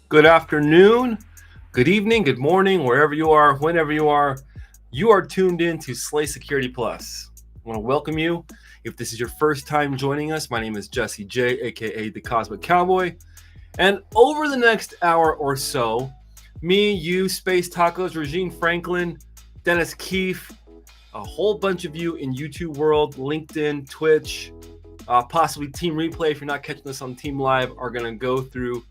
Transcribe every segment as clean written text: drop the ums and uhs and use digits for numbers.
good afternoon, good evening, good morning, wherever you are, whenever you are tuned in to Slay Security Plus. I want to welcome you. If this is your first time joining us, my name is Jesse J, aka the Cosmic Cowboy. And over the next hour or so, me, you, Space Tacos, Regine Franklin, Dennis Keefe, a whole bunch of you in YouTube world, LinkedIn, Twitch, possibly Team Replay if you're not catching this on Team Live, are going to go through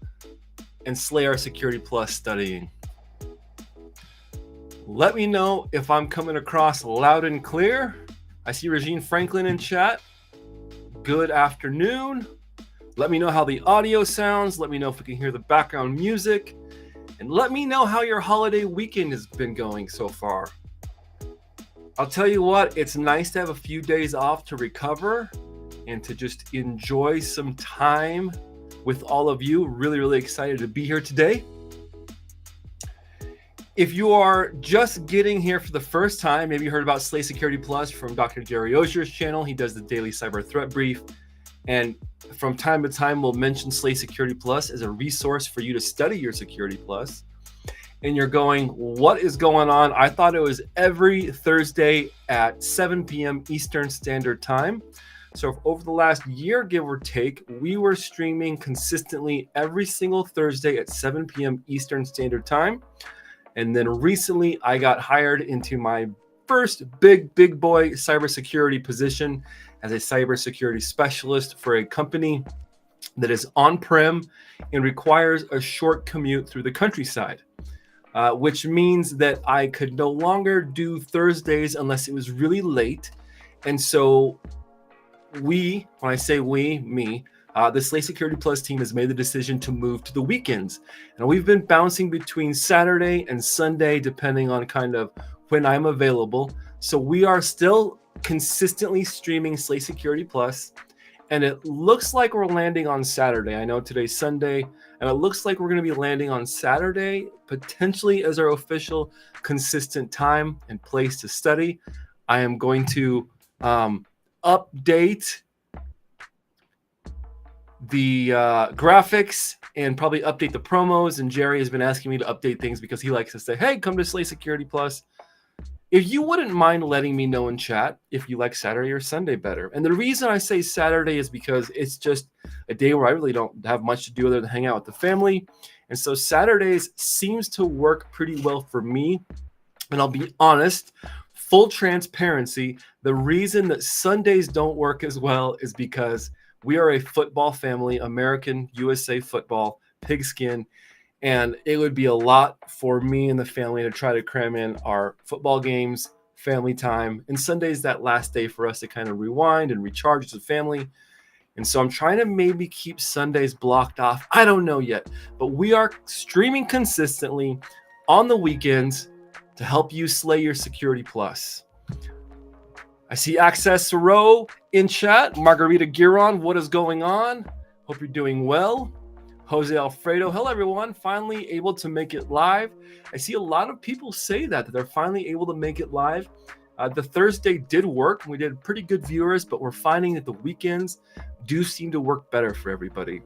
and slay our Security Plus studying. Let me know if I'm coming across loud and clear. I see Regine Franklin in chat. Good afternoon. Let me know how the audio sounds. Let me know if we can hear the background music. And let me know how your holiday weekend has been going so far. I'll tell you what, it's nice to have a few days off to recover and to just enjoy some time with all of you. Really, really excited to be here today. If you are just getting here for the first time, maybe you heard about Slay Security Plus from Dr. Jerry Ozier's channel. He does the daily cyber threat brief. And from time to time, we'll mention Slay Security Plus as a resource for you to study your Security Plus. And you're going, what is going on? I thought it was every Thursday at 7 p.m. Eastern Standard Time. So over the last year, give or take, we were streaming consistently every single Thursday at 7 p.m. Eastern Standard Time. And then recently, I got hired into my first big boy cybersecurity position as a cybersecurity specialist for a company that is on-prem and requires a short commute through the countryside, which means that I could no longer do Thursdays unless it was really late. And so when I say we, me, the Slay Security Plus team has made the decision to move to the weekends. And we've been bouncing between Saturday and Sunday, depending on kind of when I'm available. So we are still consistently streaming Slay Security Plus, and it looks like we're landing on Saturday. I know today's Sunday, and it looks like we're going to be landing on Saturday, potentially as our official consistent time and place to study. I am going to update the graphics and probably update the promos. And Jerry has been asking me to update things because he likes to say, hey, come to Slay Security Plus. If you wouldn't mind letting me know in chat if you like Saturday or Sunday better. And the reason I say Saturday is because it's just a day where I really don't have much to do other than hang out with the family. And so Saturdays seems to work pretty well for me. And I'll be honest, full transparency, the reason that Sundays don't work as well is because we are a football family, American USA football, pigskin, and it would be a lot for me and the family to try to cram in our football games, family time, and Sunday's that last day for us to kind of rewind and recharge as a family. And so I'm trying to maybe keep Sundays blocked off. I don't know yet, but we are streaming consistently on the weekends to help you slay your Security Plus. I see Access Row in chat. Margarita Giron, what is going on? Hope you're doing well. Jose Alfredo, hello everyone. Finally able to make it live. I see a lot of people say that they're finally able to make it live. The Thursday did work. We did pretty good viewers, but we're finding that the weekends do seem to work better for everybody.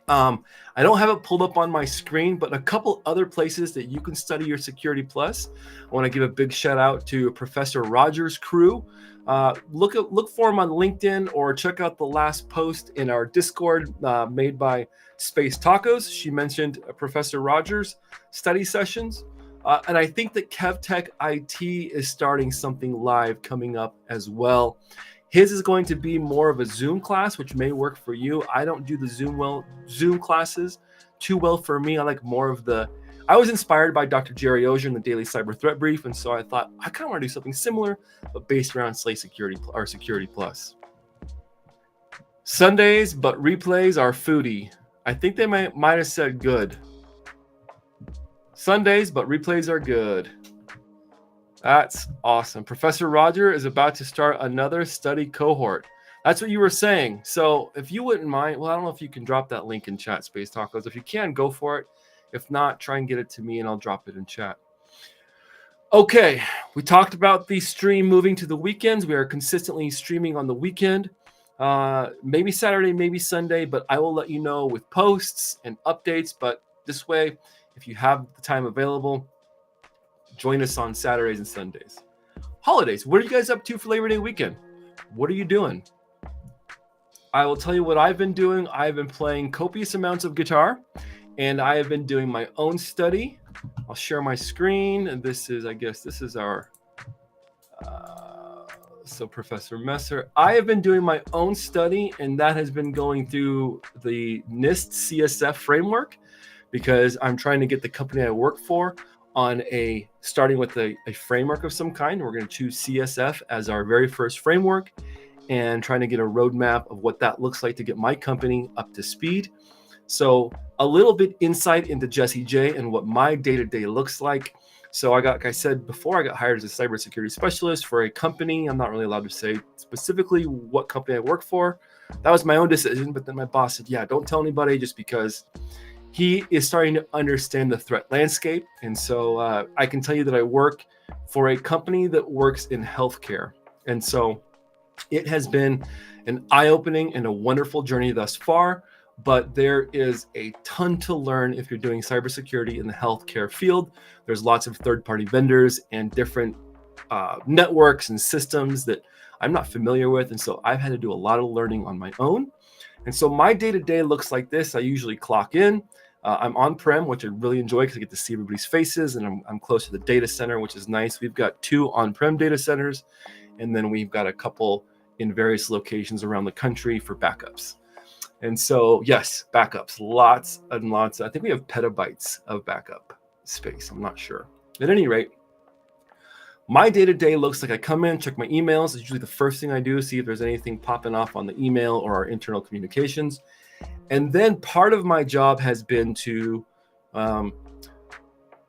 I don't have it pulled up on my screen, but a couple other places that you can study your Security Plus. I want to give a big shout out to Professor Rogers' crew. Look for him on LinkedIn or check out the last post in our Discord made by Space Tacos. She mentioned Professor Rogers' study sessions. And I think that KevTech IT is starting something live coming up as well. His is going to be more of a Zoom class, which may work for you. I don't do the Zoom classes too well for me. I like more of I was inspired by Dr. Jerry Ozier in the Daily Cyber Threat Brief, and so I thought I kind of want to do something similar, but based around Slay Security or Security Plus. Sundays, but replays are foodie. I think they might have said good. Sundays, but replays are good. That's awesome. Professor Roger is about to start another study cohort. That's what you were saying. So if you wouldn't mind, well, I don't know if you can drop that link in chat, Space Tacos. If you can, go for it. If not, try and get it to me and I'll drop it in chat. Okay, we talked about the stream moving to the weekends. We are consistently streaming on the weekend. Maybe Saturday, maybe Sunday, but I will let you know with posts and updates. But This way, if you have the time available, join us on Saturdays and Sundays. Holidays, what are you guys up to for Labor Day weekend? What are you doing? I will tell you what I've been doing. I've been playing copious amounts of guitar, and I have been doing my own study. I'll share my screen, and this is our, so Professor Messer. I have been doing my own study, and that has been going through the NIST CSF framework, because I'm trying to get the company I work for on starting with a framework of some kind. We're going to choose CSF as our very first framework, and trying to get a roadmap of what that looks like to get my company up to speed. So a little bit insight into Jesse J and what my day-to-day looks like. So like I said before, I got hired as a cybersecurity specialist for a company. I'm not really allowed to say specifically what company I work for. That was my own decision, but then my boss said, yeah, don't tell anybody, just because he is starting to understand the threat landscape. And so I can tell you that I work for a company that works in healthcare. And so it has been an eye-opening and a wonderful journey thus far, but there is a ton to learn if you're doing cybersecurity in the healthcare field. There's lots of third-party vendors and different networks and systems that I'm not familiar with. And so I've had to do a lot of learning on my own. And so my day-to-day looks like this. I usually clock in. I'm on-prem, which I really enjoy because I get to see everybody's faces, and I'm close to the data center, which is nice. We've got 2 on-prem data centers, and then we've got a couple in various locations around the country for backups. And so, yes, backups, lots and lots. I think we have petabytes of backup space. I'm not sure. At any rate, my day-to-day looks like I come in, check my emails. It's usually the first thing I do, see if there's anything popping off on the email or our internal communications. And then part of my job has been to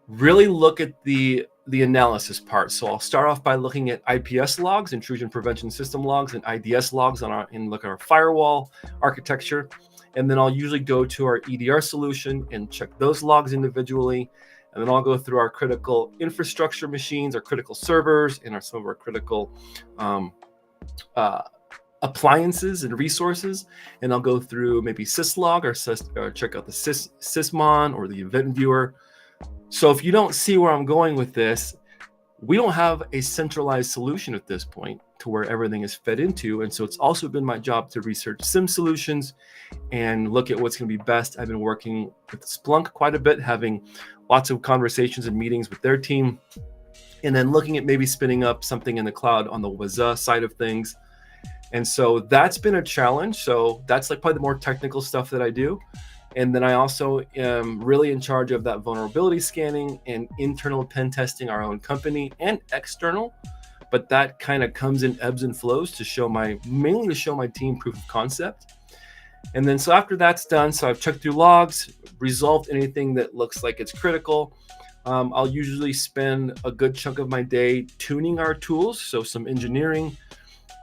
really look at the analysis part. So I'll start off by looking at IPS logs, intrusion prevention system logs, and IDS logs and look at our firewall architecture. And then I'll usually go to our EDR solution and check those logs individually. And then I'll go through our critical infrastructure machines, our critical servers, and some of our critical appliances and resources. And I'll go through maybe syslog or check out the sysmon or the event viewer. So if you don't see where I'm going with this, we don't have a centralized solution at this point to where everything is fed into. And so it's also been my job to research SIM solutions and look at what's going to be best. I've been working with Splunk quite a bit, having lots of conversations and meetings with their team, and then looking at maybe spinning up something in the cloud on the WASA side of things. And so that's been a challenge. So that's like probably the more technical stuff that I do. And then I also am really in charge of that vulnerability scanning and internal pen testing our own company and external. But that kind of comes in ebbs and flows to mainly to show my team proof of concept. And then so after that's done, so I've checked through logs, resolved anything that looks like it's critical. I'll usually spend a good chunk of my day tuning our tools, so some engineering.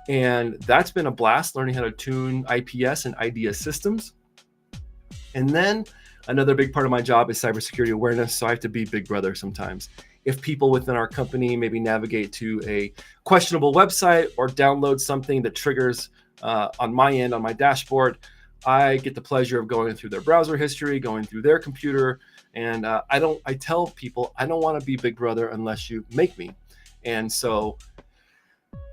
And that's been a blast, learning how to tune IPS and IDS systems. And then another big part of my job is cybersecurity awareness. So I have to be big brother sometimes. If people within our company maybe navigate to a questionable website or download something that triggers on my end, on my dashboard, I get the pleasure of going through their browser history, going through their computer. And I tell people, I don't want to be big brother unless you make me. And so,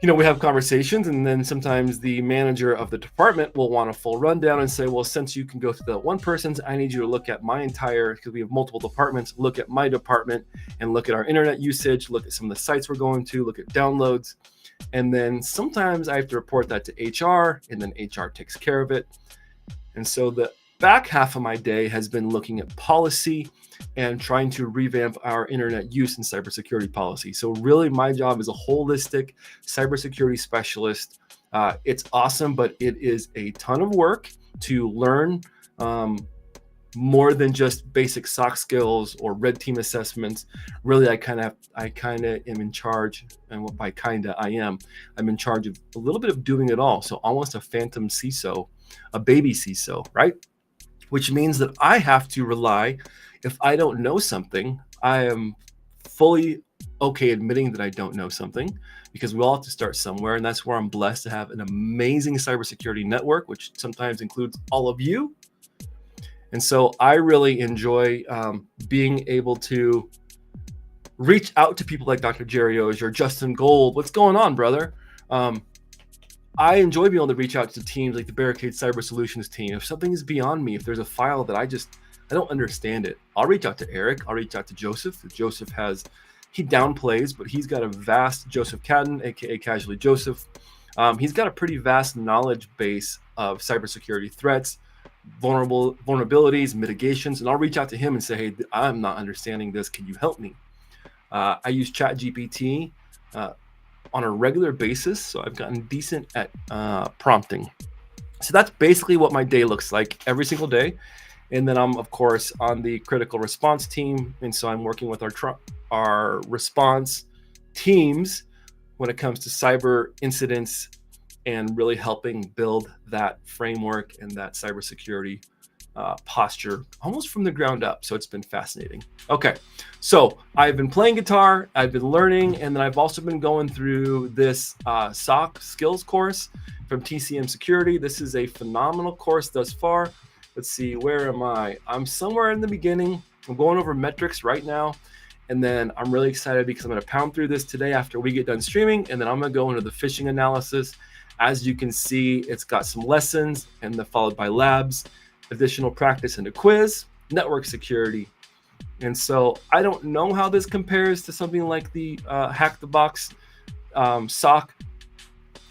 we have conversations, and then sometimes the manager of the department will want a full rundown and say, well, since you can go through that one person's, I need you to look at my entire, because we have multiple departments, look at my department and look at our internet usage, look at some of the sites we're going to, look at downloads. And then sometimes I have to report that to HR, and then HR takes care of it. And so the back half of my day has been looking at policy and trying to revamp our internet use and cybersecurity policy. So really my job is a holistic cybersecurity specialist. It's awesome, but it is a ton of work to learn more than just basic SOC skills or red team assessments. Really, I kind of am in charge, and by I'm in charge of a little bit of doing it all. So almost a phantom CISO, a baby CISO, right? Which means that I have to rely, if I don't know something, I am fully okay admitting that I don't know something, because we all have to start somewhere. And that's where I'm blessed to have an amazing cybersecurity network, which sometimes includes all of you. And so I really enjoy being able to reach out to people like Dr. Jerry Ozier, Justin Gold. What's going on, brother? I enjoy being able to reach out to teams like the Barricade Cyber Solutions team. If something is beyond me, if there's a file that I don't understand it, I'll reach out to Eric. I'll reach out to Joseph. Joseph he downplays, but he's got a vast, Joseph Cadden, aka Casually Joseph. He's got a pretty vast knowledge base of cybersecurity threats, vulnerabilities, mitigations, and I'll reach out to him and say, hey, I'm not understanding this. Can you help me? I use ChatGPT on a regular basis, so I've gotten decent at prompting. So that's basically what my day looks like every single day. And then I'm, of course, on the critical response team, and so I'm working with our response teams when it comes to cyber incidents and really helping build that framework and that cybersecurity posture almost from the ground up. So it's been fascinating. Okay, so I've been playing guitar, I've been learning, and then I've also been going through this SOC skills course from TCM Security. This is a phenomenal course thus far. Let's see, where am I? I'm somewhere in the beginning. I'm going over metrics right now. And then I'm really excited because I'm going to pound through this today after we get done streaming. And then I'm going to go into the phishing analysis. As you can see, it's got some lessons and then followed by labs, additional practice and a quiz, network security. And so I don't know how this compares to something like the Hack the Box SOC.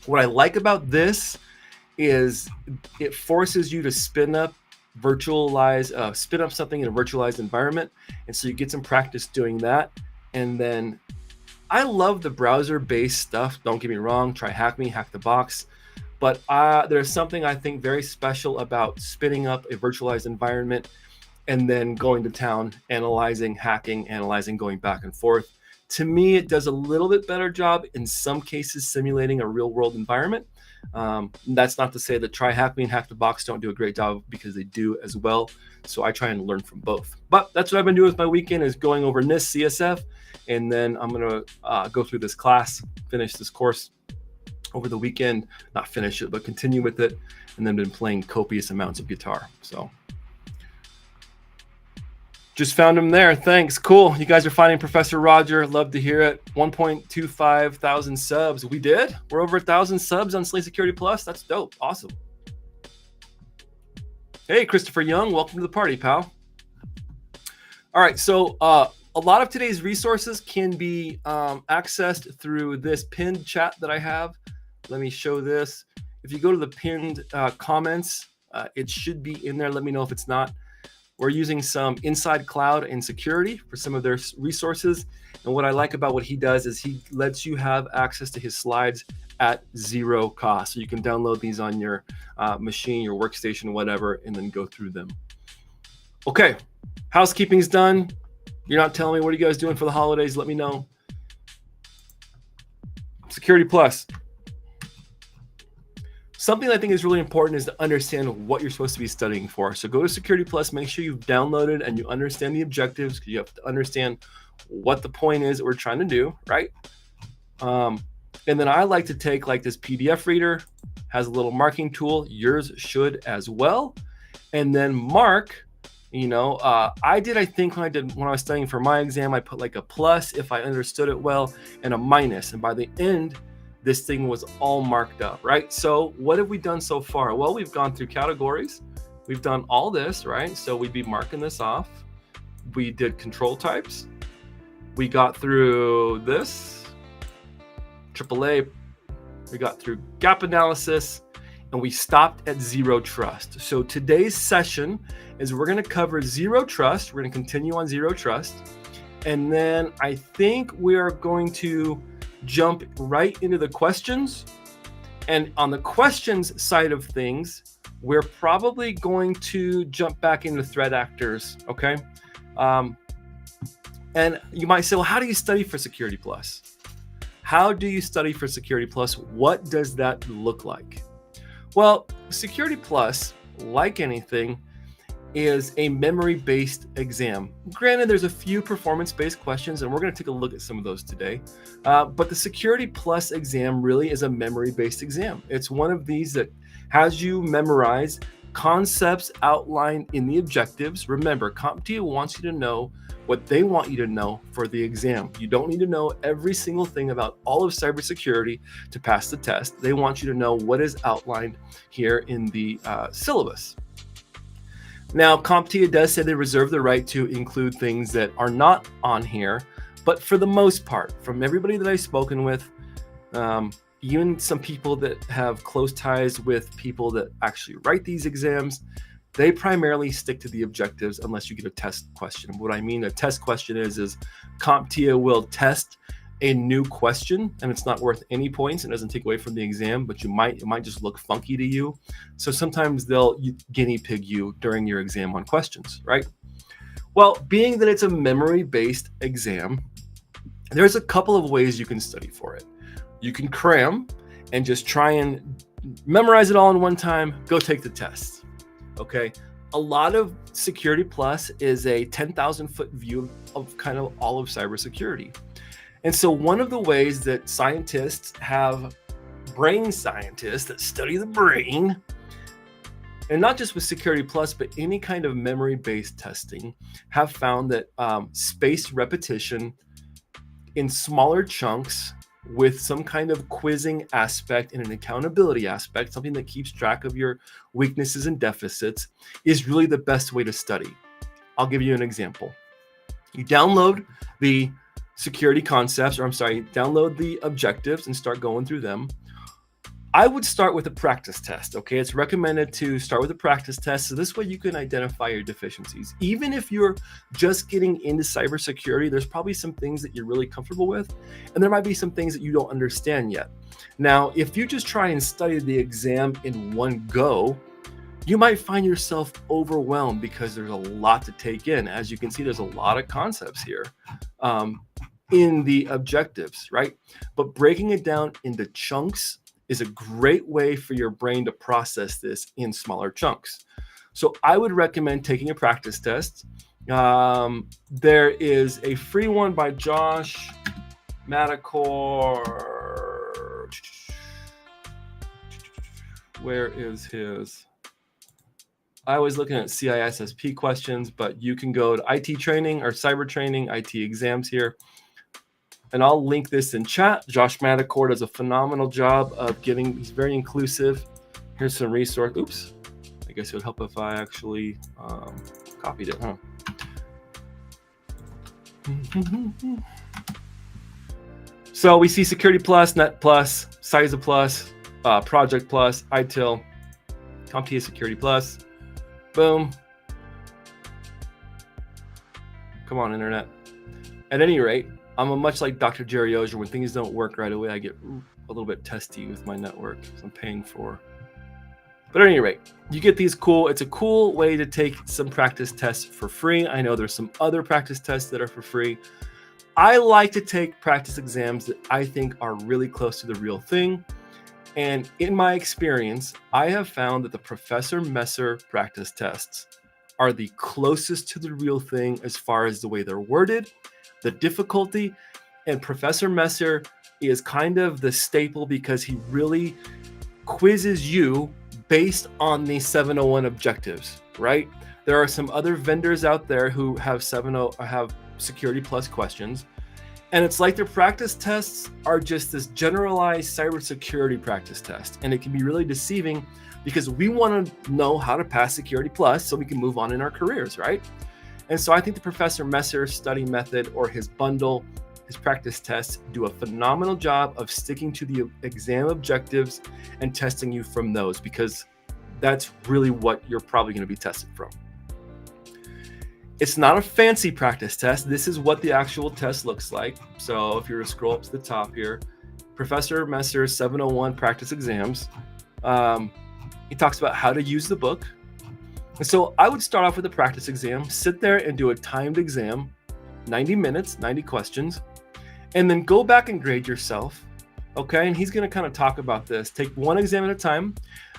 What I like about this is it forces you to spin up something in a virtualized environment. And so you get some practice doing that. And then I love the browser-based stuff. Don't get me wrong. Try Hack Me, Hack the Box. But there's something I think very special about spinning up a virtualized environment and then going to town, analyzing, going back and forth. To me, it does a little bit better job in some cases simulating a real-world environment. That's not to say that Try Hack Me and Hack the Box don't do a great job, because they do as well. So I try and learn from both. But that's what I've been doing with my weekend, is going over NIST, CSF, and then I'm going to go through this class, finish this course over the weekend. Not finish it, but continue with it. And then been playing copious amounts of guitar. So just found him there. Thanks. Cool. You guys are finding Professor Roger. Love to hear it. 1.25 thousand subs. We did. We're over 1,000 subs on Slay Security Plus. That's dope. Awesome. Hey, Christopher Young. Welcome to the party, pal. All right. So a lot of today's resources can be accessed through this pinned chat that I have. Let me show this. If you go to the pinned comments, it should be in there. Let me know if it's not. We're using some Inside Cloud and security for some of their resources. And what I like about what he does is he lets you have access to his slides at zero cost. So you can download these on your machine, your workstation, whatever, and then go through them. Okay, housekeeping's done. You're not telling me, what are you guys doing for the holidays? Let me know. Security Plus. Something I think is really important is to understand what you're supposed to be studying for. So go to Security Plus, make sure you've downloaded and you understand the objectives, because you have to understand what the point is that we're trying to do, right? And then I like to take like this PDF reader, has a little marking tool. Yours should as well. And then mark, I think when I was studying for my exam, I put like a plus if I understood it well and a minus. And by the end, this thing was all marked up, right? So what have we done so far? Well, we've gone through categories. We've done all this, right? So we'd be marking this off. We did control types. We got through this, AAA. We got through gap analysis, and we stopped at zero trust. So today's session is we're going to cover zero trust. We're going to continue on zero trust. And then I think we are going to jump right into the questions. And on the questions side of things, we're probably going to jump back into threat actors, okay? And you might say, well, how do you study for Security Plus? How do you study for Security Plus? What does that look like? Well, Security Plus, like anything, is a memory-based exam. Granted, there's a few performance-based questions, and we're going to take a look at some of those today. But the Security Plus exam really is a memory-based exam. It's one of these that has you memorize concepts outlined in the objectives. Remember, CompTIA wants you to know what they want you to know for the exam. You don't need to know every single thing about all of cybersecurity to pass the test. They want you to know what is outlined here in the syllabus. Now, CompTIA does say they reserve the right to include things that are not on here, but for the most part, from everybody that I've spoken with, even some people that have close ties with people that actually write these exams, they primarily stick to the objectives unless you get a test question. What I mean a test question is CompTIA will test a new question, and it's not worth any points. It doesn't take away from the exam, but it might just look funky to you. So sometimes they'll guinea pig you during your exam on questions, right? Well, being that it's a memory-based exam, there's a couple of ways you can study for it. You can cram and just try and memorize it all in one time, go take the test, okay? A lot of Security Plus is a 10,000-foot view of kind of all of cybersecurity. And so one of the ways that scientists have brain scientists that study the brain, and not just with Security Plus, but any kind of memory-based testing, have found that spaced repetition in smaller chunks with some kind of quizzing aspect and an accountability aspect, something that keeps track of your weaknesses and deficits, is really the best way to study. I'll give you an example. You download the security concepts, download the objectives and start going through them. I would start with a practice test, okay? It's recommended to start with a practice test, so this way you can identify your deficiencies. Even if you're just getting into cybersecurity, there's probably some things that you're really comfortable with, and there might be some things that you don't understand yet. Now, if you just try and study the exam in one go, you might find yourself overwhelmed because there's a lot to take in. As you can see, there's a lot of concepts here in the objectives, right? But breaking it down into chunks is a great way for your brain to process this in smaller chunks. So I would recommend taking a practice test. There is a free one by Josh Madakor. Where is his? I was looking at CISSP questions, but you can go to IT training or cyber training, IT exams here. And I'll link this in chat. Josh Madakor does a phenomenal job of he's very inclusive. Here's some resource. Oops. I guess it would help if I actually copied it, huh? So we see Security Plus, Net Plus, CISA Plus, Project Plus, ITIL, CompTIA Security Plus. Boom. Come on, internet. At any rate, I'm much like Dr. Jerry Ozier. When things don't work right away, I get a little bit testy with my network. So I'm paying for. But at any rate, you get these it's a cool way to take some practice tests for free. I know there's some other practice tests that are for free. I like to take practice exams that I think are really close to the real thing. And in my experience, I have found that the Professor Messer practice tests are the closest to the real thing as far as the way they're worded, the difficulty, and Professor Messer is kind of the staple because he really quizzes you based on the 701 objectives, right? There are some other vendors out there who have Security Plus questions, and it's like their practice tests are just this generalized cybersecurity practice test, and it can be really deceiving because we want to know how to pass Security Plus so we can move on in our careers, right? And so I think the Professor Messer study method or his bundle, his practice tests do a phenomenal job of sticking to the exam objectives and testing you from those because that's really what you're probably going to be tested from. It's not a fancy practice test. This is what the actual test looks like. So if you were to scroll up to the top here, Professor Messer's 701 practice exams, he talks about how to use the book. And so I would start off with a practice exam, sit there and do a timed exam, 90 minutes, 90 questions, and then go back and grade yourself. Okay, and he's going to kind of talk about this. Take one exam at a time.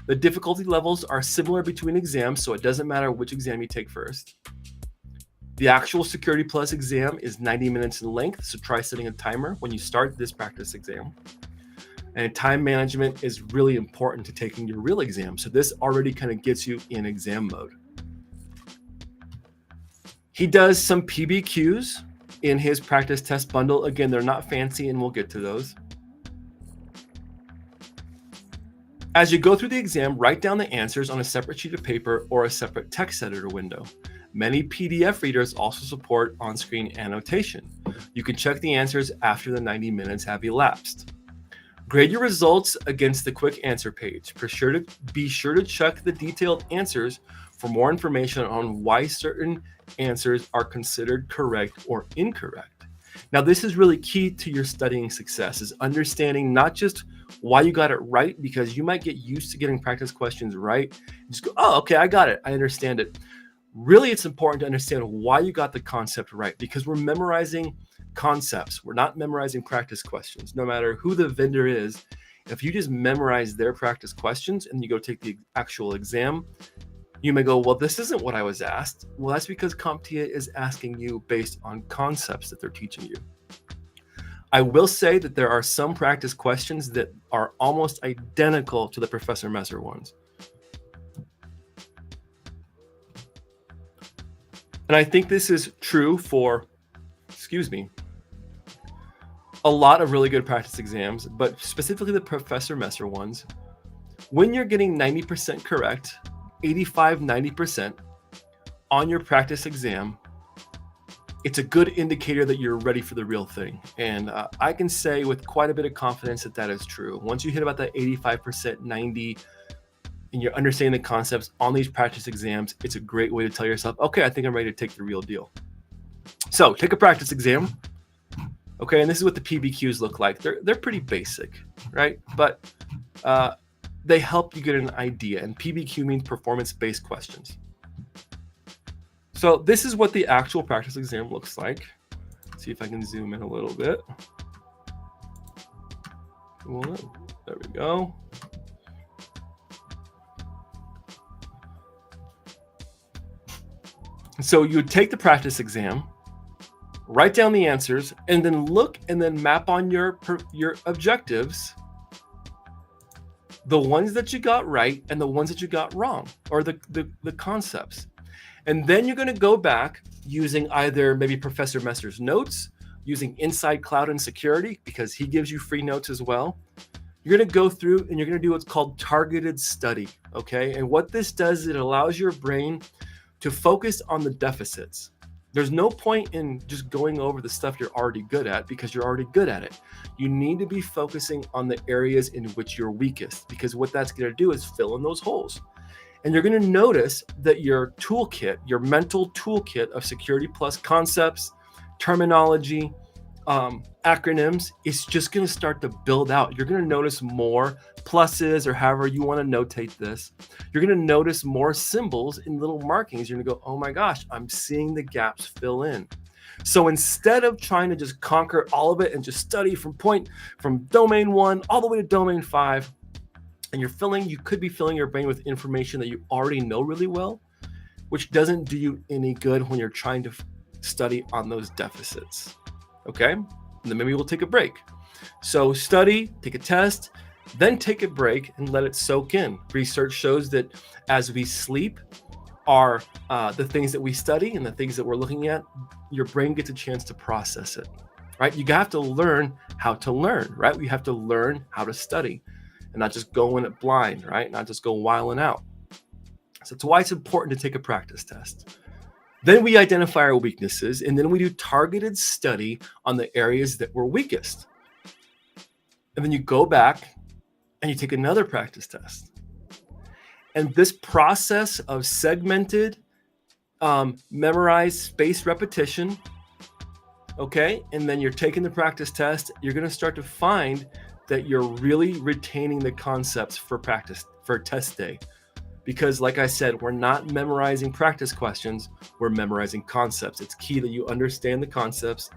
The difficulty levels are similar between exams, so it doesn't matter which exam you take first. The actual Security Plus exam is 90 minutes in length, so try setting a timer when you start this practice exam. And time management is really important to taking your real exam. So this already kind of gets you in exam mode. He does some PBQs in his practice test bundle. Again, they're not fancy, and we'll get to those. As you go through the exam, write down the answers on a separate sheet of paper or a separate text editor window. Many PDF readers also support on-screen annotation. You can check the answers after the 90 minutes have elapsed. Grade your results against the quick answer page. Be sure to check the detailed answers for more information on why certain answers are considered correct or incorrect. Now, this is really key to your studying success, is understanding not just why you got it right, because you might get used to getting practice questions right. Just go, oh, okay, I got it. I understand it. Really, it's important to understand why you got the concept right, because we're memorizing concepts. We're not memorizing practice questions. No matter who the vendor is, if you just memorize their practice questions and you go take the actual exam, you may go, well, this isn't what I was asked. Well, that's because CompTIA is asking you based on concepts that they're teaching you. I will say that there are some practice questions that are almost identical to the Professor Messer ones. And I think this is true for, a lot of really good practice exams, but specifically the Professor Messer ones. When you're getting 90% correct, 85, 90% on your practice exam, it's a good indicator that you're ready for the real thing. And I can say with quite a bit of confidence that that is true. Once you hit about that 85%, 90, and you're understanding the concepts on these practice exams, it's a great way to tell yourself, okay, I think I'm ready to take the real deal. So take a practice exam. Okay, and this is what the PBQs look like. They're pretty basic, right? But they help you get an idea. And PBQ means performance-based questions. So this is what the actual practice exam looks like. Let's see if I can zoom in a little bit. There we go. So you would take the practice exam, write down the answers, and then look and then map on your objectives, the ones that you got right and the ones that you got wrong, or the concepts. And then you're going to go back using either maybe Professor Messer's notes, using Inside Cloud and Security, because he gives you free notes as well. You're going to go through and you're going to do what's called targeted study, okay? And what this does is it allows your brain to focus on the deficits. There's no point in just going over the stuff you're already good at, because you're already good at it. You need to be focusing on the areas in which you're weakest, because what that's going to do is fill in those holes. And you're going to notice that your toolkit, your mental toolkit of Security Plus concepts, terminology, acronyms, is just going to start to build out. You're going to notice more pluses, or however you want to notate this. You're going to notice more symbols in little markings. You're going to go, oh my gosh, I'm seeing the gaps fill in. So instead of trying to just conquer all of it and just study from domain 1 all the way to domain 5, and you could be filling your brain with information that you already know really well, which doesn't do you any good when you're trying to study on those deficits. Okay? And then maybe we'll take a break. So study, take a test, then take a break and let it soak in. Research shows that as we sleep, the things that we study and the things that we're looking at, your brain gets a chance to process it, right? You have to learn how to learn, right? We have to learn how to study and not just go in it blind, right? Not just go wiling out. So that's why it's important to take a practice test. Then we identify our weaknesses, and then we do targeted study on the areas that we're weakest. And then you go back and you take another practice test. And this process of segmented, memorized, spaced repetition, okay? And then you're taking the practice test, you're going to start to find that you're really retaining the concepts for test day. Because like I said, we're not memorizing practice questions, we're memorizing concepts. It's key that you understand the concepts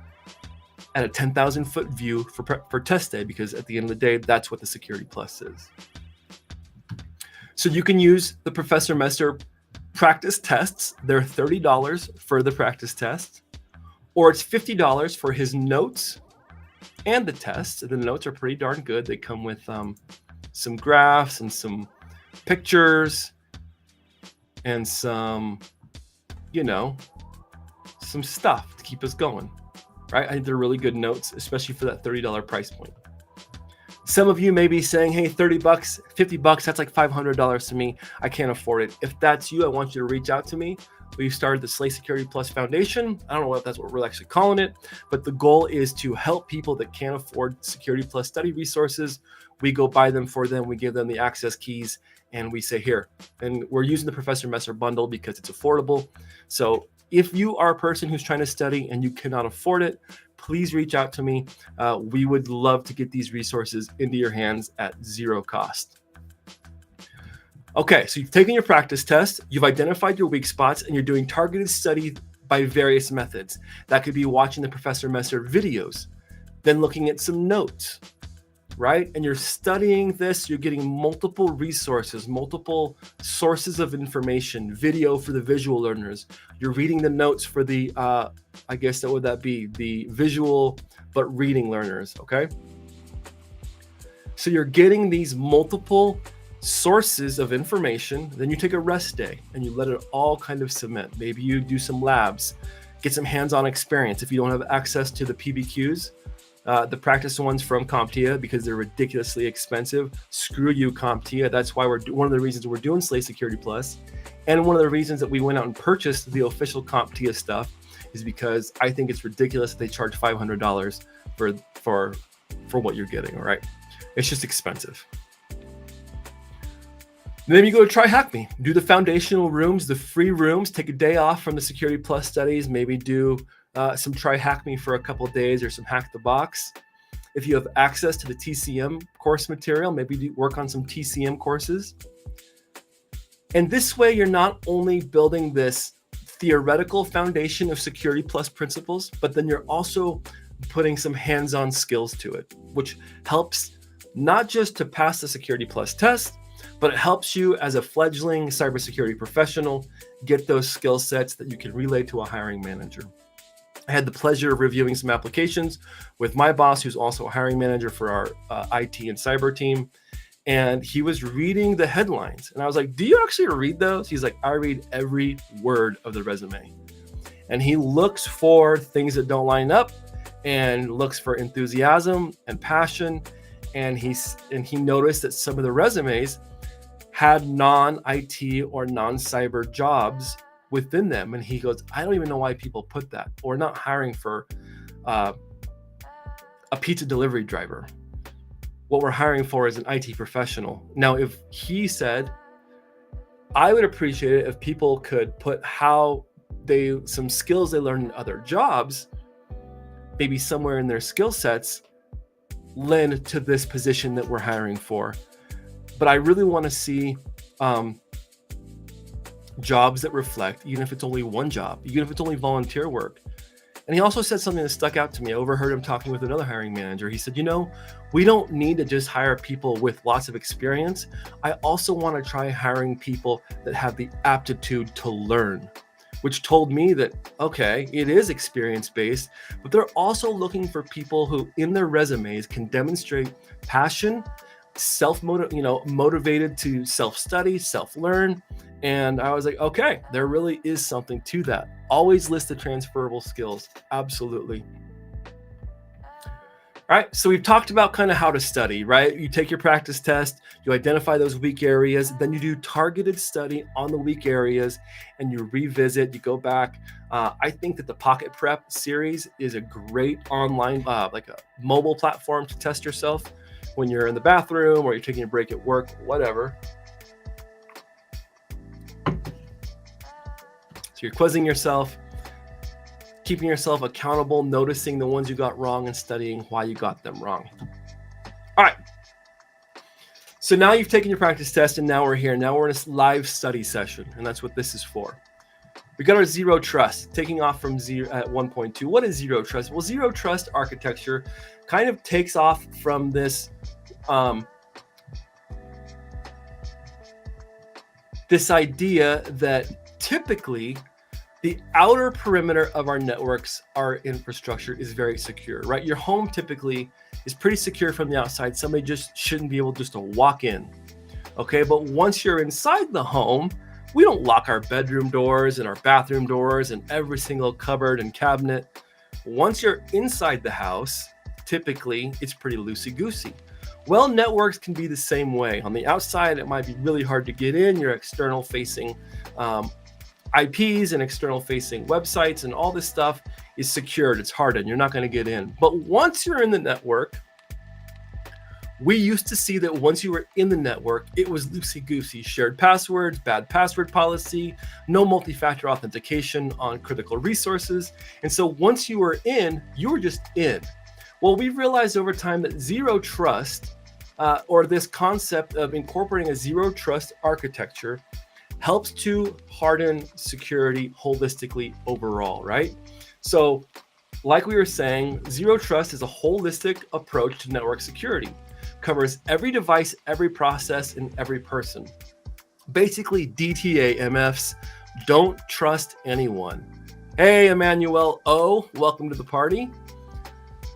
at a 10,000 foot view for test day, because at the end of the day, that's what the Security Plus is. So you can use the Professor Messer practice tests. They're $30 for the practice test, or it's $50 for his notes and the test. The notes are pretty darn good. They come with some graphs and some pictures and some, some stuff to keep us going, right? I think they're really good notes, especially for that $30 price point. Some of you may be saying, hey, $30, $50, that's like $500 to me. I can't afford it. If that's you, I want you to reach out to me. We've started the Slay Security Plus Foundation. I don't know if that's what we're actually calling it, but the goal is to help people that can't afford Security Plus study resources. We go buy them for them. We give them the access keys and we say here, and we're using the Professor Messer bundle because it's affordable. So if you are a person who's trying to study and you cannot afford it, please reach out to me. We would love to get these resources into your hands at zero cost. Okay, so you've taken your practice test, you've identified your weak spots, and you're doing targeted study by various methods. That could be watching the Professor Messer videos, then looking at some notes, right? And you're studying this, you're getting multiple resources, multiple sources of information, video for the visual learners. You're reading the notes for the, I guess that would be the visual but reading learners, okay? So you're getting these multiple sources of information, then you take a rest day and you let it all kind of cement. Maybe you do some labs, get some hands-on experience. If you don't have access to the PBQs, the practice ones from CompTIA, because they're ridiculously expensive, screw you, CompTIA. That's why one of the reasons we're doing Slay Security Plus, and one of the reasons that we went out and purchased the official CompTIA stuff is because I think it's ridiculous that they charge $500 for what you're getting. All right, it's just expensive. And then you go to Try Hack Me, do the foundational rooms, the free rooms, take a day off from the Security Plus studies, maybe do some Try Hack Me for a couple of days or some Hack the Box. If you have access to the TCM course material, maybe work on some TCM courses. And this way, you're not only building this theoretical foundation of Security Plus principles, but then you're also putting some hands-on skills to it, which helps not just to pass the Security Plus test, but it helps you as a fledgling cybersecurity professional get those skill sets that you can relay to a hiring manager. I had the pleasure of reviewing some applications with my boss, who's also a hiring manager for our IT and cyber team. And he was reading the headlines. And I was like, do you actually read those? He's like, I read every word of the resume. And he looks for things that don't line up and looks for enthusiasm and passion. And he noticed that some of the resumes had non-IT or non-cyber jobs within them. And he goes, I don't even know why people put that. Or not hiring for a pizza delivery driver. What we're hiring for is an IT professional. Now, if he said, I would appreciate it if people could put some skills they learned in other jobs, maybe somewhere in their skill sets, lend to this position that we're hiring for. But I really want to see jobs that reflect, even if it's only one job, even if it's only volunteer work. And he also said something that stuck out to me. I overheard him talking with another hiring manager. He said, we don't need to just hire people with lots of experience. I also want to try hiring people that have the aptitude to learn, which told me that, okay, it is experience-based, but they're also looking for people who in their resumes can demonstrate passion, motivated to self-study, self-learn. And I was like, okay, there really is something to that. Always list the transferable skills. Absolutely. All right, so we've talked about kind of how to study, right? You take your practice test, you identify those weak areas, then you do targeted study on the weak areas, and you revisit, you go back. I think that the Pocket Prep series is a great online, like a mobile platform to test yourself when you're in the bathroom or you're taking a break at work, whatever. So you're quizzing yourself, keeping yourself accountable, noticing the ones you got wrong and studying why you got them wrong. All right. So now you've taken your practice test and now we're here. Now we're in a live study session, and that's what this is for. We got our zero trust, taking off from 0 at 1.2. What is zero trust? Well, zero trust architecture kind of takes off from this this idea that typically The outer perimeter of our networks, our infrastructure is very secure, right? Your home typically is pretty secure from the outside. Somebody just shouldn't be able just to walk in, okay? But once you're inside the home, we don't lock our bedroom doors and our bathroom doors and every single cupboard and cabinet. Once you're inside the house, typically it's pretty loosey-goosey. Well, networks can be the same way. On the outside, it might be really hard to get in. Your external facing IPs and external facing websites and all this stuff is secured. It's hardened. You're not going to get in. But once you're in the network, we used to see that once you were in the network, it was loosey-goosey. Shared passwords, bad password policy, no multi-factor authentication on critical resources. And so once you were in, you were just in. Well, we realized over time that zero trust, or this concept of incorporating a zero trust architecture, helps to harden security holistically overall, right? So like we were saying, zero trust is a holistic approach to network security. Covers every device, every process, and every person. Basically, DTA MFs don't trust anyone. Hey, Emmanuel O, welcome to the party.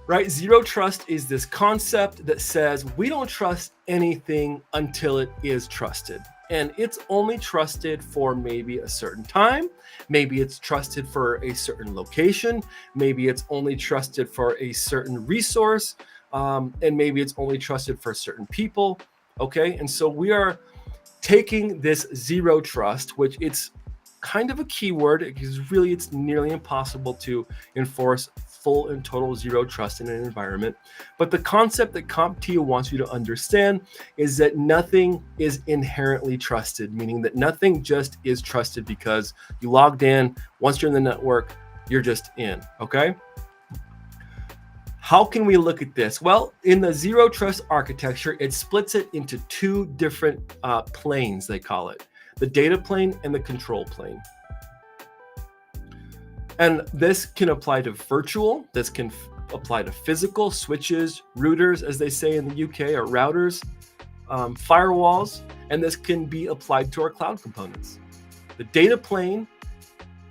Right? Zero trust is this concept that says we don't trust anything until it is trusted. And it's only trusted for maybe a certain time. Maybe it's trusted for a certain location. Maybe it's only trusted for a certain resource. And maybe it's only trusted for certain people. Okay. And so we are taking this zero trust, which it's kind of a keyword because really it's nearly impossible to enforce full and total zero trust in an environment. But the concept that CompTIA wants you to understand is that nothing is inherently trusted, meaning that nothing just is trusted because you logged in. Once you're in the network, you're just in, okay? How can we look at this? Well, in the zero trust architecture, it splits it into two different planes, they call it, the data plane and the control plane. And this can apply to virtual, this can apply to physical, switches, routers, as they say in the UK, or routers, firewalls, and this can be applied to our cloud components. The data plane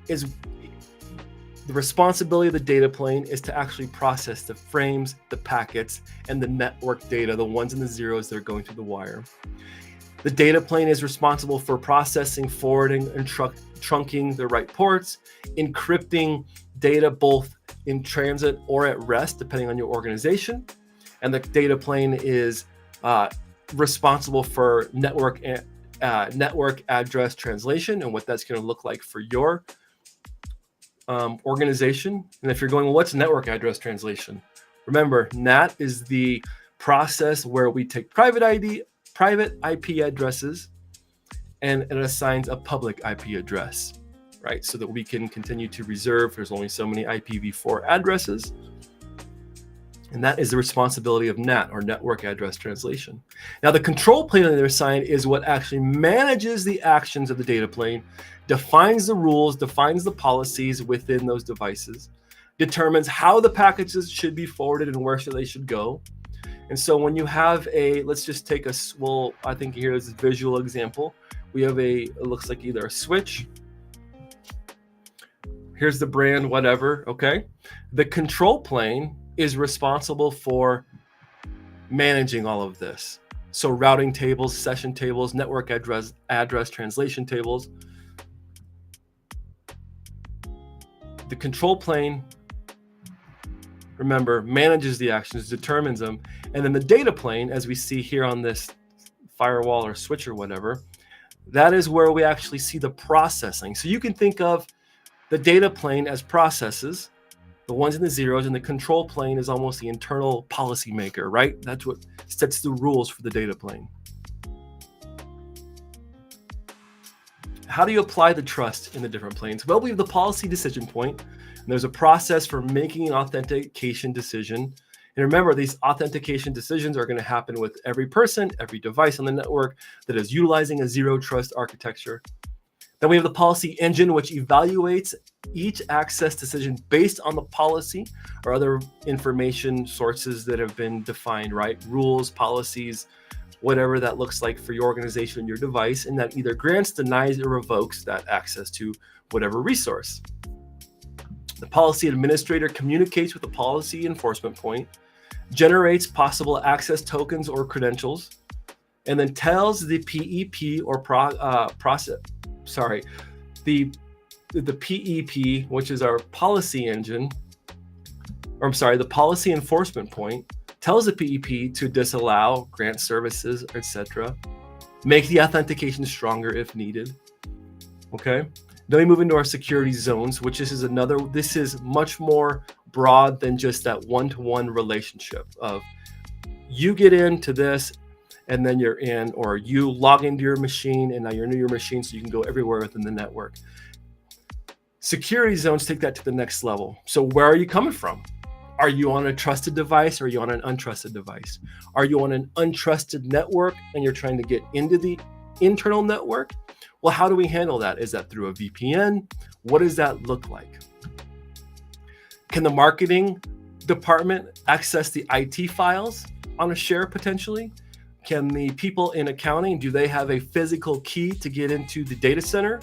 is, the responsibility of the data plane is to actually process the frames, the packets, and the network data, the ones and the zeros that are going through the wire. The data plane is responsible for processing, forwarding, and trunking the right ports, encrypting data both in transit or at rest, depending on your organization. And the data plane is responsible for network address translation and what that's going to look like for your organization. And if you're going, well, what's network address translation? Remember, NAT is the process where we take private IP addresses and it assigns a public IP address, right? So that we can continue to reserve, there's only so many IPv4 addresses. And that is the responsibility of NAT, or network address translation. Now, the control plane on the other side is what actually manages the actions of the data plane, defines the rules, defines the policies within those devices, determines how the packages should be forwarded and where they should go. And so when you have a, let's just take a, well, I think here is a visual example. We have it looks like either a switch. Here's the brand, whatever, okay? The control plane is responsible for managing all of this. So routing tables, session tables, network address translation tables. The control plane, remember, manages the actions, determines them. And then the data plane, as we see here on this firewall or switch or whatever, that is where we actually see the processing. So you can think of the data plane as processes, the ones and the zeros, and the control plane is almost the internal policy maker, right? That's what sets the rules for the data plane. How do you apply the trust in the different planes? Well, we have the policy decision point, and there's a process for making an authentication decision. And remember, these authentication decisions are going to happen with every person, every device on the network that is utilizing a zero trust architecture. Then we have the policy engine, which evaluates each access decision based on the policy or other information sources that have been defined, right? Rules, policies, whatever that looks like for your organization and your device, and that either grants, denies, or revokes that access to whatever resource. The policy administrator communicates with the policy enforcement point, generates possible access tokens or credentials, and then tells the PEP or the PEP, which is our policy engine, or I'm sorry, the policy enforcement point, tells the PEP to disallow, grant services, etc. Make the authentication stronger if needed. Okay. Then we move into our security zones, which this is much more broad than just that one-to-one relationship of you get into this and then you're in, or you log into your machine and now you're near your machine so you can go everywhere within the network. Security zones take that to the next level. So where are you coming from? Are you on a trusted device or are you on an untrusted device? Are you on an untrusted network and you're trying to get into the internal network? Well, how do we handle that? Is that through a VPN? What does that look like? Can the marketing department access the IT files on a share potentially? Can the people in accounting, do they have a physical key to get into the data center?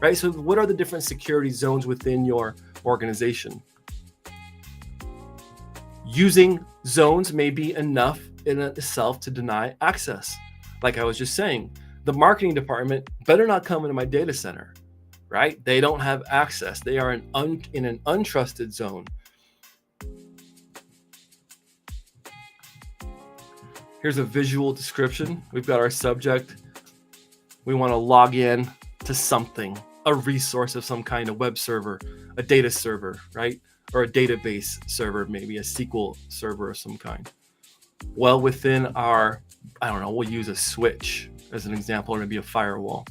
Right? So what are the different security zones within your organization? Using zones may be enough in itself to deny access. Like I was just saying, the marketing department better not come into my data center, right? They don't have access. They are in an untrusted zone. Here's a visual description. We've got our subject. We want to log in to something, a resource of some kind, a web server, a data server, right? Or a database server, maybe a SQL server of some kind. Well, within our, we'll use a switch as an example, or maybe a firewall.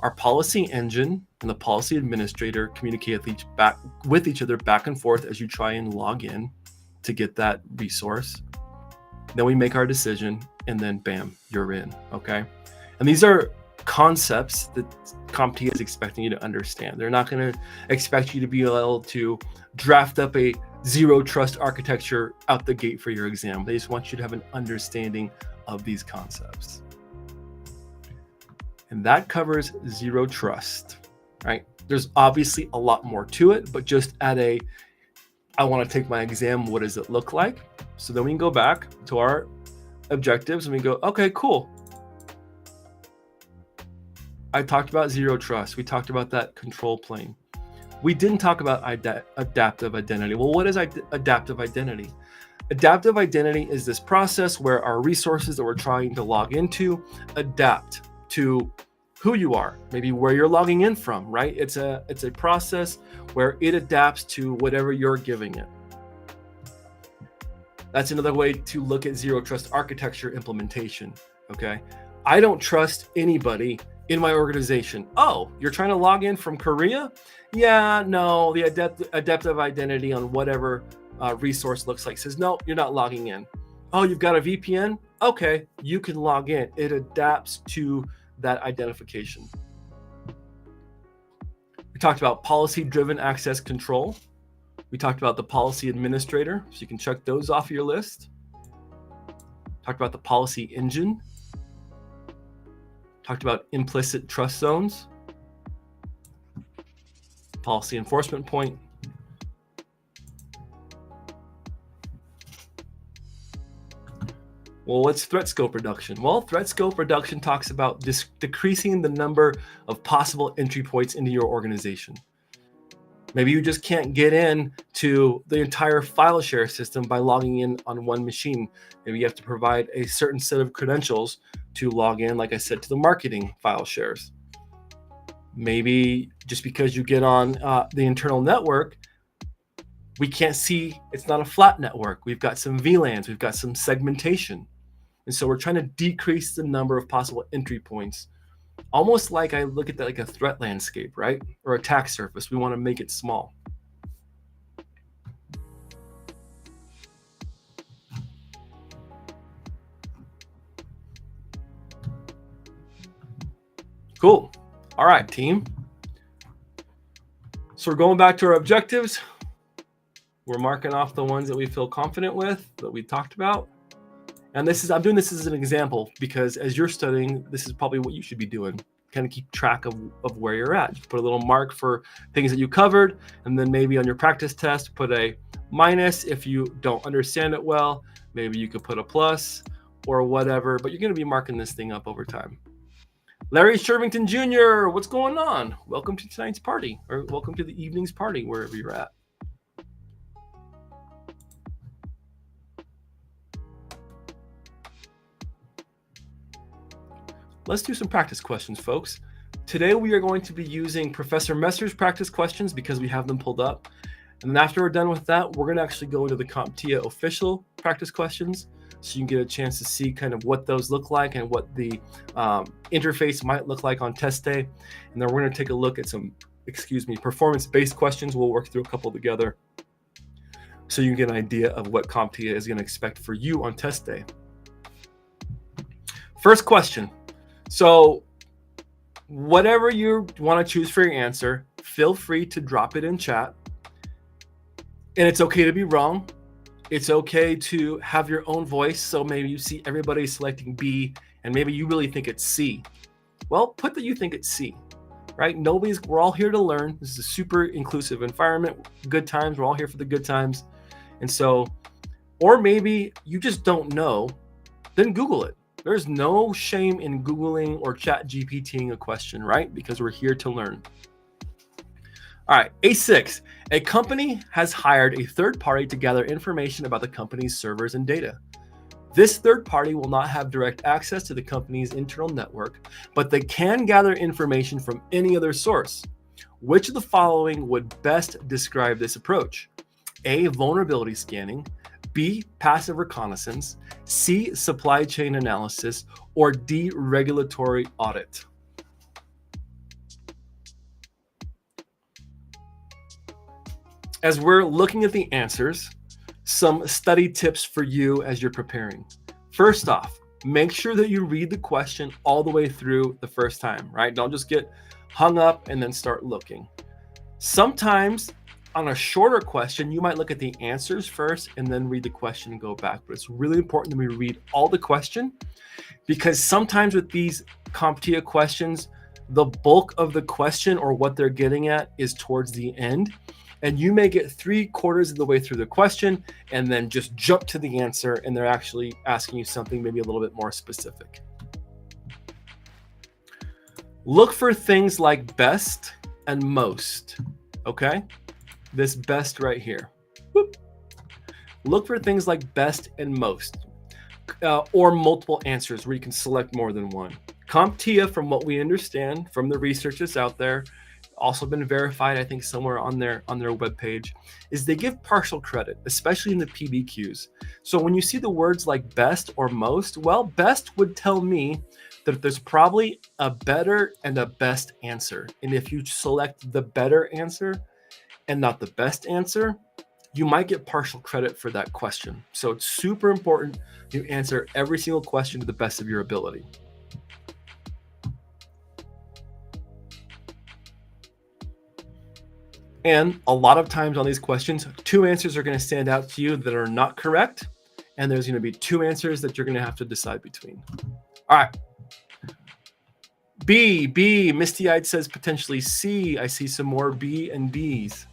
Our policy engine and the policy administrator communicate with each other back and forth as you try and log in to get that resource. Then we make our decision and then bam, you're in, okay? And these are concepts that CompTIA is expecting you to understand. They're not going to expect you to be able to draft up a zero trust architecture out the gate for your exam. They just want you to have an understanding of these concepts. And that covers zero trust, right? There's obviously a lot more to it, but just I want to take my exam, what does it look like? So then we can go back to our objectives and we go, okay, cool. I talked about zero trust. We talked about that control plane. We didn't talk about adaptive identity. Well, what is adaptive identity? Adaptive identity is this process where our resources that we're trying to log into adapt to who you are, maybe where you're logging in from, right? It's a process where it adapts to whatever you're giving it. That's another way to look at zero trust architecture implementation, okay? I don't trust anybody in my organization. Oh, you're trying to log in from Korea? Yeah, no, the adaptive identity on whatever resource looks like says, no, you're not logging in. Oh, you've got a VPN? Okay, you can log in. It adapts to that identification. We talked about policy-driven access control. We talked about the policy administrator, so you can check those off your list. Talked about the policy engine. Talked about implicit trust zones. Policy enforcement point. Well, what's threat scope reduction? Well, threat scope reduction talks about decreasing the number of possible entry points into your organization. Maybe you just can't get in to the entire file share system by logging in on one machine. Maybe you have to provide a certain set of credentials to log in, like I said, to the marketing file shares. Maybe just because you get on the internal network, we can't see, it's not a flat network. We've got some VLANs, we've got some segmentation. And so we're trying to decrease the number of possible entry points. Almost like I look at that like a threat landscape, right? Or attack surface. We want to make it small. Cool. All right, team. So we're going back to our objectives. We're marking off the ones that we feel confident with, that we talked about. And I'm doing this as an example because as you're studying, this is probably what you should be doing. Kind of keep track of where you're at. Just put a little mark for things that you covered, and then maybe on your practice test, put a minus if you don't understand it well. Maybe you could put a plus or whatever, but you're going to be marking this thing up over time. Larry Shervington Jr., what's going on? Welcome to tonight's party, or welcome to the evening's party, wherever you're at. Let's do some practice questions, folks. Today we are going to be using Professor Messer's practice questions because we have them pulled up. And then after we're done with that, we're going to actually go into the CompTIA official practice questions so you can get a chance to see kind of what those look like and what the interface might look like on test day. And then we're going to take a look at some, performance-based questions. We'll work through a couple together so you can get an idea of what CompTIA is going to expect for you on test day. First question. So whatever you want to choose for your answer, feel free to drop it in chat. And it's okay to be wrong. It's okay to have your own voice. So maybe you see everybody selecting B and maybe you really think it's C. Well, put that you think it's C, right? We're all here to learn. This is a super inclusive environment, good times. We're all here for the good times. And so, or maybe you just don't know, then Google it. There's no shame in Googling or chat GPTing a question, right? Because we're here to learn. All right, A6, a company has hired a third party to gather information about the company's servers and data. This third party will not have direct access to the company's internal network, but they can gather information from any other source. Which of the following would best describe this approach? A, vulnerability scanning, B, passive reconnaissance, C, supply chain analysis, or D, regulatory audit. As we're looking at the answers, some study tips for you as you're preparing. First off, make sure that you read the question all the way through the first time, right? Don't just get hung up and then start looking. Sometimes on a shorter question, you might look at the answers first and then read the question and go back. But it's really important that we read all the question because sometimes with these CompTIA questions, the bulk of the question or what they're getting at is towards the end. And you may get 3/4 of the way through the question and then just jump to the answer and they're actually asking you something maybe a little bit more specific. Look for things like best and most, okay? This best right here. Whoop. Look for things like best and most or multiple answers where you can select more than one. CompTIA, from what we understand from the research that's out there, also been verified, I think somewhere on their webpage, is they give partial credit, especially in the PBQs. So when you see the words like best or most, well, best would tell me that there's probably a better and a best answer. And if you select the better answer and not the best answer, you might get partial credit for that question. So it's super important you answer every single question to the best of your ability. And a lot of times on these questions, 2 answers are going to stand out to you that are not correct. And there's going to be 2 answers that you're going to have to decide between. All right. B, Misty-Eyed says potentially C. I see some more B and Bs.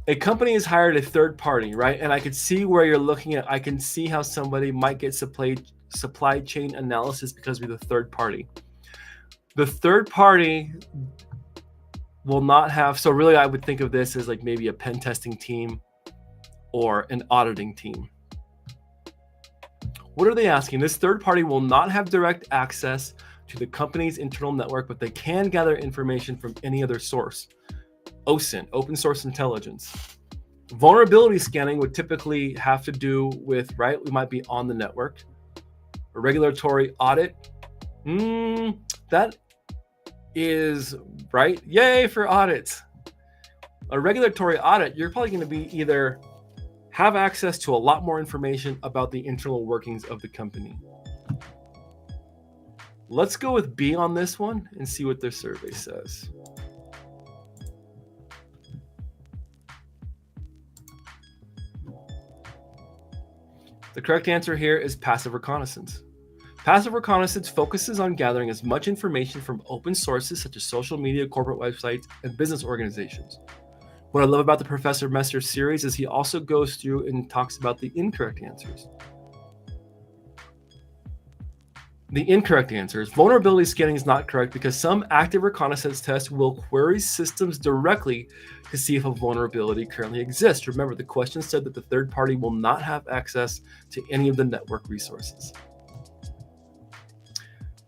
A company has hired a third party, right? And I could see where you're looking at. I can see how somebody might get supply chain analysis because we're the third party. The third party will not have, so really I would think of this as like maybe a pen testing team or an auditing team. What are they asking? This third party will not have direct access to the company's internal network, but they can gather information from any other source. OSINT, open source intelligence. Vulnerability scanning would typically have to do with, right, we might be on the network. A regulatory audit, that is right. Yay for audits. A regulatory audit, you're probably going to be either have access to a lot more information about the internal workings of the company. Let's go with B on this one and see what their survey says. The correct answer here is passive reconnaissance. Passive reconnaissance focuses on gathering as much information from open sources such as social media, corporate websites, and business organizations. What I love about the Professor Messer series is he also goes through and talks about the incorrect answers. The incorrect answer is vulnerability scanning is not correct because some active reconnaissance tests will query systems directly to see if a vulnerability currently exists. Remember, the question said that the third party will not have access to any of the network resources.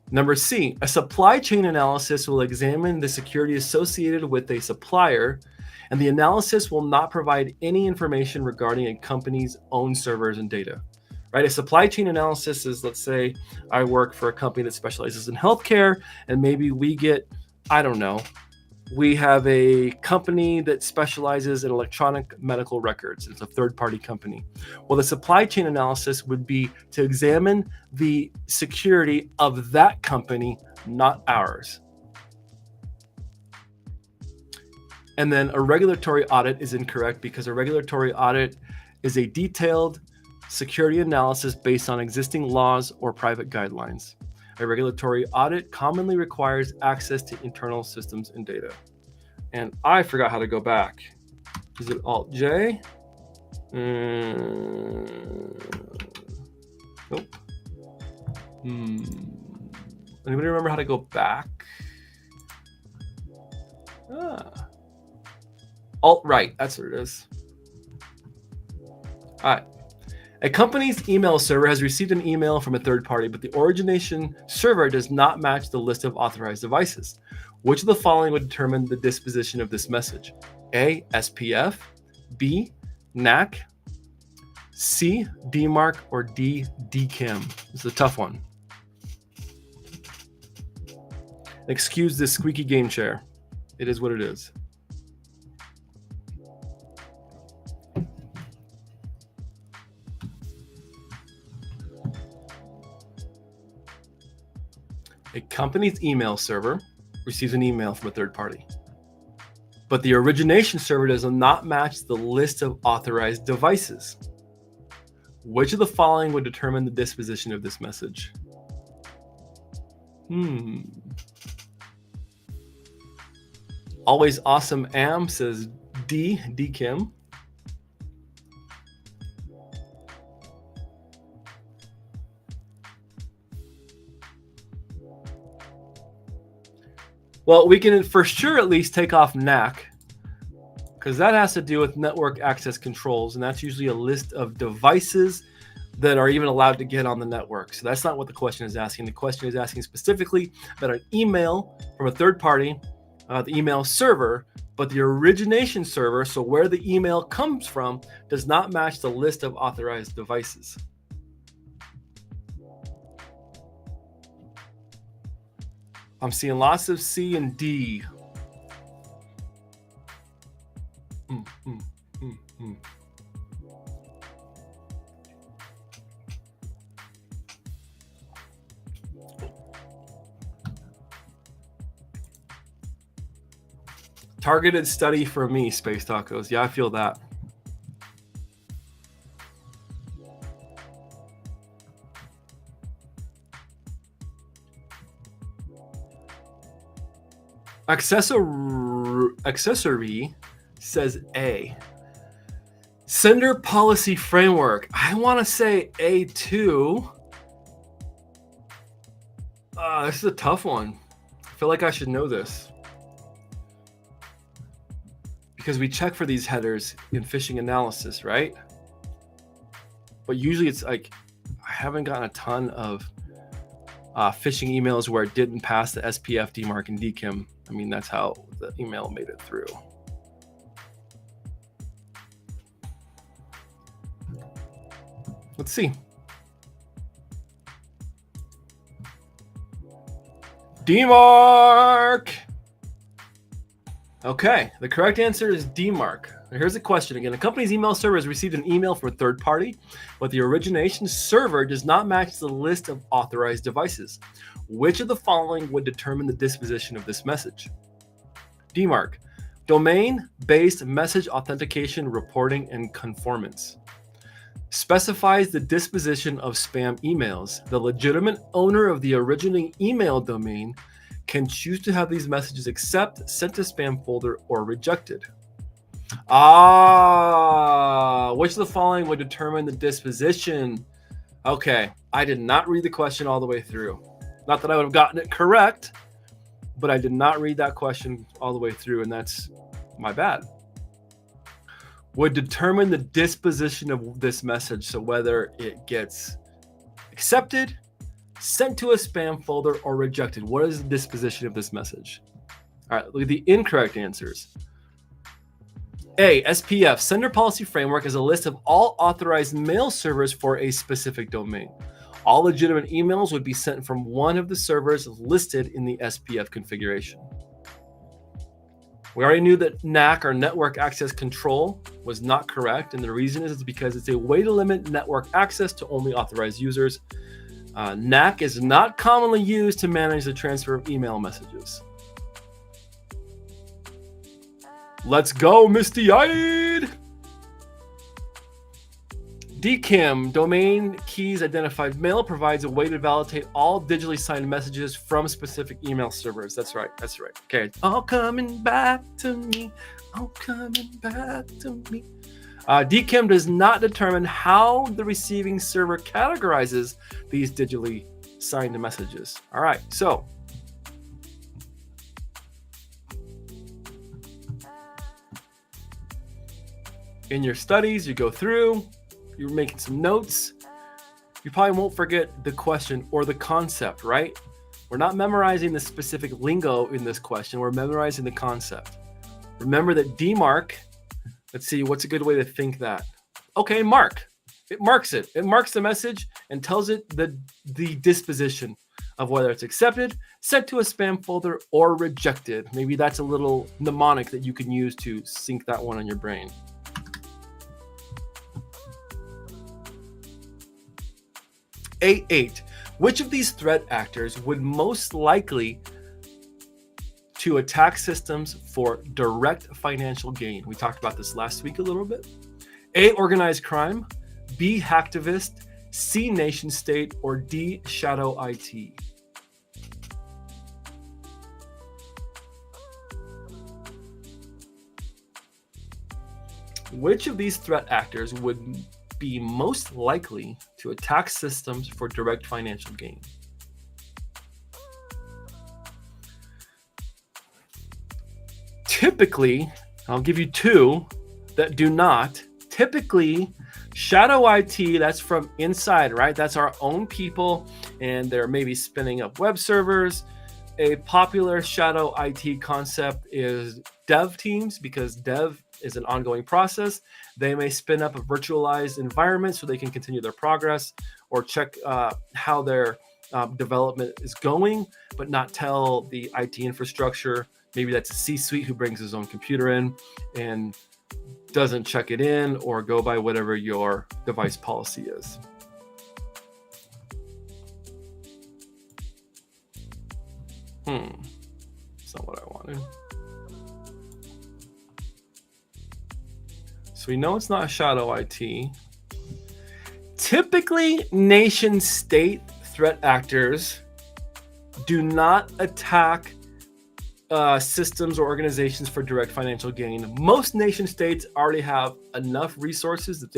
Number C, a supply chain analysis will examine the security associated with a supplier, and the analysis will not provide any information regarding a company's own servers and data. Right? A supply chain analysis is, let's say I work for a company that specializes in healthcare, and maybe we get, I don't know, we have a company that specializes in electronic medical records. It's a third-party company. Well, the supply chain analysis would be to examine the security of that company, not ours. And then a regulatory audit is incorrect because a regulatory audit is a detailed security analysis based on existing laws or private guidelines. A regulatory audit commonly requires access to internal systems and data. And I forgot how to go back. Is it Alt-J? Nope. Anybody remember how to go back? Alt-Right, that's what it is. All right. A company's email server has received an email from a third party, but the origination server does not match the list of authorized devices. Which of the following would determine the disposition of this message? A, SPF, B, NAC, C, DMARC, or D, DKIM? This is a tough one. Excuse this squeaky game chair. It is what it is. A company's email server receives an email from a third party, but the origination server does not match the list of authorized devices. Which of the following would determine the disposition of this message? Always Awesome Am says D, DKIM. Well, we can for sure at least take off NAC, because that has to do with network access controls, and that's usually a list of devices that are even allowed to get on the network. So that's not what the question is asking. The question is asking specifically about an email from a third party, the email server, but the origination server, so where the email comes from, does not match the list of authorized devices. I'm seeing lots of C and D. Targeted study for me, Space Tacos. Yeah, I feel that. Accessory says A. Sender policy framework. I want to say A2. This is a tough one. I feel like I should know this, because we check for these headers in phishing analysis, right? But usually it's like, I haven't gotten a ton of phishing emails where it didn't pass the SPF, DMARC, and DKIM. I mean, that's how the email made it through. Let's see. DMARC. Okay, the correct answer is DMARC. Now here's the question again. A company's email server has received an email from a third party, but the origination server does not match the list of authorized devices. Which of the following would determine the disposition of this message? DMARC, domain-based message authentication, reporting, and conformance. specifies the disposition of spam emails. The legitimate owner of the originating email domain can choose to have these messages accepted, sent to spam folder, or rejected. Which of the following would determine the disposition? Okay, I did not read the question all the way through. Not that I would have gotten it correct, but I did not read that question all the way through, and that's my bad. Would determine the disposition of this message, so whether it gets accepted, sent to a spam folder, or rejected. What is the disposition of this message? All right, look at the incorrect answers. A, SPF, Sender Policy Framework, is a list of all authorized mail servers for a specific domain. All legitimate emails would be sent from one of the servers listed in the SPF configuration. We already knew that NAC, or Network Access Control, was not correct, and the reason is because it's a way to limit network access to only authorized users. NAC is not commonly used to manage the transfer of email messages. Let's go, misty-eyed! DKIM, Domain Keys Identified Mail, provides a way to validate all digitally signed messages from specific email servers. That's right. Okay, all coming back to me. All coming back to me. DKIM does not determine how the receiving server categorizes these digitally signed messages. All right, so in your studies, you go through, you're making some notes. You probably won't forget the question or the concept, right? We're not memorizing the specific lingo in this question. We're memorizing the concept. Remember that DMARC, let's see, what's a good way to think that? Okay, mark. It marks it. It marks the message and tells it the disposition of whether it's accepted, sent to a spam folder, or rejected. Maybe that's a little mnemonic that you can use to sync that one on your brain. A8. Which of these threat actors would most likely to attack systems for direct financial gain? We talked about this last week a little bit. A, organized crime, B, hacktivist, C, nation state, or D, shadow IT. Which of these threat actors would be most likely to attack systems for direct financial gain? Typically, I'll give you two that do not. Typically, shadow IT, that's from inside, right? That's our own people, and they're maybe spinning up web servers. A popular shadow IT concept is dev teams, because dev is an ongoing process. They may spin up a virtualized environment so they can continue their progress or check how their development is going, but not tell the IT infrastructure. Maybe that's a C-suite who brings his own computer in and doesn't check it in or go by whatever your device policy is. That's not what I wanted. So we know it's not shadow IT. Typically, nation state threat actors do not attack systems or organizations for direct financial gain. Most nation states already have enough resources that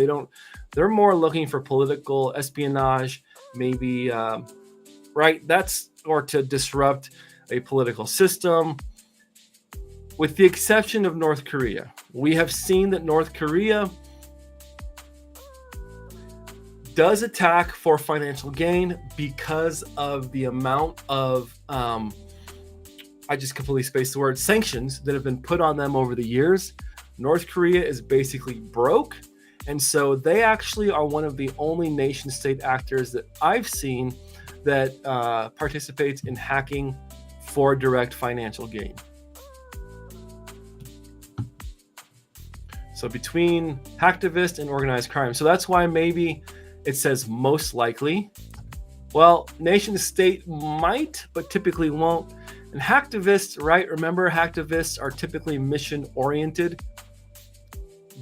they're more looking for political espionage, maybe, right? Or to disrupt a political system. With the exception of North Korea, we have seen that North Korea does attack for financial gain because of the amount of, I just completely spaced the word, sanctions that have been put on them over the years. North Korea is basically broke. And so they actually are one of the only nation state actors that I've seen that participates in hacking for direct financial gain. So between hacktivist and organized crime. So that's why maybe it says most likely. Well, nation state might, but typically won't. And hacktivists, right? Remember, hacktivists are typically mission oriented.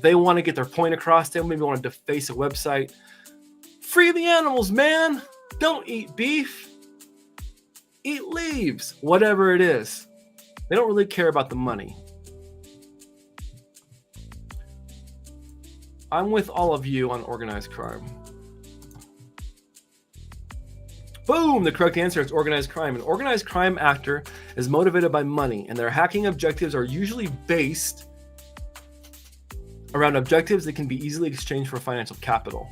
They want to get their point across. They maybe want to deface a website. Free the animals, man. Don't eat beef. Eat leaves. Whatever it is. They don't really care about the money. I'm with all of you on organized crime. Boom! The correct answer is organized crime. An organized crime actor is motivated by money, and their hacking objectives are usually based around objectives that can be easily exchanged for financial capital.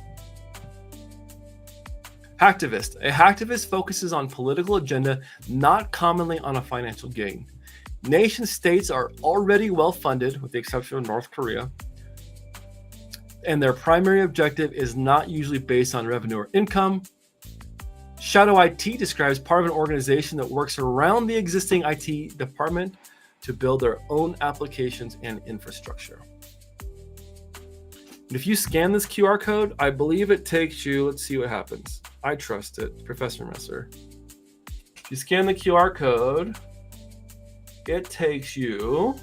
Hacktivist. A hacktivist focuses on political agenda, not commonly on a financial gain. Nation states are already well funded, with the exception of North Korea, and their primary objective is not usually based on revenue or income. Shadow IT describes part of an organization that works around the existing IT department to build their own applications and infrastructure. And if you scan this QR code, I believe it takes you, let's see what happens. I trust it, Professor Messer. If you scan the QR code, it takes you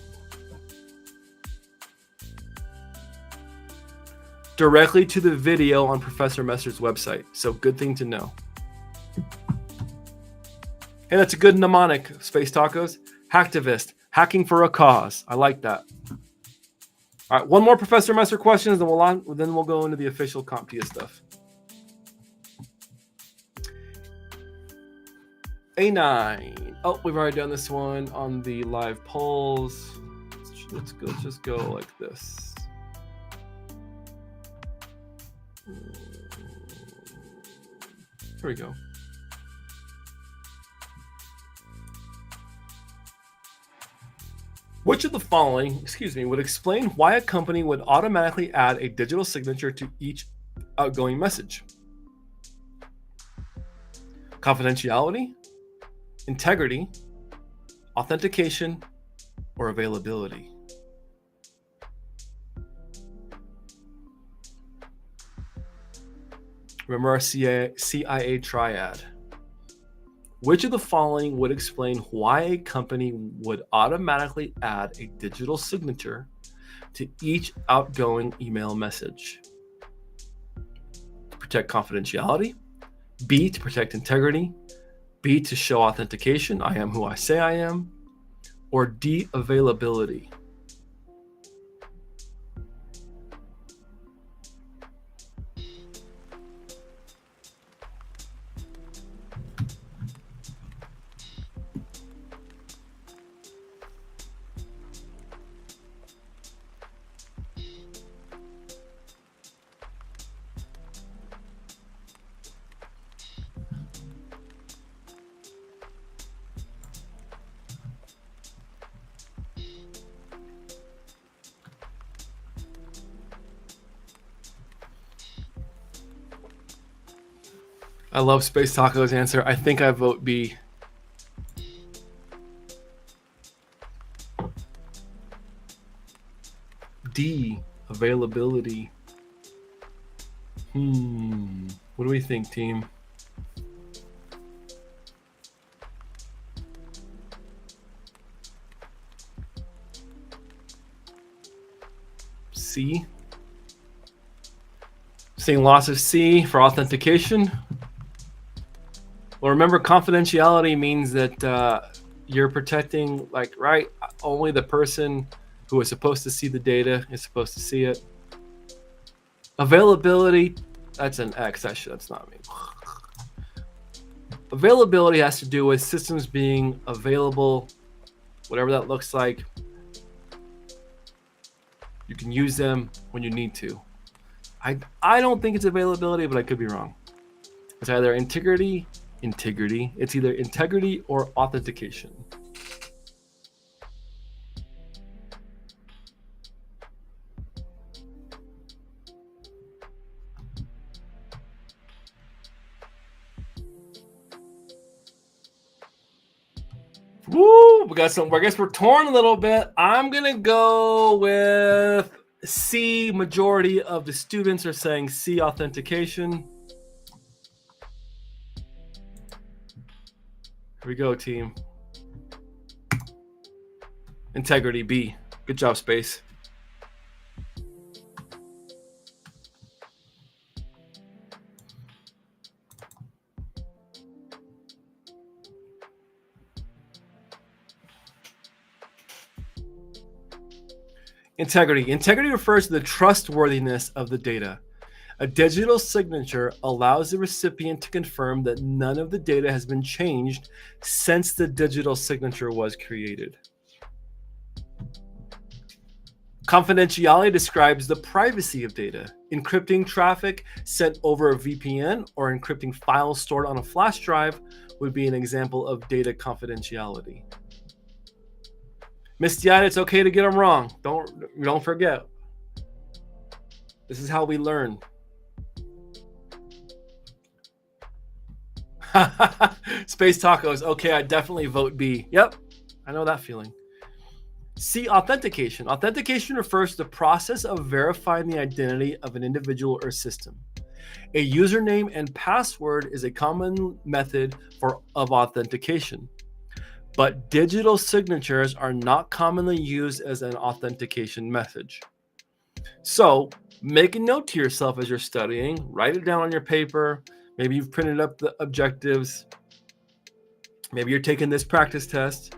directly to the video on Professor Messer's website. So good thing to know. And that's a good mnemonic, Space Tacos. Hacktivist, hacking for a cause. I like that. All right, one more Professor Messer questions, then we'll go into the official CompTIA stuff. A9. Oh, we've already done this one on the live polls. Let's just go like this. Here we go. Which of the following, would explain why a company would automatically add a digital signature to each outgoing message? Confidentiality, integrity, authentication, or availability? Remember our CIA triad. Which of the following would explain why a company would automatically add a digital signature to each outgoing email message? To protect confidentiality, B, to protect integrity, B, to show authentication, I am who I say I am, or D, availability? I love Space Taco's answer. I think I vote B. D, availability. What do we think, team? C. Seeing lots of C for authentication. Well, remember, confidentiality means that you're protecting, only the person who is supposed to see the data is supposed to see it. Availability, that's an X. That's not me. Availability has to do with systems being available, whatever that looks like. You can use them when you need to. I don't think it's availability, but I could be wrong. It's either integrity. It's either integrity or authentication. Woo! We got some. I guess we're torn a little bit. I'm gonna go with C. Majority of the students are saying C, authentication. Here we go, team. Integrity, B. Good job, Space. Integrity. Integrity refers to the trustworthiness of the data. A digital signature allows the recipient to confirm that none of the data has been changed since the digital signature was created. Confidentiality describes the privacy of data. Encrypting traffic sent over a VPN or encrypting files stored on a flash drive would be an example of data confidentiality. Misty-eyed, it's okay to get them wrong. Don't forget. This is how we learn. Space tacos. Okay, I definitely vote B. Yep, I know that feeling. C, authentication. Authentication refers to the process of verifying the identity of an individual or system. A username and password is a common method of authentication, but digital signatures are not commonly used as an authentication message. So make a note to yourself as you're studying, write it down on your paper. Maybe you've printed up the objectives. Maybe you're taking this practice test.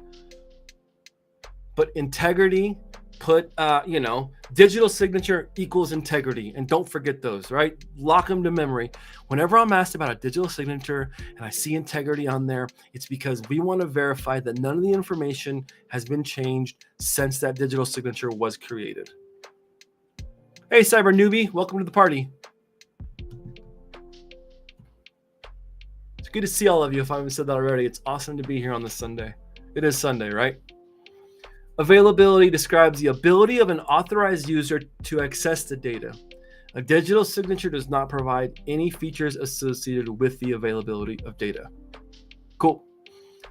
But integrity, digital signature equals integrity. And don't forget those, right? Lock them to memory. Whenever I'm asked about a digital signature and I see integrity on there, it's because we want to verify that none of the information has been changed since that digital signature was created. Hey, cyber newbie, welcome to the party. It's good to see all of you. If I haven't said that already, it's awesome to be here on this Sunday. It is Sunday, right? Availability describes the ability of an authorized user to access the data. A digital signature does not provide any features associated with the availability of data. Cool.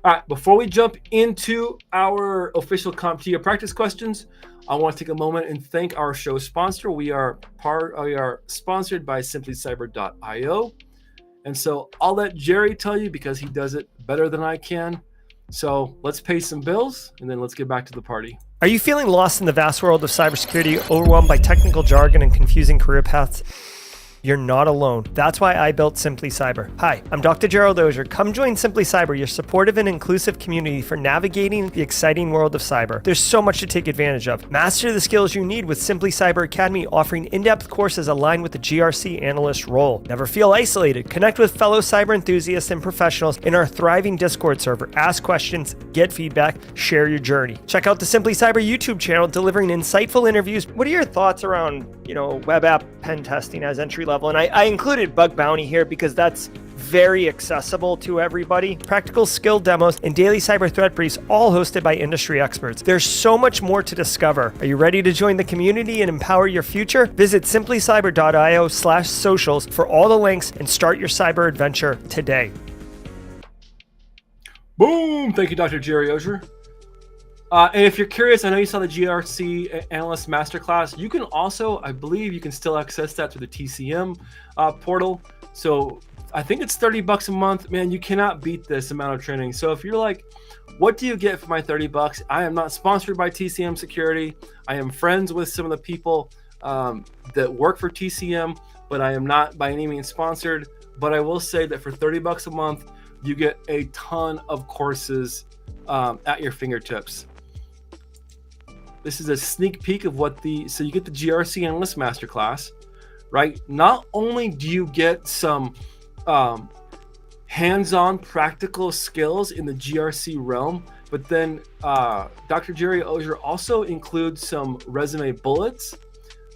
All right, before we jump into our official CompTIA practice questions, I want to take a moment and thank our show sponsor. We are sponsored by simplycyber.io. And so I'll let Jerry tell you because he does it better than I can. So let's pay some bills and then let's get back to the party. Are you feeling lost in the vast world of cybersecurity, overwhelmed by technical jargon and confusing career paths? You're not alone. That's why I built Simply Cyber. Hi, I'm Dr. Gerald Ozier. Come join Simply Cyber, your supportive and inclusive community for navigating the exciting world of cyber. There's so much to take advantage of. Master the skills you need with Simply Cyber Academy, offering in-depth courses aligned with the GRC analyst role. Never feel isolated. Connect with fellow cyber enthusiasts and professionals in our thriving Discord server. Ask questions, get feedback, share your journey. Check out the Simply Cyber YouTube channel, delivering insightful interviews. What are your thoughts around, web app pen testing as entry level? And I included bug bounty here because that's very accessible to everybody. Practical skill demos and daily cyber threat briefs, all hosted by industry experts. There's so much more to discover. Are you ready to join the community and empower your future? Visit simplycyber.io/socials for all the links and start your cyber adventure today. Boom! Thank you, Dr. Jerry Ozier. And if you're curious, I know you saw the GRC Analyst Masterclass. You can also, I believe you can still access that through the TCM portal. So I think it's $30 a month. Man, you cannot beat this amount of training. So if you're like, what do you get for my $30? I am not sponsored by TCM Security. I am friends with some of the people that work for TCM, but I am not by any means sponsored. But I will say that for $30 a month, you get a ton of courses at your fingertips. This is a sneak peek of so you get the GRC Analyst Masterclass, right? Not only do you get some hands-on practical skills in the GRC realm, but then Dr. Jerry Ozier also includes some resume bullets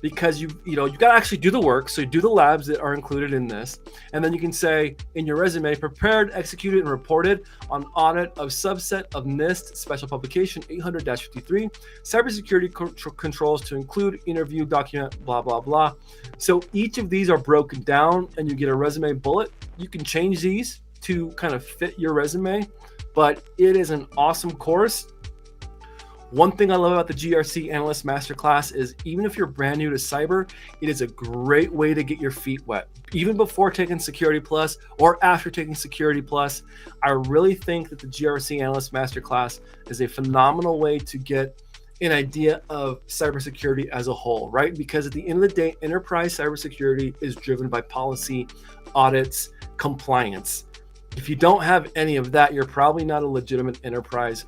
because you got to actually do the work. So you do the labs that are included in this. And then you can say in your resume, prepared, executed, and reported on audit of subset of NIST special publication 800-53, cybersecurity controls to include interview document, blah, blah, blah. So each of these are broken down and you get a resume bullet. You can change these to kind of fit your resume, but it is an awesome course. One thing I love about the GRC Analyst Masterclass is even if you're brand new to cyber, it is a great way to get your feet wet. Even before taking Security Plus or after taking Security Plus, I really think that the GRC Analyst Masterclass is a phenomenal way to get an idea of cybersecurity as a whole, right? Because at the end of the day, enterprise cybersecurity is driven by policy, audits, compliance. If you don't have any of that, you're probably not a legitimate enterprise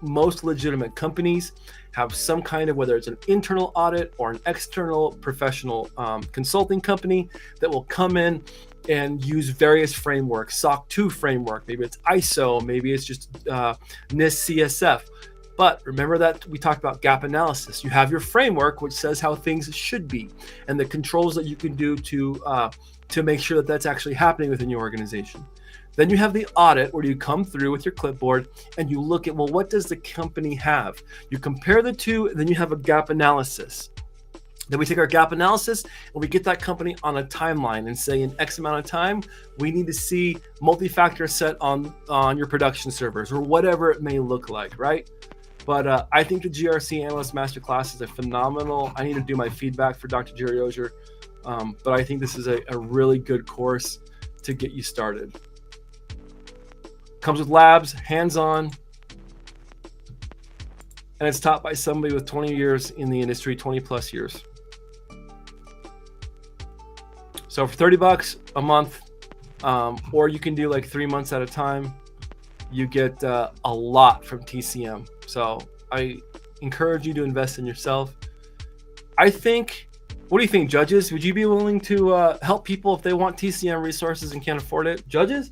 most legitimate companies have some kind of, whether it's an internal audit or an external professional consulting company that will come in and use various frameworks, SOC 2 framework, maybe it's ISO, maybe it's just NIST CSF. But remember that we talked about gap analysis. You have your framework, which says how things should be, and the controls that you can do to make sure that that's actually happening within your organization. Then you have the audit, where you come through with your clipboard and you look at, well, what does the company have? You compare the two, and then you have a gap analysis. Then we take our gap analysis and we get that company on a timeline and say, in X amount of time, we need to see multi-factor set on your production servers, or whatever it may look like, right? But I think the GRC Analyst Masterclass is a phenomenal. I need to do my feedback for Dr. Jerry Ozier, but I think this is a really good course to get you started. Comes with labs, hands-on, and it's taught by somebody with 20 years in the industry, 20 plus years. So for $30 a month, or you can do like 3 months at a time, you get a lot from TCM. So I encourage you to invest in yourself. I think, what do you think, judges? Would you be willing to help people if they want TCM resources and can't afford it? Judges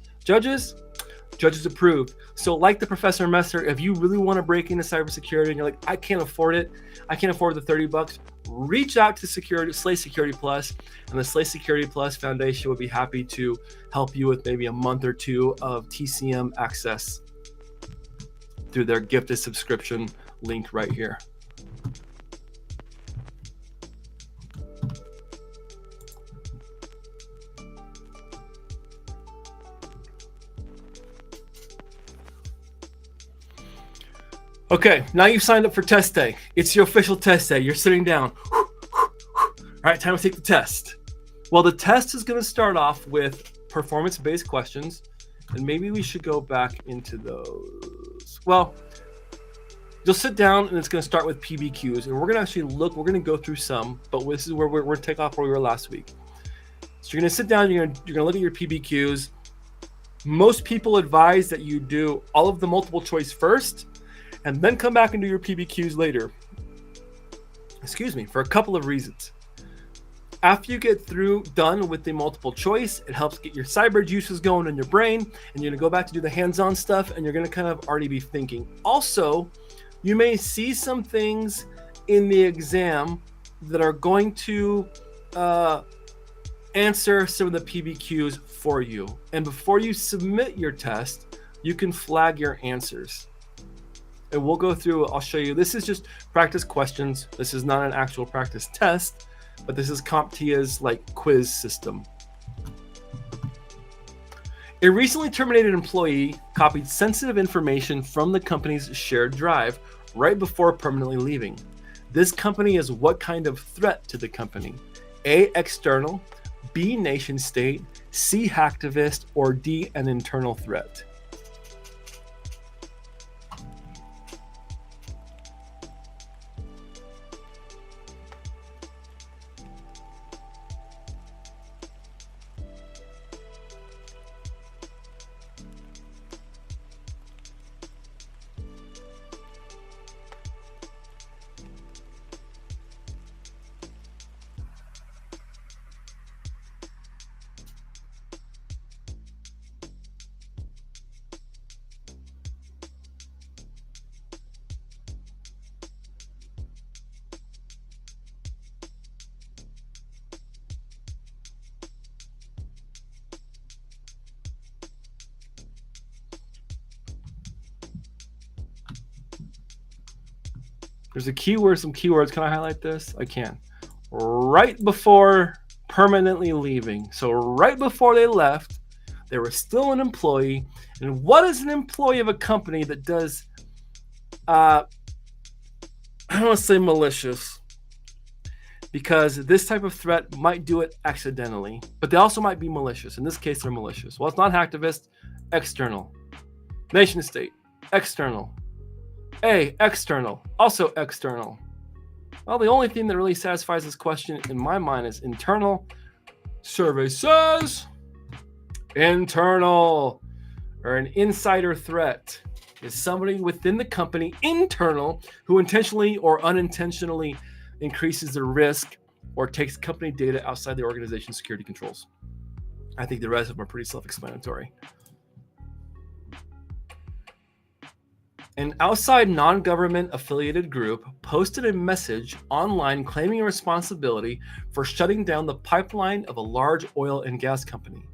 approved. So like the Professor Messer, if you really want to break into cybersecurity and you're like, I can't afford it, I can't afford the $30, reach out to Slay Security Plus, and the Slay Security Plus Foundation would be happy to help you with maybe a month or two of TCM access through their gifted subscription link right here. Okay, now you've signed up for test day. It's your official test day. You're sitting down. All right, time to take the test. Well, the test is going to start off with performance-based questions, and maybe we should go back into those. Well, you'll sit down, and it's going to start with PBQs, and we're going to actually look. We're going to go through some, but this is where we're going to take off where we were last week. So you're going to sit down. You're going to look at your PBQs. Most people advise that you do all of the multiple choice first, and then come back and do your PBQs later. Excuse me, for a couple of reasons. After you get done with the multiple choice, it helps get your cyber juices going in your brain, and you're gonna go back to do the hands-on stuff, and you're gonna kind of already be thinking. Also, you may see some things in the exam that are going to answer some of the PBQs for you. And before you submit your test, you can flag your answers. And we'll go through, I'll show you. This is just practice questions. This is not an actual practice test, but this is CompTIA's like quiz system. A recently terminated employee copied sensitive information from the company's shared drive right before permanently leaving. This company is what kind of threat to the company? A, external, B, nation state, C, hacktivist, or D, an internal threat? There's a keyword, some keywords. Can I highlight this? I can. Right before permanently leaving. So right before they left, they were still an employee. And what is an employee of a company that does, I don't want to say malicious, because this type of threat might do it accidentally, but they also might be malicious. In this case, they're malicious. Well, it's not hacktivist, external. Nation state, external. A, external, also external. Well, the only thing that really satisfies this question in my mind is internal. Survey says internal, or an insider threat. is somebody within the company, internal, who intentionally or unintentionally increases the risk or takes company data outside the organization's security controls. I think the rest of them are pretty self-explanatory. An outside non-government affiliated group posted a message online claiming responsibility for shutting down the pipeline of a large oil and gas company.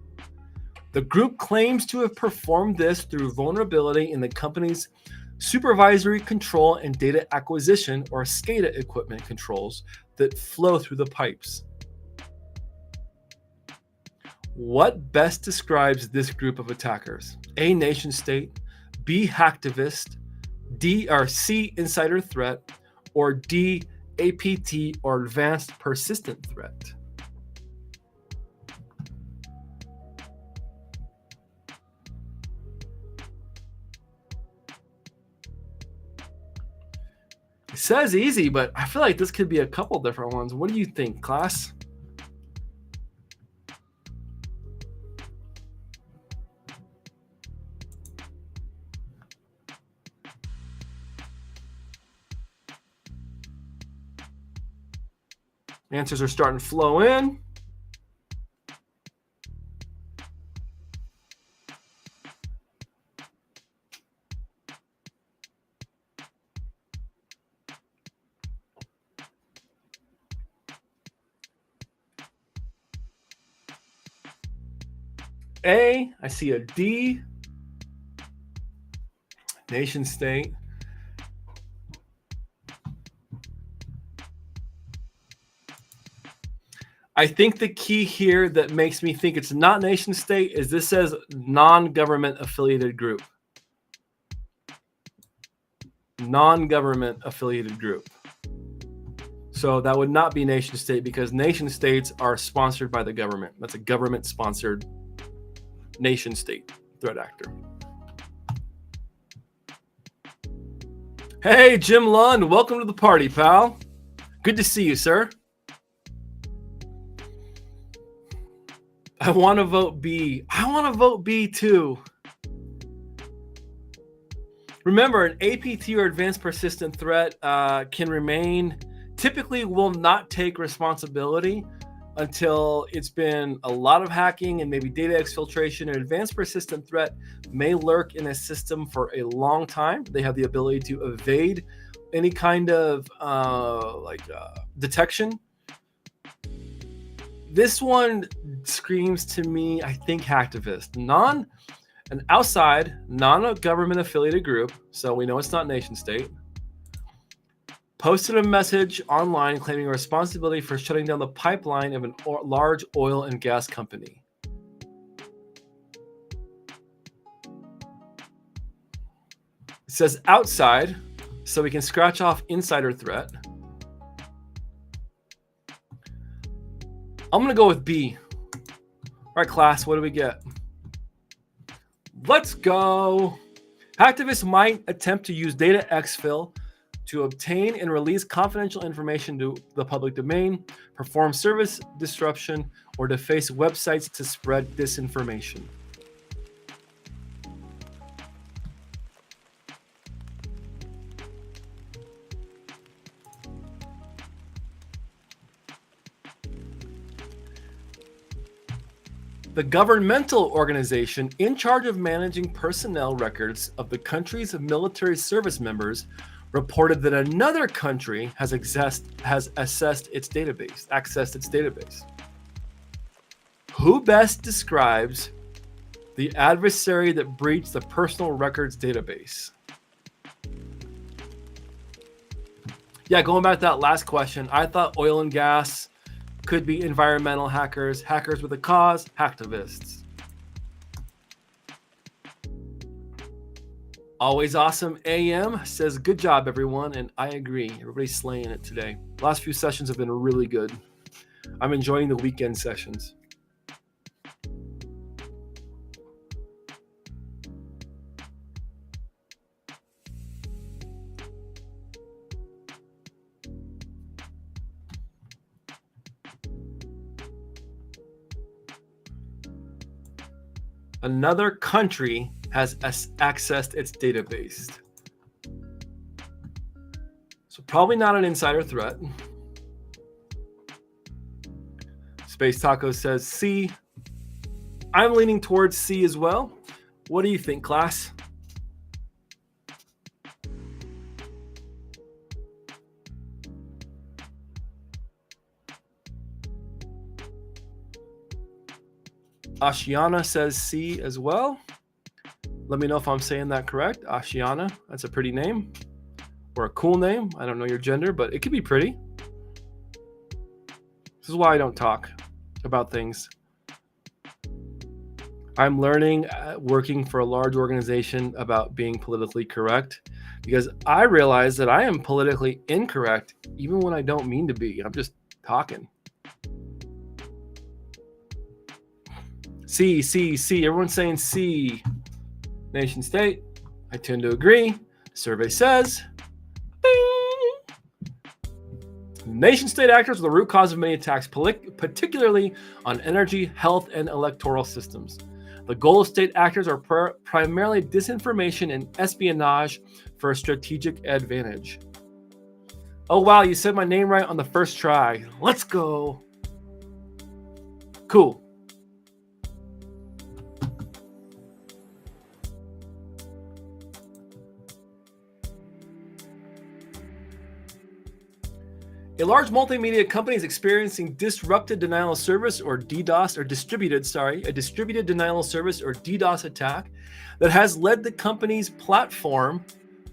The group claims to have performed this through vulnerability in the company's supervisory control and data acquisition, or SCADA, equipment controls that flow through the pipes. What best describes this group of attackers? A, nation state, B, hacktivist, D or C, insider threat, or D, APT or advanced persistent threat? It says easy, but I feel like this could be a couple different ones. What do you think, class? Answers are starting to flow in. A, I see a D, nation state. I think the key here that makes me think it's not nation state is this says non-government affiliated group. Non-government affiliated group. So that would not be nation state, because nation states are sponsored by the government. That's a government sponsored nation state threat actor. Hey, Jim Lund, welcome to the party, pal. Good to see you, sir. I want to vote B. I want to vote B too. Remember, an APT or advanced persistent threat can remain, typically will not take responsibility until it's been a lot of hacking and maybe data exfiltration. An advanced persistent threat may lurk in a system for a long time. They have the ability to evade any kind of detection. This one screams to me, I think, hacktivist. An outside, non-government affiliated group, so we know it's not nation state, posted a message online claiming responsibility for shutting down the pipeline of a large oil and gas company. It says outside, so we can scratch off insider threat. I'm going to go with B. All right, class, what do we get? Let's go. Hacktivists might attempt to use data exfil to obtain and release confidential information to the public domain, perform service disruption, or deface websites to spread disinformation. The governmental organization in charge of managing personnel records of the country's military service members reported that another country has accessed its database. Who best describes the adversary that breached the personal records database? Yeah, going back to that last question, I thought oil and gas could be environmental hackers, hackers with a cause, hacktivists. Always awesome AM says, good job, everyone. And I agree. Everybody's slaying it today. Last few sessions have been really good. I'm enjoying the weekend sessions. Another country has accessed its database. So probably not an insider threat. Space Taco says C. I'm leaning towards C as well. What do you think, class? Ashiana says C as well. Let me know if I'm saying that correct. Ashiana, that's a pretty name or a cool name. I don't know your gender, but it could be pretty. This is why I don't talk about things. I'm learning working for a large organization about being politically correct because I realize that I am politically incorrect even when I don't mean to be. I'm just talking. C. Everyone's saying C. Nation state. I tend to agree. Survey says. Bing. Nation state actors are the root cause of many attacks, particularly on energy, health, and electoral systems. The goal of state actors are primarily disinformation and espionage for a strategic advantage. Oh, wow, you said my name right on the first try. Let's go. Cool. A large multimedia company is experiencing disrupted denial of service or DDoS or a distributed denial of service or DDoS attack that has led the company's platform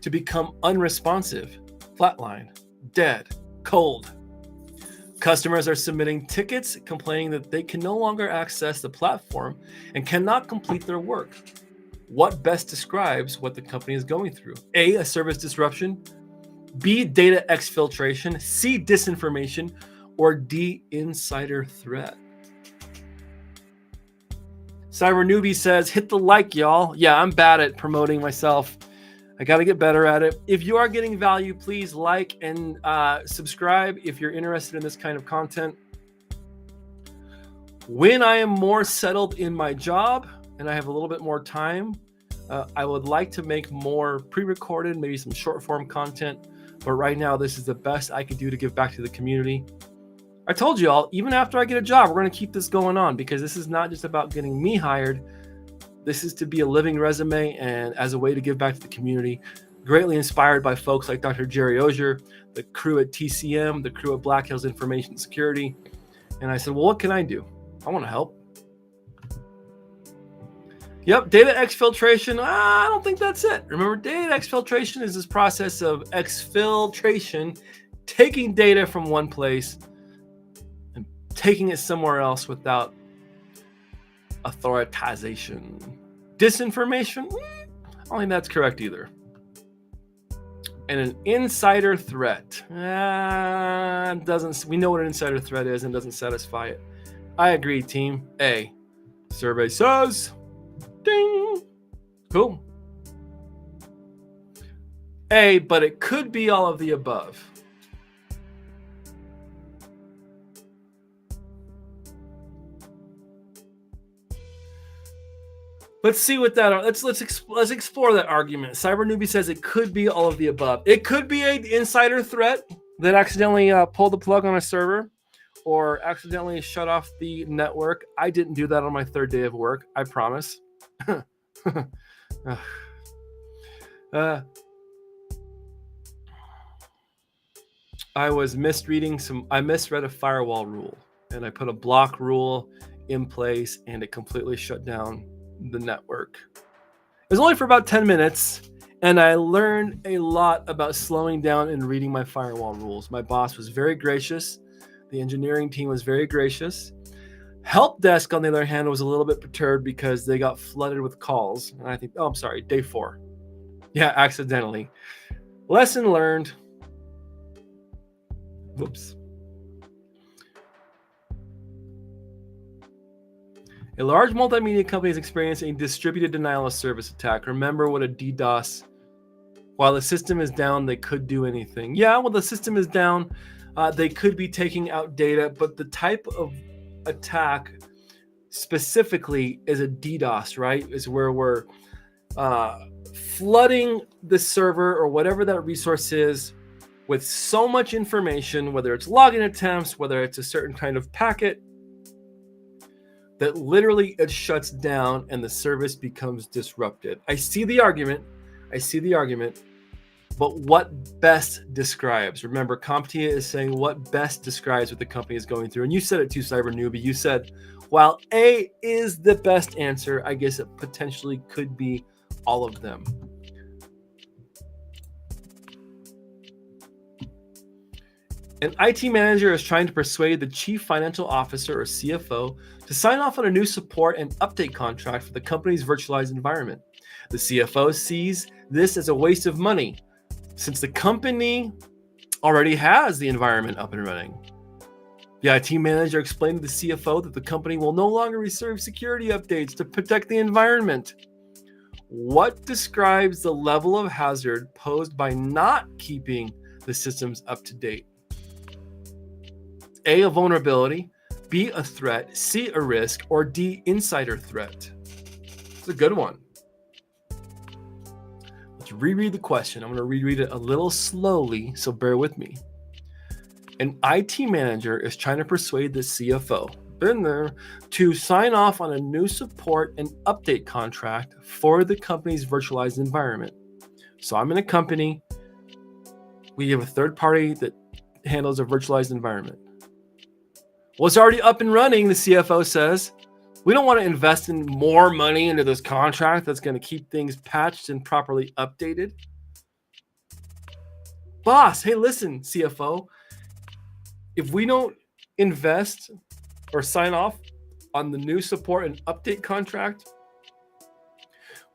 to become unresponsive, flatline, dead, cold. Customers are submitting tickets complaining that they can no longer access the platform and cannot complete their work. What best describes what the company is going through? A, a service disruption. B, data exfiltration. C, disinformation. Or D, insider threat. Cyber Newbie says, hit the like, y'all. Yeah, I'm bad at promoting myself. I got to get better at it. If you are getting value, please like and subscribe if you're interested in this kind of content. When I am more settled in my job and I have a little bit more time, I would like to make more pre-recorded, maybe some short form content. But right now, this is the best I can do to give back to the community. I told you all, even after I get a job, we're going to keep this going on because this is not just about getting me hired. This is to be a living resume and as a way to give back to the community. Greatly inspired by folks like Dr. Jerry Ozier, the crew at TCM, the crew at Black Hills Information Security. And I said, well, what can I do? I want to help. Yep, data exfiltration. I don't think that's it. Remember, data exfiltration is this process of exfiltration, taking data from one place and taking it somewhere else without authorization. Disinformation? I don't think that's correct either. And an insider threat. Doesn't. We know what an insider threat is and doesn't satisfy it. I agree, team. A. Survey says. Ding. Cool. A, but it could be all of the above. Let's see what that. Let's explore that argument. Cyber Newbie says it could be all of the above. It could be an insider threat that accidentally pulled the plug on a server or accidentally shut off the network. I didn't do that on my third day of work. I promise. I misread a firewall rule and I put a block rule in place and it completely shut down the network. It was only for about 10 minutes and I learned a lot about slowing down and reading my firewall rules. My boss was very gracious. The engineering team was very gracious. Help desk, on the other hand, was a little bit perturbed because they got flooded with calls. And I think, I'm sorry, day 4. Yeah, accidentally. Lesson learned. Whoops. A large multimedia company is experiencing a distributed denial of service attack. Remember what a DDoS, while the system is down, they could do anything. Yeah, well, the system is down. They could be taking out data, but the type of attack specifically is a DDoS, right? Is where we're flooding the server or whatever that resource is with so much information, whether it's login attempts, whether it's a certain kind of packet, that literally it shuts down and the service becomes disrupted. I see the argument, but what best describes? Remember, CompTIA is saying what best describes what the company is going through. And you said it too, Cyber Newbie. You said, while A is the best answer, I guess it potentially could be all of them. An IT manager is trying to persuade the chief financial officer or CFO to sign off on a new support and update contract for the company's virtualized environment. The CFO sees this as a waste of money since the company already has the environment up and running. The IT manager explained to the CFO that the company will no longer receive security updates to protect the environment. What describes the level of hazard posed by not keeping the systems up to date? A, a vulnerability, B, a threat, C, a risk, or D, insider threat? It's a good one. Let's reread the question. I'm going to reread it a little slowly, so bear with me. An IT manager is trying to persuade the CFO, been there, to sign off on a new support and update contract for the company's virtualized environment. So I'm in a company. We have a third party that handles a virtualized environment. Well, it's already up and running, the CFO says. We don't want to invest in more money into this contract that's going to keep things patched and properly updated. Boss, hey, listen, CFO. If we don't invest or sign off on the new support and update contract,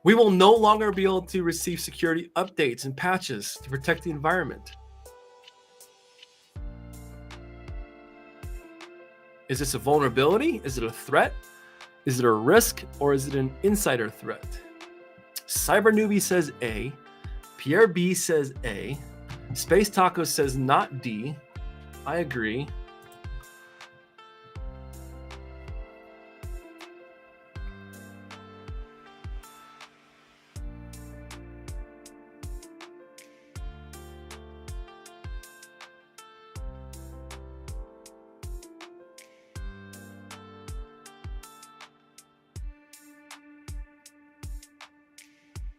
we will no longer be able to receive security updates and patches to protect the environment. Is this a vulnerability? Is it a threat? Is it a risk? Or is it an insider threat? Cyber Newbie says A. Pierre B says A. Space Taco says not D. I agree.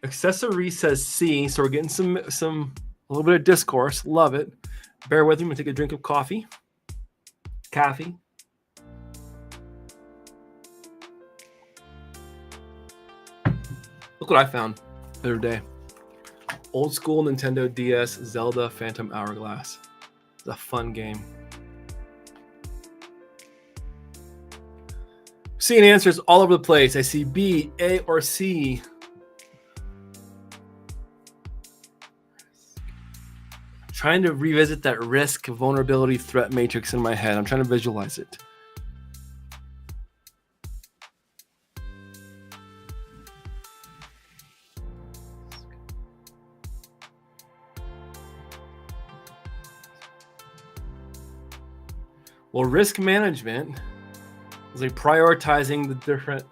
Accessory says C, so we're getting a little bit of discourse. Love it. Bear with me. I'm gonna take a drink of coffee. Look what I found the other day. Old school Nintendo DS Zelda Phantom Hourglass. It's a fun game. Seeing answers all over the place. I see B, A, or C. Trying to revisit that risk, vulnerability, threat matrix in my head. I'm trying to visualize it. Well, risk management is like prioritizing the different,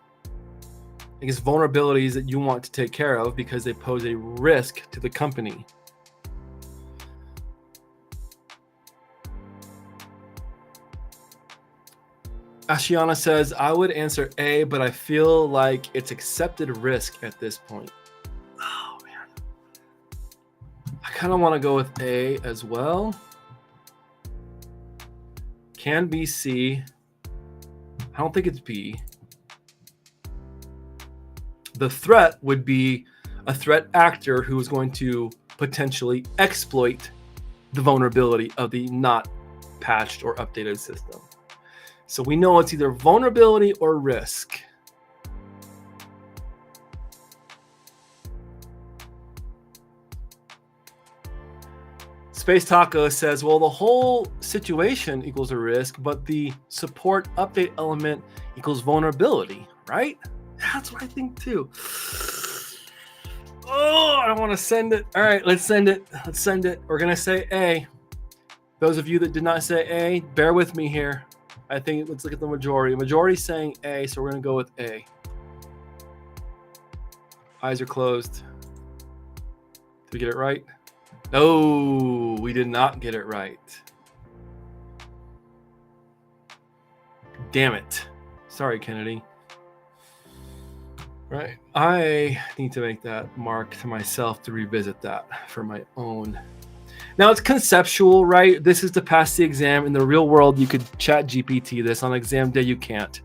vulnerabilities that you want to take care of because they pose a risk to the company. Ashiana says, I would answer A, but I feel like it's accepted risk at this point. Oh, man. I kind of want to go with A as well. Can be C. I don't think it's B. The threat would be a threat actor who is going to potentially exploit the vulnerability of the not patched or updated system. So we know it's either vulnerability or risk. Space Taco says, well, the whole situation equals a risk, but the support update element equals vulnerability, right? That's what I think too. Oh, I don't want to send it. All right, let's send it. We're going to say A. Those of you that did not say A, bear with me here. I think let's look at the majority. Majority saying A, so we're going to go with A. Eyes are closed. Did we get it right? No, we did not get it right. Damn it. Sorry, Kennedy. Right. I need to make that mark to myself to revisit that for my own. Now, it's conceptual, right? This is to pass the exam. In the real world, you could chat GPT this. On exam day, you can't.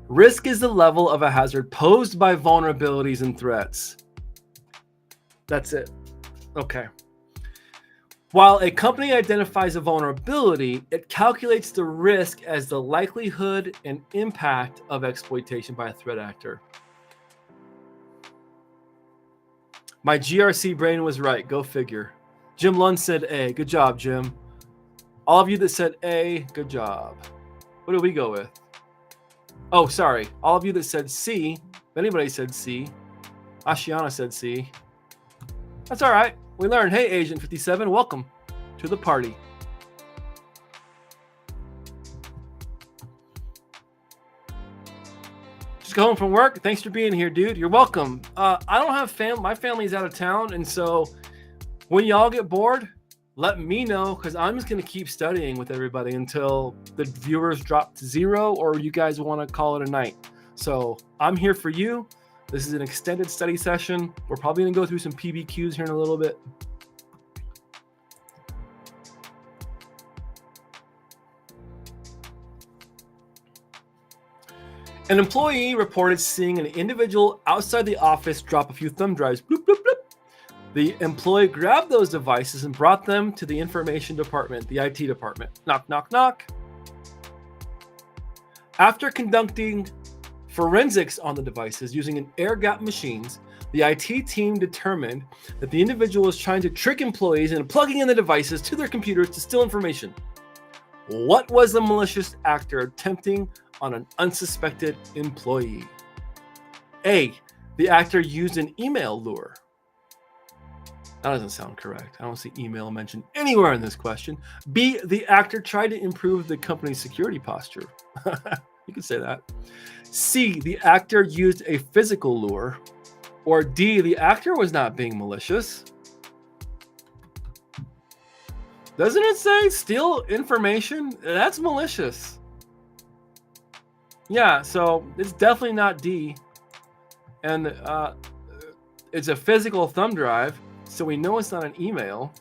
Risk is the level of a hazard posed by vulnerabilities and threats. That's it. Okay. While a company identifies a vulnerability, it calculates the risk as the likelihood and impact of exploitation by a threat actor. My GRC brain was right. Go figure. Jim Lund said A. Good job, Jim. All of you that said A, good job. What do we go with? Oh, sorry. All of you that said C, if anybody said C, Ashiana said C. That's all right. We learned. Hey, Agent 57, welcome to the party. Just got home from work. Thanks for being here, dude. You're welcome. I don't have family. My family's out of town, and so when y'all get bored, let me know, because I'm just going to keep studying with everybody until the viewers drop to 0 or you guys want to call it a night. So I'm here for you. This is an extended study session. We're probably going to go through some PBQs here in a little bit. An employee reported seeing an individual outside the office drop a few thumb drives. Bloop, bloop, bloop. The employee grabbed those devices and brought them to the information department, the IT department. Knock, knock, knock. After conducting forensics on the devices using an air-gapped machines, the IT team determined that the individual was trying to trick employees into plugging in the devices to their computers to steal information. What was the malicious actor attempting on an unsuspected employee? A, the actor used an email lure. That doesn't sound correct. I don't see email mentioned anywhere in this question. B, the actor tried to improve the company's security posture. You could say that. C, the actor used a physical lure. Or D, the actor was not being malicious. Doesn't it say steal information? That's malicious. Yeah, so it's definitely not D. And it's a physical thumb drive. So we know it's not an email.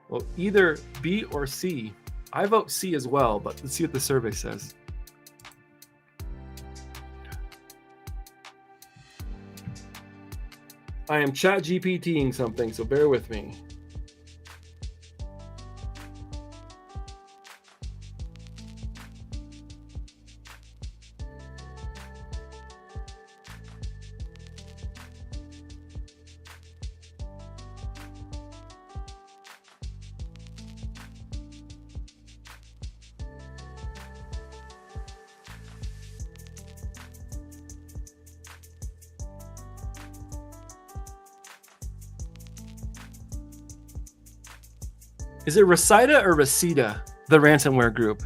Well, either B or C. I vote C as well, but let's see what the survey says. I am chat GPTing something, so bear with me. Is it Resida or Resida, the ransomware group?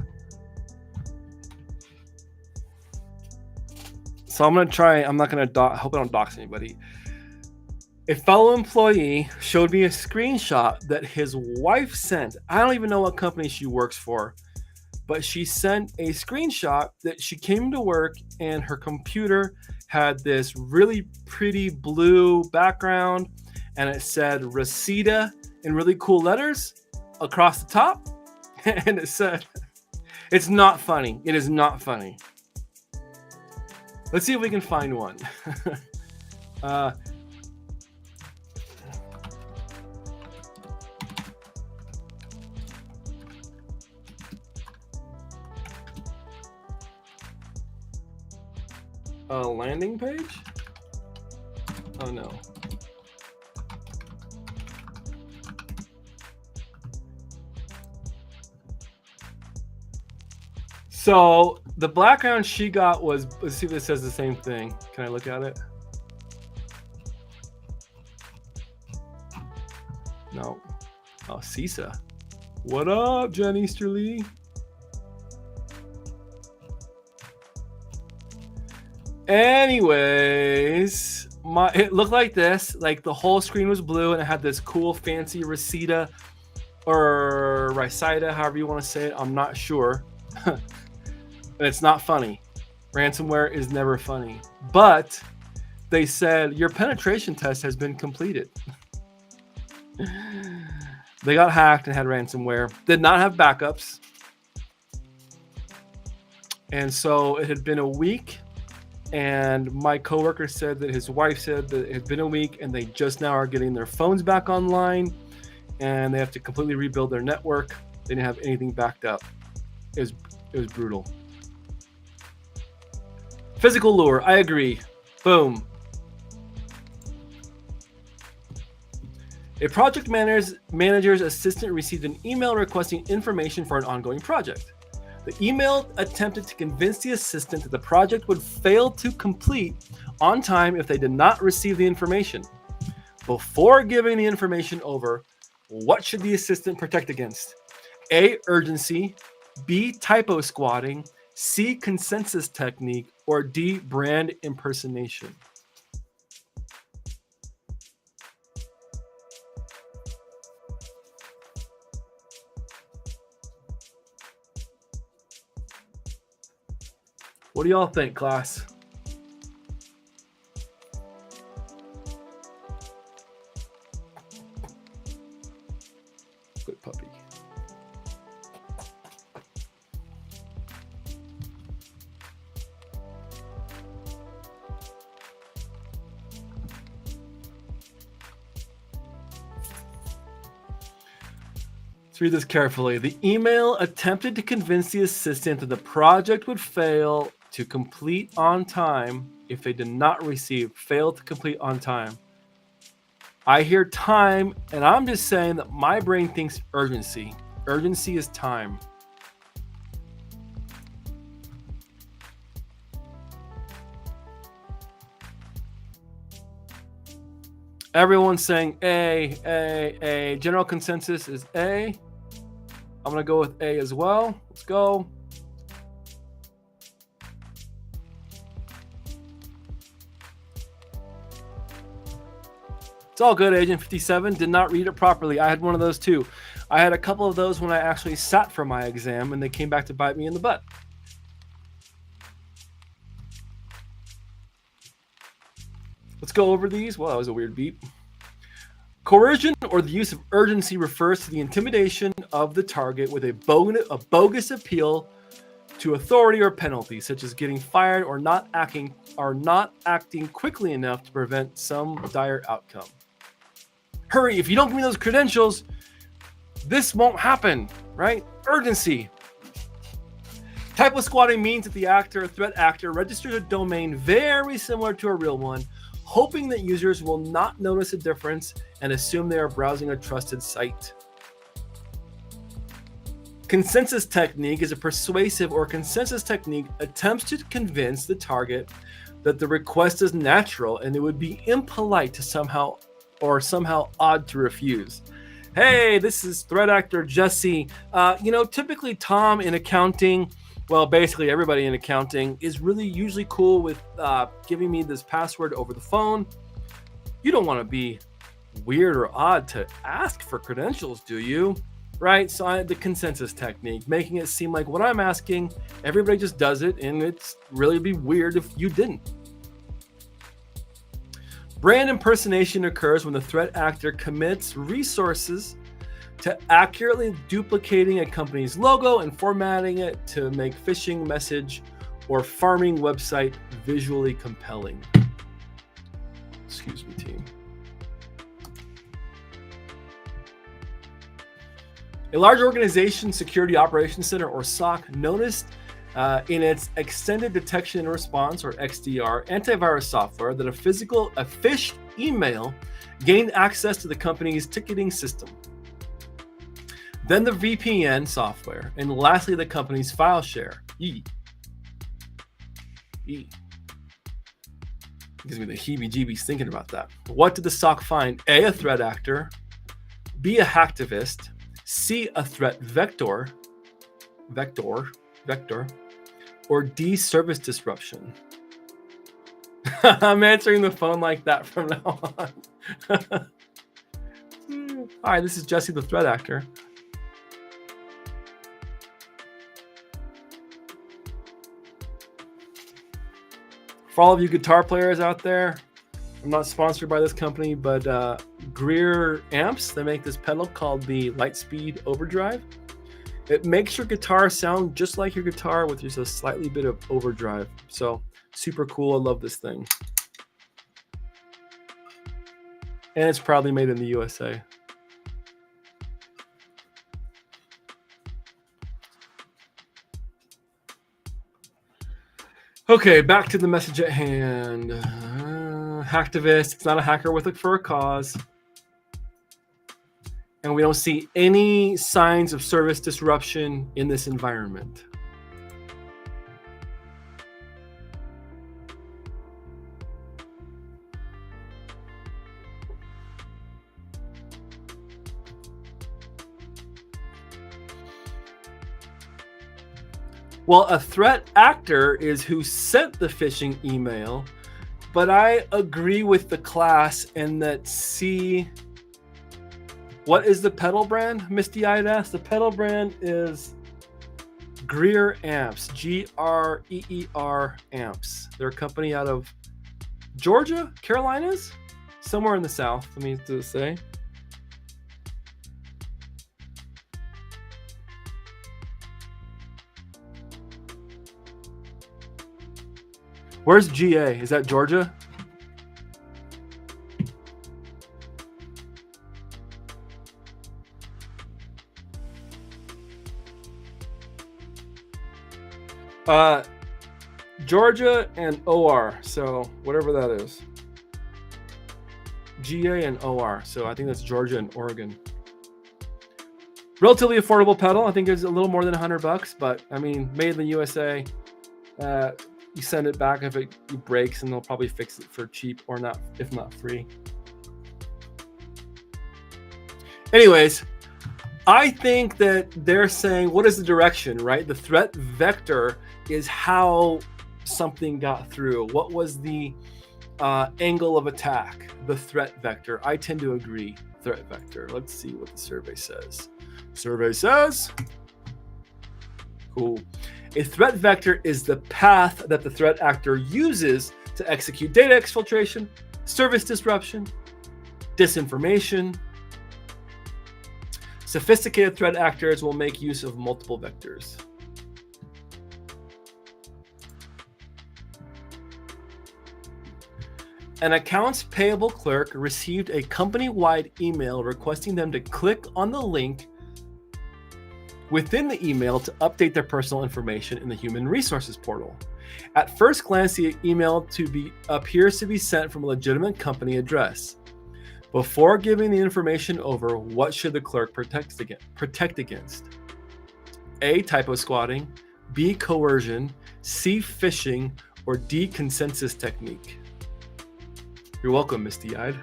So I'm going to try, I'm not going to, hope I don't dox anybody. A fellow employee showed me a screenshot that his wife sent. I don't even know what company she works for, but she sent a screenshot that she came to work and her computer had this really pretty blue background and it said Resida in really cool letters across the top, and it said, it's not funny. It is not funny. Let's see if we can find one. A landing page? Oh no. So the background she got was, let's see if it says the same thing. Can I look at it? No. Oh, CISA. What up, Jen Easterly? Anyways, it looked like this. Like the whole screen was blue and it had this cool fancy Reseda or Rysida, however you want to say it. I'm not sure. And it's not funny. Ransomware is never funny. But they said your penetration test has been completed. They got hacked and had ransomware. Did not have backups. And so it had been a week. And my coworker said that his wife said that it had been a week and they just now are getting their phones back online and they have to completely rebuild their network. They didn't have anything backed up. It was brutal. Physical lure, I agree. Boom. A project manager's assistant received an email requesting information for an ongoing project. The email attempted to convince the assistant that the project would fail to complete on time if they did not receive the information. Before giving the information over, what should the assistant protect against? A, urgency, B, typo squatting, C, consensus technique, or D, brand impersonation? What do y'all think, class? Good puppy. Let's read this carefully. The email attempted to convince the assistant that the project would fail to complete on time if they did not receive, fail to complete on time. I hear time, and I'm just saying that my brain thinks urgency. Urgency is time. Everyone's saying A. General consensus is A. I'm going to go with A as well. Let's go. It's all good, Agent 57. Did not read it properly. I had one of those too. I had a couple of those when I actually sat for my exam and they came back to bite me in the butt. Let's go over these. Well, that was a weird beep. Coercion or the use of urgency refers to the intimidation of the target with a bogus appeal to authority or penalty, such as getting fired or not acting quickly enough to prevent some dire outcome. Hurry, if you don't give me those credentials, this won't happen, right? Urgency. Typo squatting means that the threat actor registers a domain very similar to a real one, hoping that users will not notice a difference and assume they are browsing a trusted site. Consensus technique is a persuasive or consensus technique attempts to convince the target that the request is natural and it would be impolite to somehow odd to refuse. Hey, this is threat actor Jesse. Typically Tom in accounting, well, basically everybody in accounting is usually cool with giving me this password over the phone. You don't want to be weird or odd to ask for credentials, do you? Right? So I had the consensus technique, making it seem like what I'm asking, everybody just does it, and it's really be weird if you didn't. Brand impersonation occurs when the threat actor commits resources to accurately duplicating a company's logo and formatting it to make phishing message or farming website visually compelling. Excuse me, team. A large organization security operations center, or SOC, noticed in its extended detection and response, or XDR, antivirus software that a phished email gained access to the company's ticketing system. Then the VPN software, and lastly the company's file share. Gives me the heebie-jeebies thinking about that. What did the SOC find? A threat actor, B, a hacktivist, C, a threat vector, or D, service disruption. I'm answering the phone like that from now on. Hi, this is Jesse, the threat actor. For all of you guitar players out there, I'm not sponsored by this company, but Greer amps, they make this pedal called the Lightspeed Overdrive. It makes your guitar sound just like your guitar with just a slightly bit of overdrive. So super cool. I love this thing. And it's proudly made in the USA. Okay, back to the message at hand. Hacktivist, it's not a hacker for a cause. And we don't see any signs of service disruption in this environment. Well, a threat actor is who sent the phishing email, but I agree with the class in that what is the pedal brand? Misty-eyed asked. The pedal brand is Greer Amps, Greer Amps. They're a company out of Georgia, Carolinas, somewhere in the South. Let me just say. Where's GA? Is that Georgia? Georgia and OR, so whatever that is. GA and OR, so I think that's Georgia and Oregon. Relatively affordable pedal. I think it's a little more than $100, but I mean, made in the USA. You send it back if it breaks, and they'll probably fix it for cheap or not, if not free. Anyways, I think that they're saying, what is the direction, right? The threat vector is how something got through. What was the angle of attack? The threat vector. I tend to agree. Threat vector. Let's see what the survey says. Survey says, cool. A threat vector is the path that the threat actor uses to execute data exfiltration, service disruption, disinformation. Sophisticated threat actors will make use of multiple vectors. An accounts payable clerk received a company-wide email requesting them to click on the link within the email to update their personal information in the human resources portal. At first glance, the email appears to be sent from a legitimate company address. Before giving the information over, what should the clerk protect against? A, typo squatting, B, coercion, C, phishing, or D, consensus technique. You're welcome, Misty-eyed.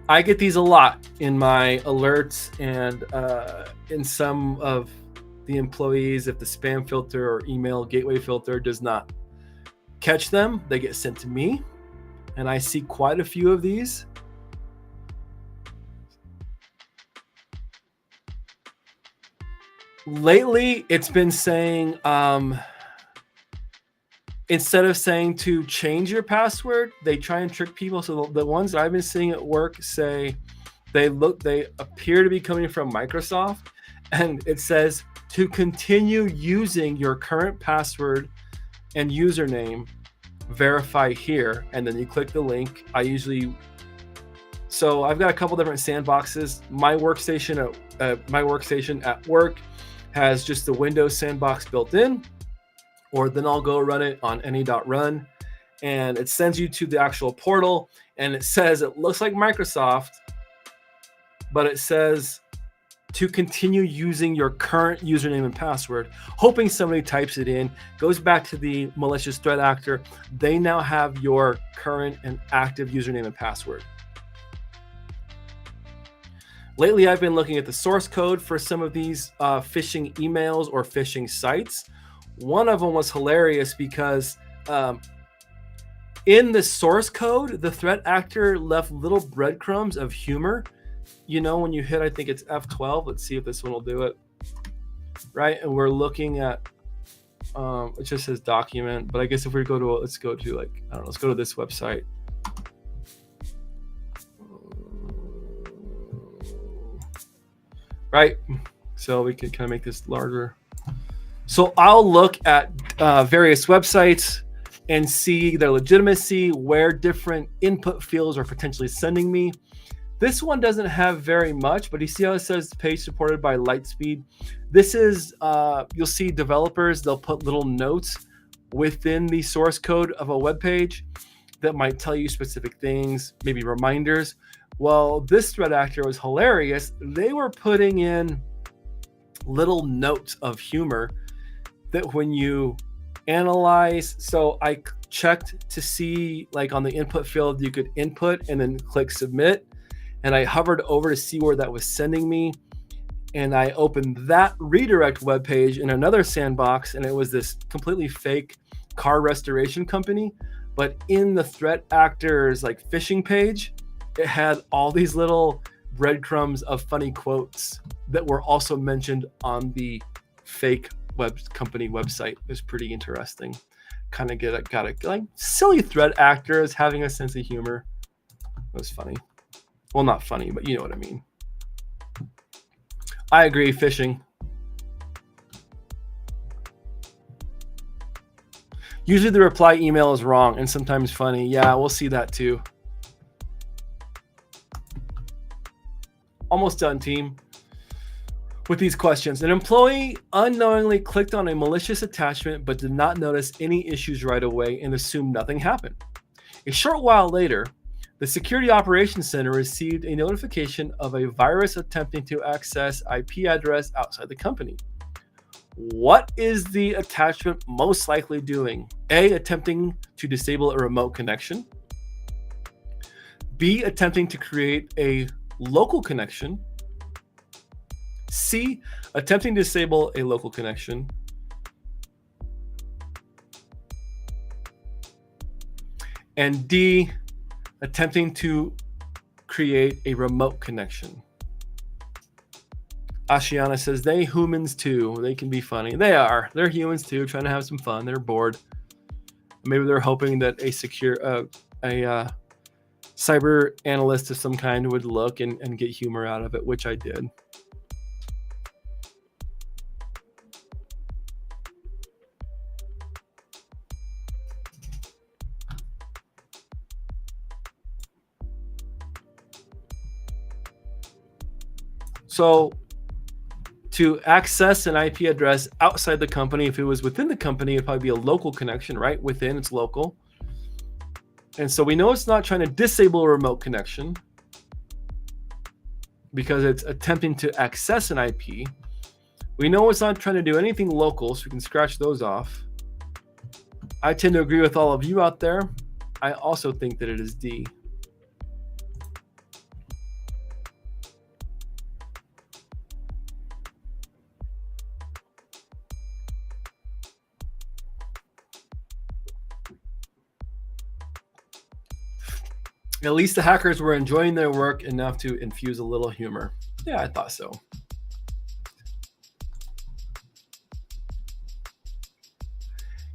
I get these a lot in my alerts and in some of the employees. If the spam filter or email gateway filter does not catch them, they get sent to me. And I see quite a few of these. Lately, it's been saying, instead of saying to change your password, they try and trick people. So the ones that I've been seeing at work say they appear to be coming from Microsoft, and it says to continue using your current password and username, verify here, and then you click the link. So I've got a couple different sandboxes. My workstation at work has just the Windows sandbox built in, or then I'll go run it on any.run, and it sends you to the actual portal, and it says it looks like Microsoft, but it says to continue using your current username and password, hoping somebody types it in, goes back to the malicious threat actor. They now have your current and active username and password. Lately, I've been looking at the source code for some of these phishing emails or phishing sites. One of them was hilarious because in the source code, the threat actor left little breadcrumbs of humor. You know, when you hit, I think it's F12. Let's see if this one will do it. Right, and we're looking at it just says document, but I guess if we go to let's go to like, I don't know, let's go to this website. Right, so we can kind of make this larger. So I'll look at various websites and see their legitimacy, where different input fields are potentially sending me. This one doesn't have very much, but you see how it says page supported by Lightspeed. This is, you'll see developers, they'll put little notes within the source code of a web page that might tell you specific things, maybe reminders. Well, this threat actor was hilarious. They were putting in little notes of humor that when you analyze, so I checked to see, like on the input field, you could input and then click submit. And I hovered over to see where that was sending me. And I opened that redirect web page in another sandbox, and it was this completely fake car restoration company. But in the threat actor's like phishing page, it had all these little breadcrumbs of funny quotes that were also mentioned on the fake web company website. It was pretty interesting. Kind of got a like silly threat actors having a sense of humor. It was funny. Well, not funny, but you know what I mean. I agree, phishing. Usually the reply email is wrong and sometimes funny. Yeah, we'll see that too. Almost done, team. With these questions, an employee unknowingly clicked on a malicious attachment but did not notice any issues right away and assumed nothing happened. A short while later, the Security Operations Center received a notification of a virus attempting to access IP address outside the company. What is the attachment most likely doing? A, attempting to disable a remote connection. B, attempting to create a local connection. C, attempting to disable a local connection. And D, attempting to create a remote connection. Ashiana says, they humans too. They can be funny. They are. They're humans too, trying to have some fun. They're bored. Maybe they're hoping that a cyber analyst of some kind would look and get humor out of it, which I did. So to access an IP address outside the company, if it was within the company, it'd probably be a local connection, right? Within, it's local. And so we know it's not trying to disable a remote connection because it's attempting to access an IP. We know it's not trying to do anything local, so we can scratch those off. I tend to agree with all of you out there. I also think that it is D. At least the hackers were enjoying their work enough to infuse a little humor. Yeah, I thought so.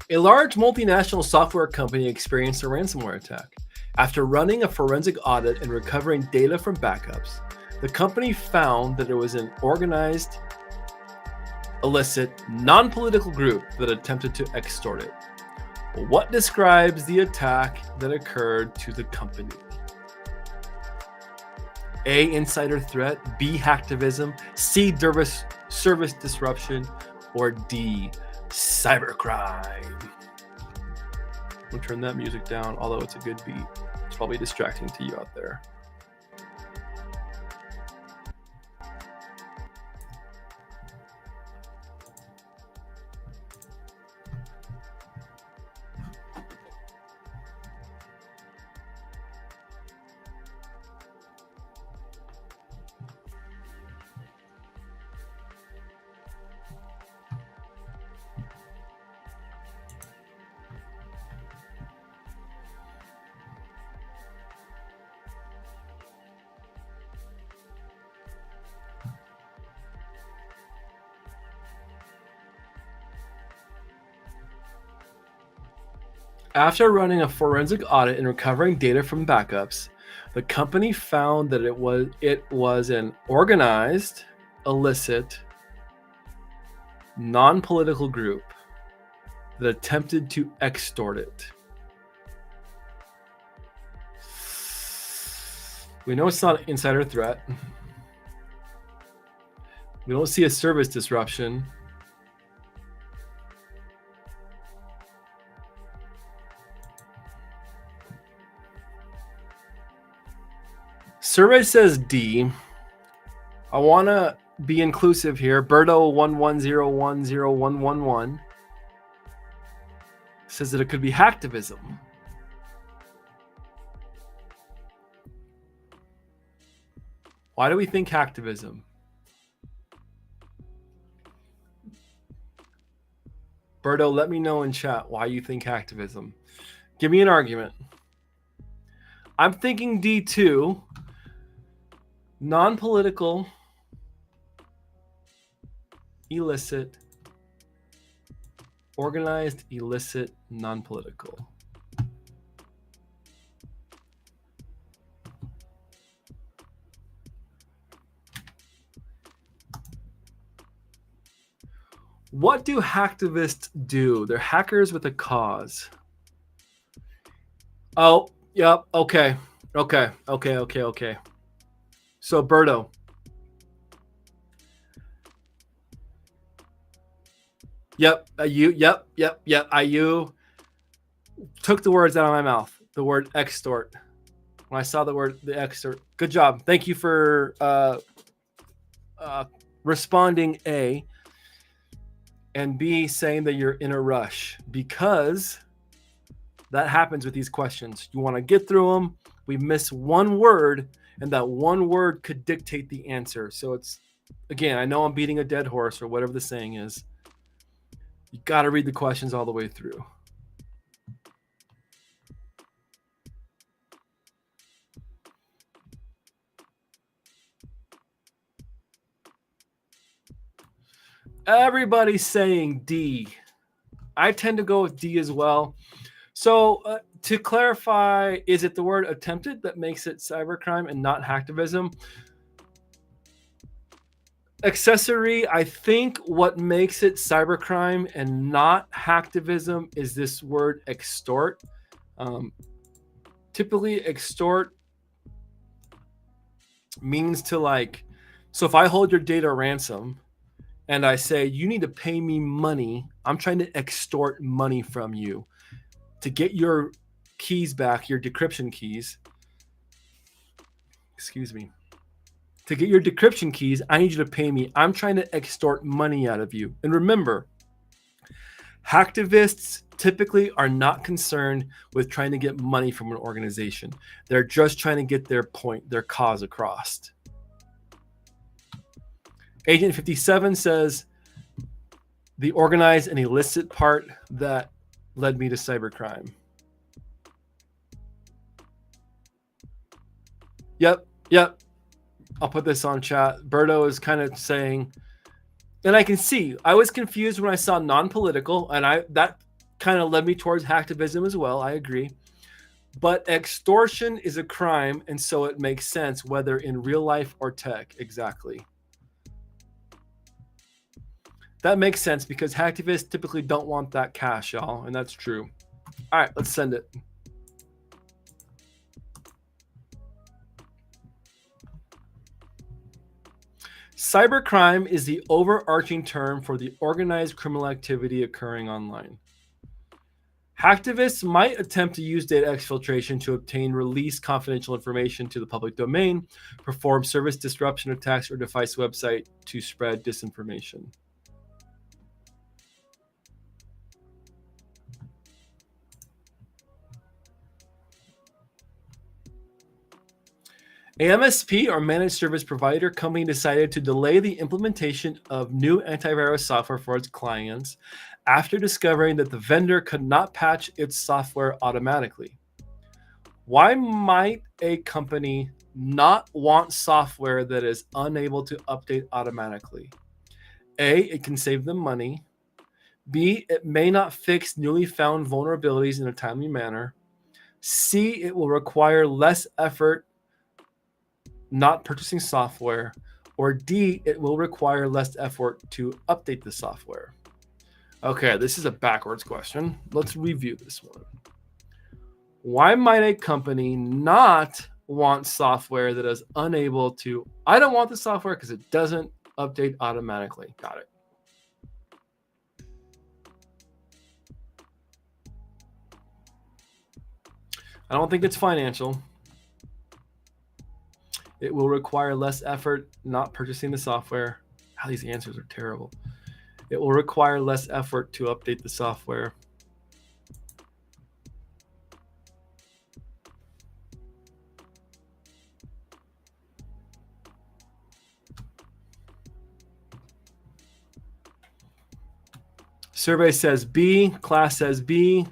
A large multinational software company experienced a ransomware attack. After running a forensic audit and recovering data from backups, the company found that there was an organized, illicit, non-political group that attempted to extort it. What describes the attack that occurred to the company? A, insider threat, B, hacktivism, C, service disruption, or D, cybercrime. I'm gonna turn that music down, although it's a good beat. It's probably distracting to you out there. After running a forensic audit and recovering data from backups, the company found that it was an organized, illicit, non-political group that attempted to extort it. We know it's not an insider threat. We don't see a service disruption. Survey says D. I want to be inclusive here. Berto 11010111 says that it could be hacktivism. Why do we think hacktivism? Berto, let me know in chat why you think hacktivism. Give me an argument. I'm thinking D2. Non-political, illicit, organized, illicit, non-political. What do hacktivists do? They're hackers with a cause. Oh, yep. Okay. So, Berto. Yep. You took the words out of my mouth. The word extort. When I saw the extort. Good job. Thank you for responding A. And B, saying that you're in a rush. Because that happens with these questions. You want to get through them. We miss one word. And that one word could dictate the answer. So it's, again, I know I'm beating a dead horse or whatever the saying is. You got to read the questions all the way through. Everybody's saying D. I tend to go with D as well. So to clarify, is it the word attempted that makes it cybercrime and not hacktivism? Accessory, I think what makes it cybercrime and not hacktivism is this word extort. Typically, extort means to like, so if I hold your data ransom and I say, you need to pay me money, I'm trying to extort money from you to get your keys back, your decryption keys. Excuse me. To get your decryption keys, I need you to pay me. I'm trying to extort money out of you. And remember, hacktivists typically are not concerned with trying to get money from an organization. They're just trying to get their point, their cause across. Agent 57 says, the organized and illicit part that led me to cybercrime. Yep. I'll put this on chat. Berto is kind of saying, and I can see, I was confused when I saw non-political, and that kind of led me towards hacktivism as well. I agree. But extortion is a crime, and so it makes sense whether in real life or tech. Exactly. That makes sense because hacktivists typically don't want that cash, y'all, and that's true. All right, let's send it. Cybercrime is the overarching term for the organized criminal activity occurring online. Hacktivists might attempt to use data exfiltration to obtain release confidential information to the public domain, perform service disruption attacks, or device website to spread disinformation. A MSP or managed service provider company decided to delay the implementation of new antivirus software for its clients after discovering that the vendor could not patch its software automatically. Why might a company not want software that is unable to update automatically? A, it can save them money. B, it may not fix newly found vulnerabilities in a timely manner. C, it will require less effort not purchasing software. Or D, it will require less effort to update the software. Okay, this is a backwards question. Let's review this one. Why might a company not want software that is unable to... I don't want the software because it doesn't update automatically. Got it. I don't think it's financial. It will require less effort not purchasing the software. How these answers are terrible. It will require less effort to update the software. Survey says B. Class says B.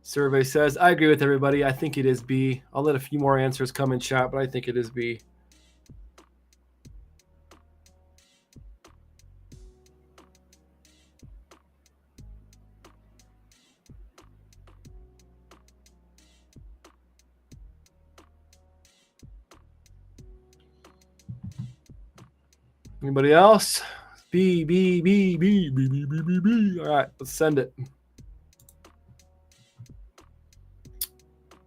Survey says, I agree with everybody. I think it is B. I'll let a few more answers come in chat, but I think it is B. Anybody else? B, B, B, B, B, B, B, B, B. All right, let's send it.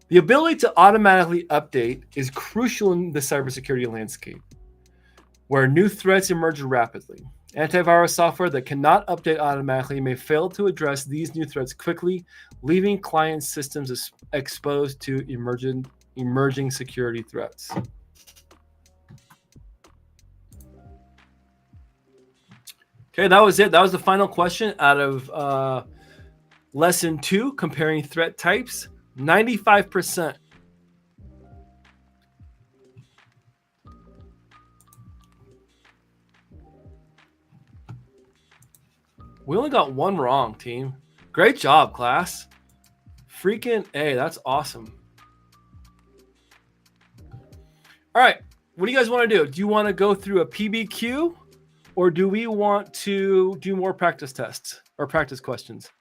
The ability to automatically update is crucial in the cybersecurity landscape, where new threats emerge rapidly. Antivirus software that cannot update automatically may fail to address these new threats quickly, leaving client systems exposed to emerging security threats. Okay, that was it. That was the final question out of lesson 2, comparing threat types. 95%. We only got one wrong, team. Great job, class. Freaking A, that's awesome. All right, what do you guys want to do? Do you want to go through a PBQ, or do we want to do more practice tests or practice questions?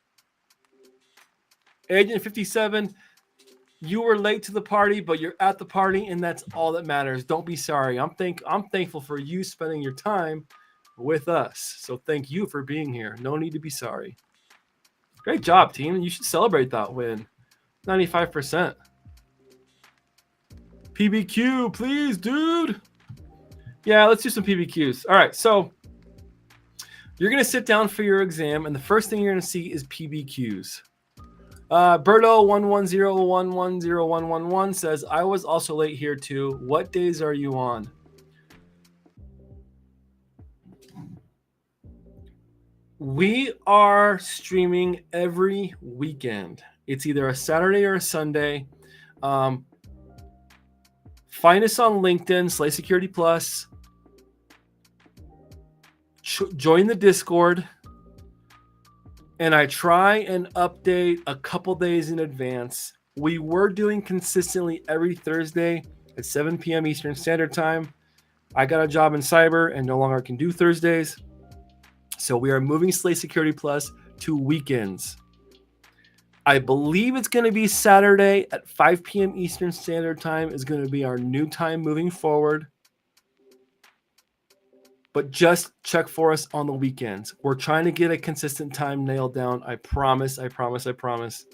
Agent 57, you were late to the party, but you're at the party, and that's all that matters. Don't be sorry. I'm thankful for you spending your time with us. So thank you for being here. No need to be sorry. Great job, team. You should celebrate that win. 95%. PBQ, please, dude. Yeah, let's do some PBQs. All right, so you're going to sit down for your exam, and the first thing you're going to see is PBQs. Berto1101101111 says, I was also late here too. What days are you on? We are streaming every weekend. It's either a Saturday or a Sunday. Find us on LinkedIn, Slay Security Plus. Join the Discord. And I try and update a couple days in advance. We were doing consistently every Thursday at 7 p.m. Eastern Standard Time. I got a job in cyber and no longer can do Thursdays. So we are moving Slay Security Plus to weekends. I believe it's going to be Saturday at 5 p.m. Eastern Standard Time is going to be our new time moving forward. But just check for us on the weekends. We're trying to get a consistent time nailed down. I promise, I promise, I promise.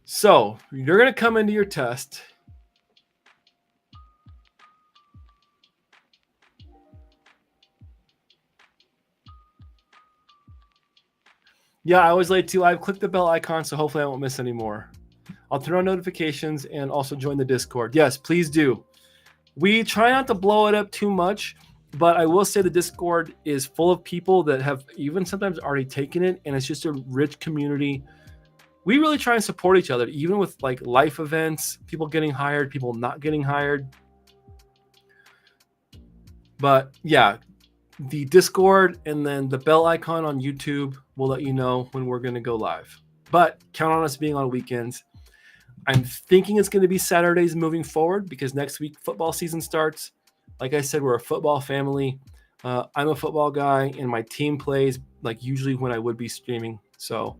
So you're going to come into your test. Yeah, I was late too. I've clicked the bell icon, so hopefully I won't miss any more. I'll turn on notifications and also join the Discord. Yes, please do. We try not to blow it up too much, but I will say the Discord is full of people that have even sometimes already taken it, and it's just a rich community. We really try and support each other, even with like life events, people getting hired, people not getting hired. But yeah, the Discord and then the bell icon on YouTube will let you know when we're going to go live. But count on us being on weekends. I'm thinking it's going to be Saturdays moving forward because next week football season starts. Like I said, we're a football family. I'm a football guy, and my team plays like usually when I would be streaming. So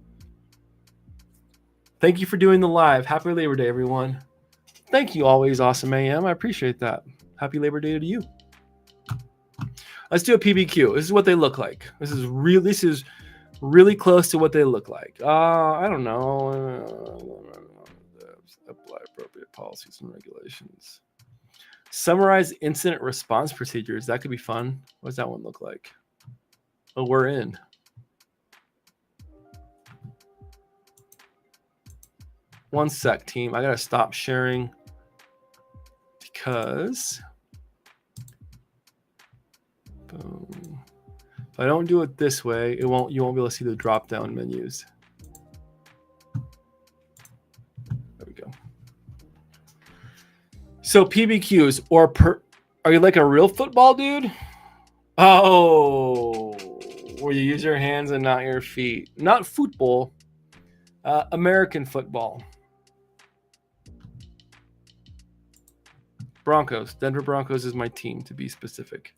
thank you for doing the live. Happy Labor Day, everyone. Thank you always, Awesome AM. I appreciate that. Happy Labor Day to you. Let's do a PBQ. This is what they look like. This is really close to what they look like. I don't know. Apply appropriate policies and regulations. Summarize incident response procedures. That could be fun. What does that one look like? Oh, we're in. One sec, team. I gotta stop sharing because boom. If I don't do it this way, you won't be able to see the drop-down menus. There we go. So PBQs are you like a real football dude? Oh, where you use your hands and not your feet. Not football. American football. Broncos. Denver Broncos is my team, to be specific.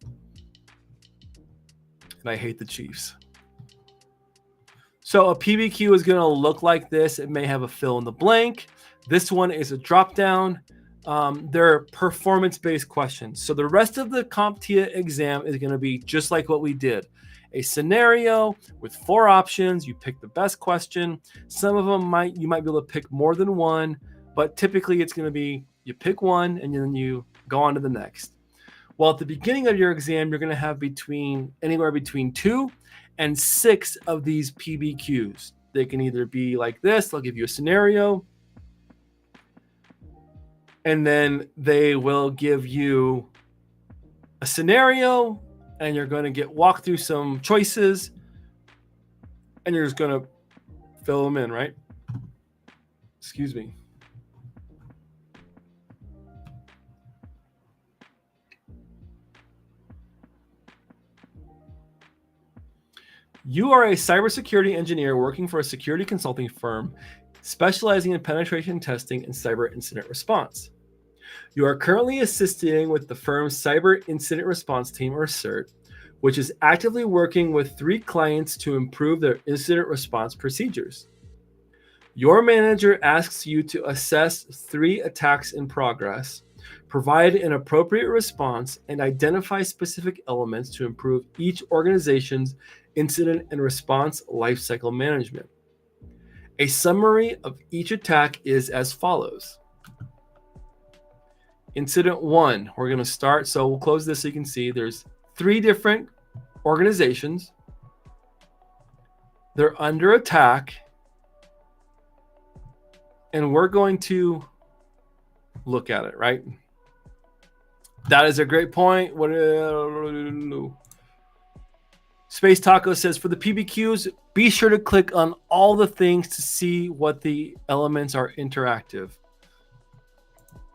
And I hate the Chiefs. So a PBQ is going to look like this. It may have a fill in the blank. This one is a drop down. They're performance-based questions. So the rest of the CompTIA exam is going to be just like what we did. A scenario with 4 options. You pick the best question. Some of them you might be able to pick more than one, but typically it's going to be you pick one and then you go on to the next. Well, at the beginning of your exam, you're going to have anywhere between 2 and 6 of these PBQs. They can either be like this. They'll give you a scenario. And then they will give you a scenario, and you're going to walk through some choices, and you're just going to fill them in, right? Excuse me. You are a cybersecurity engineer working for a security consulting firm specializing in penetration testing and cyber incident response. You are currently assisting with the firm's cyber incident response team, or CERT, which is actively working with 3 clients to improve their incident response procedures. Your manager asks you to assess 3 attacks in progress, provide an appropriate response, and identify specific elements to improve each organization's incident and response lifecycle management. A summary of each attack is as follows. Incident 1, we're going to start. So we'll close this so you can see there's 3 different organizations. They're under attack. And we're going to look at it, right? That is a great point. Space Taco says, for the PBQs, be sure to click on all the things to see what the elements are interactive.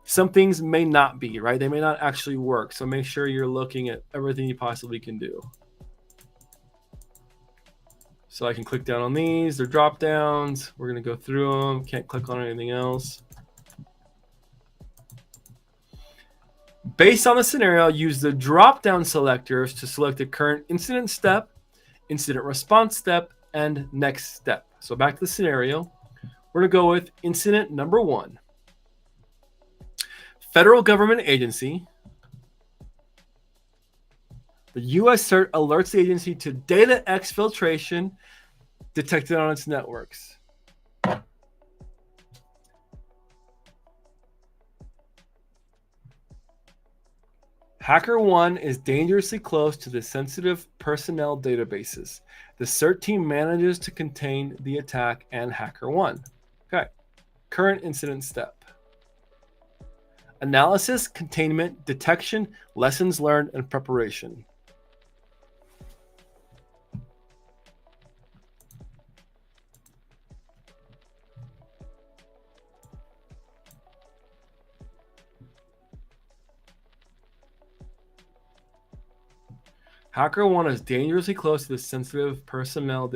Some things may not be, right? They may not actually work. So make sure you're looking at everything you possibly can do. So I can click down on these. They're drop downs. We're going to go through them. Can't click on anything else. Based on the scenario, use the drop-down selectors to select the current incident step, incident response step, and next step. So back to the scenario. We're going to go with incident number 1. Federal government agency. The U.S. CERT alerts the agency to data exfiltration detected on its networks. HackerOne is dangerously close to the sensitive personnel databases. The CERT team manages to contain the attack and HackerOne. Okay. Current incident step. Analysis, containment, detection, lessons learned, and preparation. HackerOne is dangerously close to the sensitive personnel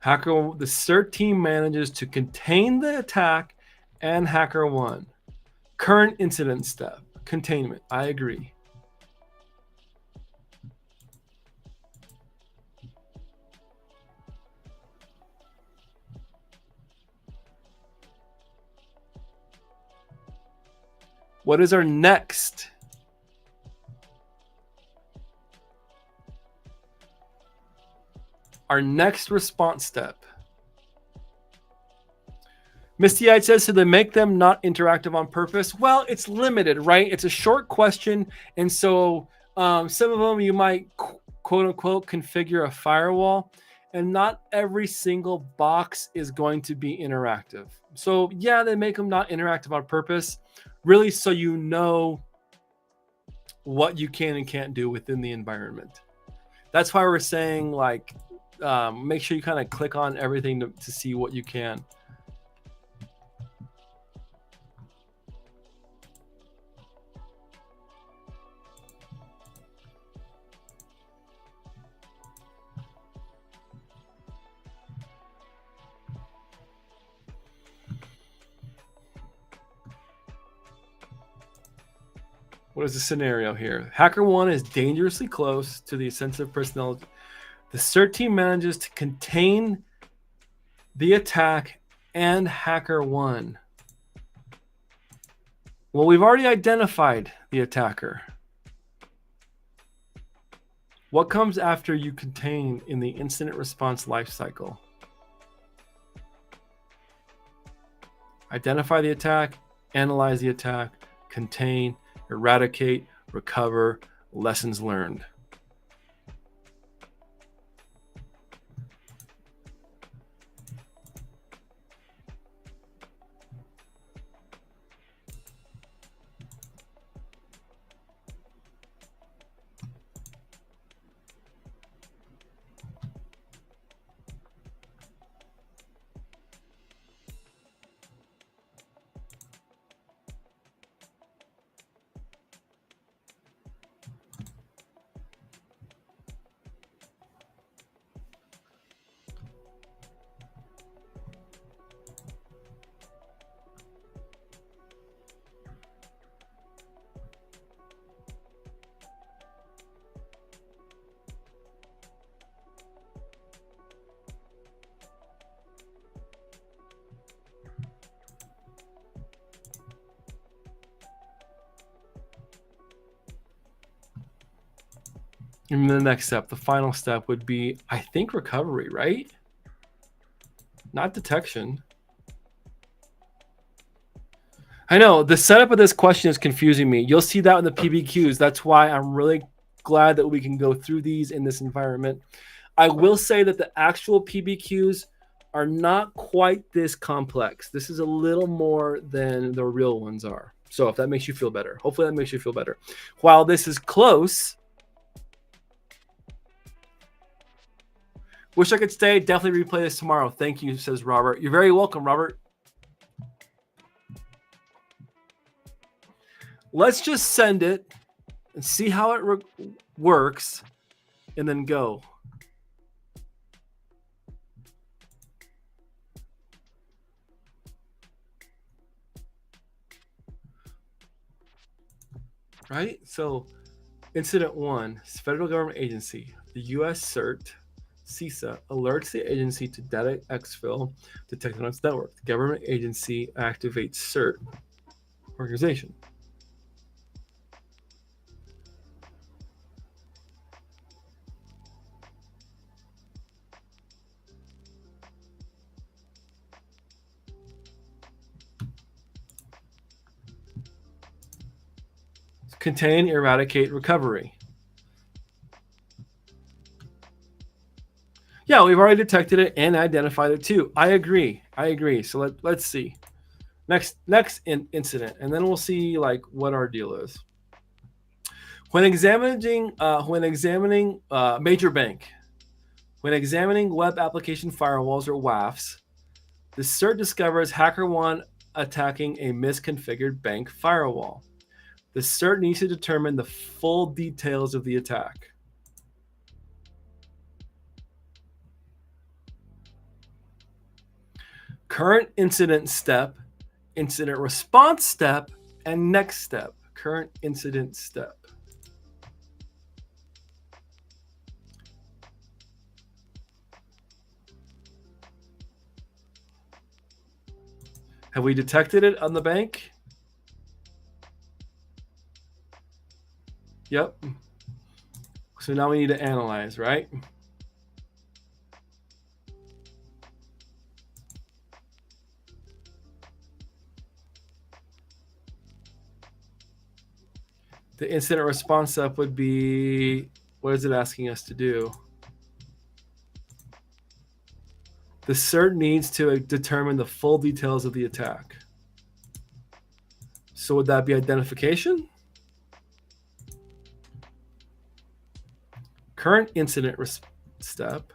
The cert team manages to contain the attack and HackerOne. Current incident step, containment. I agree. What is our next? Our next response step. Misty Eyed says, so they make them not interactive on purpose? Well, it's limited, right? It's a short question. And so some of them you might quote unquote configure a firewall, and not every single box is going to be interactive. So yeah, they make them not interactive on purpose, really, so you know what you can and can't do within the environment. That's why we're saying, like, make sure you kind of click on everything to see what you can. What is the scenario here? HackerOne is dangerously close to the sensitive personnel. The cert team manages to contain the attack and HackerOne. Well, we've already identified the attacker. What comes after you contain in the incident response lifecycle? Identify the attack, analyze the attack, contain, eradicate, recover, lessons learned. And the next step, the final step, would be, I think, recovery, right? Not detection. I know the setup of this question is confusing me. You'll see that in the PBQs. That's why I'm really glad that we can go through these in this environment. I will say that the actual PBQs are not quite this complex. This is a little more than the real ones are. So if that makes you feel better, hopefully that makes you feel better. While this is close, wish I could stay. Definitely replay this tomorrow. Thank you, says Robert. You're very welcome, Robert. Let's just send it and see how it works and then go. Right? So incident 1, federal government agency, the U.S. CERT, CISA, alerts the agency to data exfil detected on its network. The government agency activates CERT organization. Contain, eradicate, recovery. Yeah, we've already detected it and identified it too. I agree. So let's see. Next incident, and then we'll see like what our deal is. When examining major bank, when examining web application firewalls or WAFs, the CERT discovers HackerOne attacking a misconfigured bank firewall. The CERT needs to determine the full details of the attack. current incident step, incident response step, and next step. Current incident step. Have we detected it on the bank? Yep. So now we need to analyze, right? The incident response step would be, what is it asking us to do? The cert needs to determine the full details of the attack. So would that be identification? Current incident step.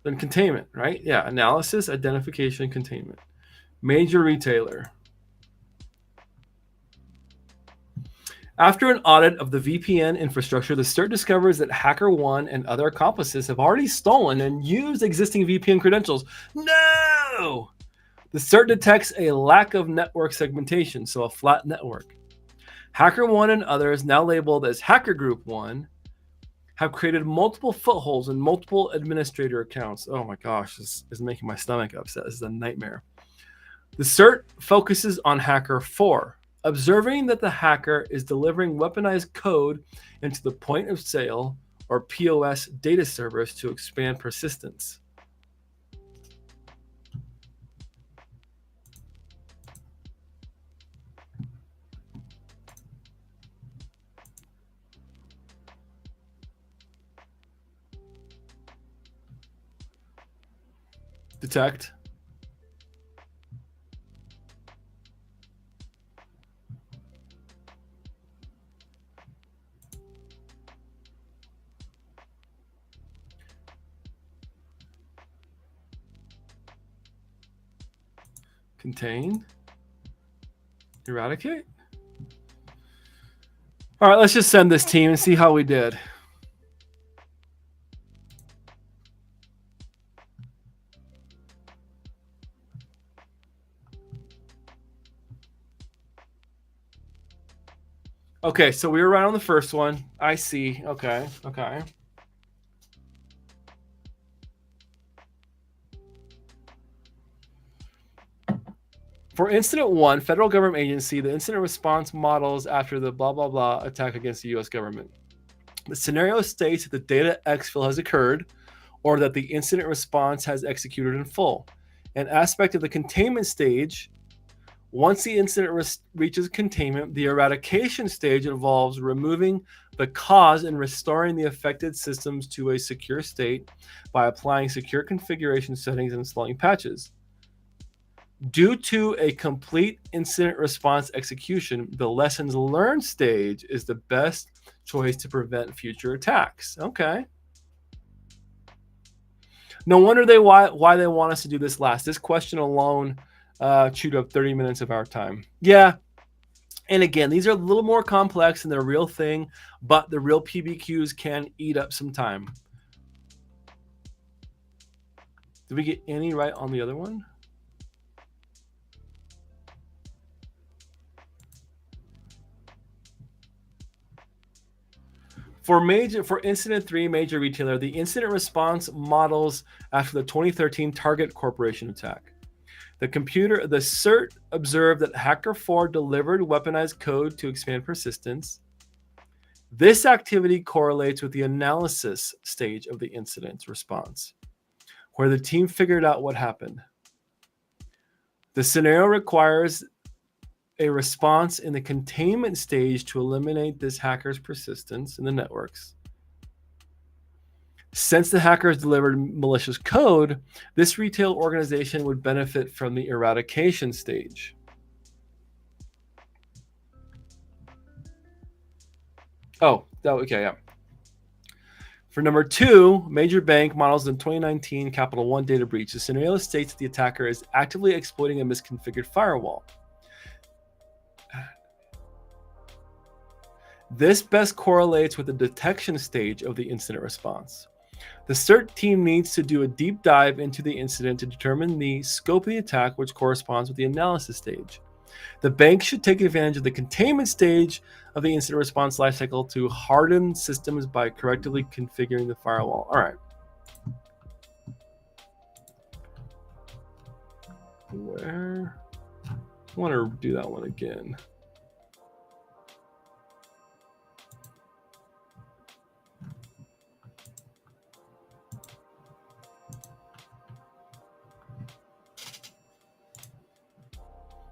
Then containment, right? Yeah, analysis, identification, containment. Major retailer. After an audit of the VPN infrastructure, the CERT discovers that HackerOne and other accomplices have already stolen and used existing VPN credentials. No! The CERT detects a lack of network segmentation, so a flat network. HackerOne and others, now labeled as Hacker Group 1, have created multiple footholds and multiple administrator accounts. Oh my gosh, this is making my stomach upset. This is a nightmare. The CERT focuses on Hacker 4, observing that the hacker is delivering weaponized code into the point of sale or POS data servers to expand persistence. Detect. Contain. Eradicate. All right, let's just send this team and see how we did. Okay, so we were right on the first one. I see. Okay. For incident 1, federal government agency, the incident response models after the blah, blah, blah attack against the U.S. government. The scenario states that the data exfil has occurred or that the incident response has executed in full. An aspect of the containment stage, once the incident reaches containment, the eradication stage involves removing the cause and restoring the affected systems to a secure state by applying secure configuration settings and installing patches. Due to a complete incident response execution, the lessons learned stage is the best choice to prevent future attacks. Okay. No wonder why they want us to do this last. This question alone chewed up 30 minutes of our time. Yeah. And again, these are a little more complex than the real thing, but the real PBQs can eat up some time. Did we get any right on the other one? For incident 3, major retailer, the incident response models after the 2013 Target Corporation attack. The CERT observed that Hacker 4 delivered weaponized code to expand persistence. This activity correlates with the analysis stage of the incident response, where the team figured out what happened. The scenario requires a response in the containment stage to eliminate this hacker's persistence in the networks. Since the hackers delivered malicious code, this retail organization would benefit from the eradication stage. Okay, yeah. For number 2, major bank models in 2019 Capital One data breach. The scenario states that the attacker is actively exploiting a misconfigured firewall. This best correlates with the detection stage of the incident response. The cert team needs to do a deep dive into the incident to determine the scope of the attack, which corresponds with the analysis stage. The bank should take advantage of the containment stage of the incident response lifecycle to harden systems by correctly configuring the firewall. All right. Where? I want to do that one again.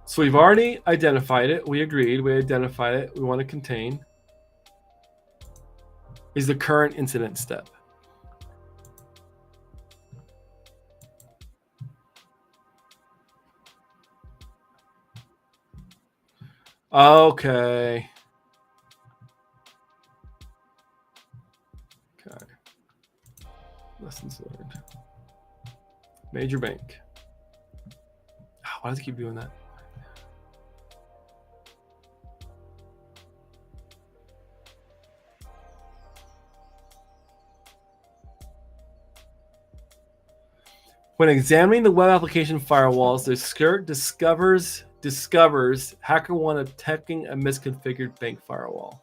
So we've already identified it. We agreed. We identified it. We want to contain. Is the current incident step. Okay. Okay. Lessons learned. Major bank. Why does it keep doing that? When examining the web application firewalls, the cert discovers HackerOne attacking a misconfigured bank firewall.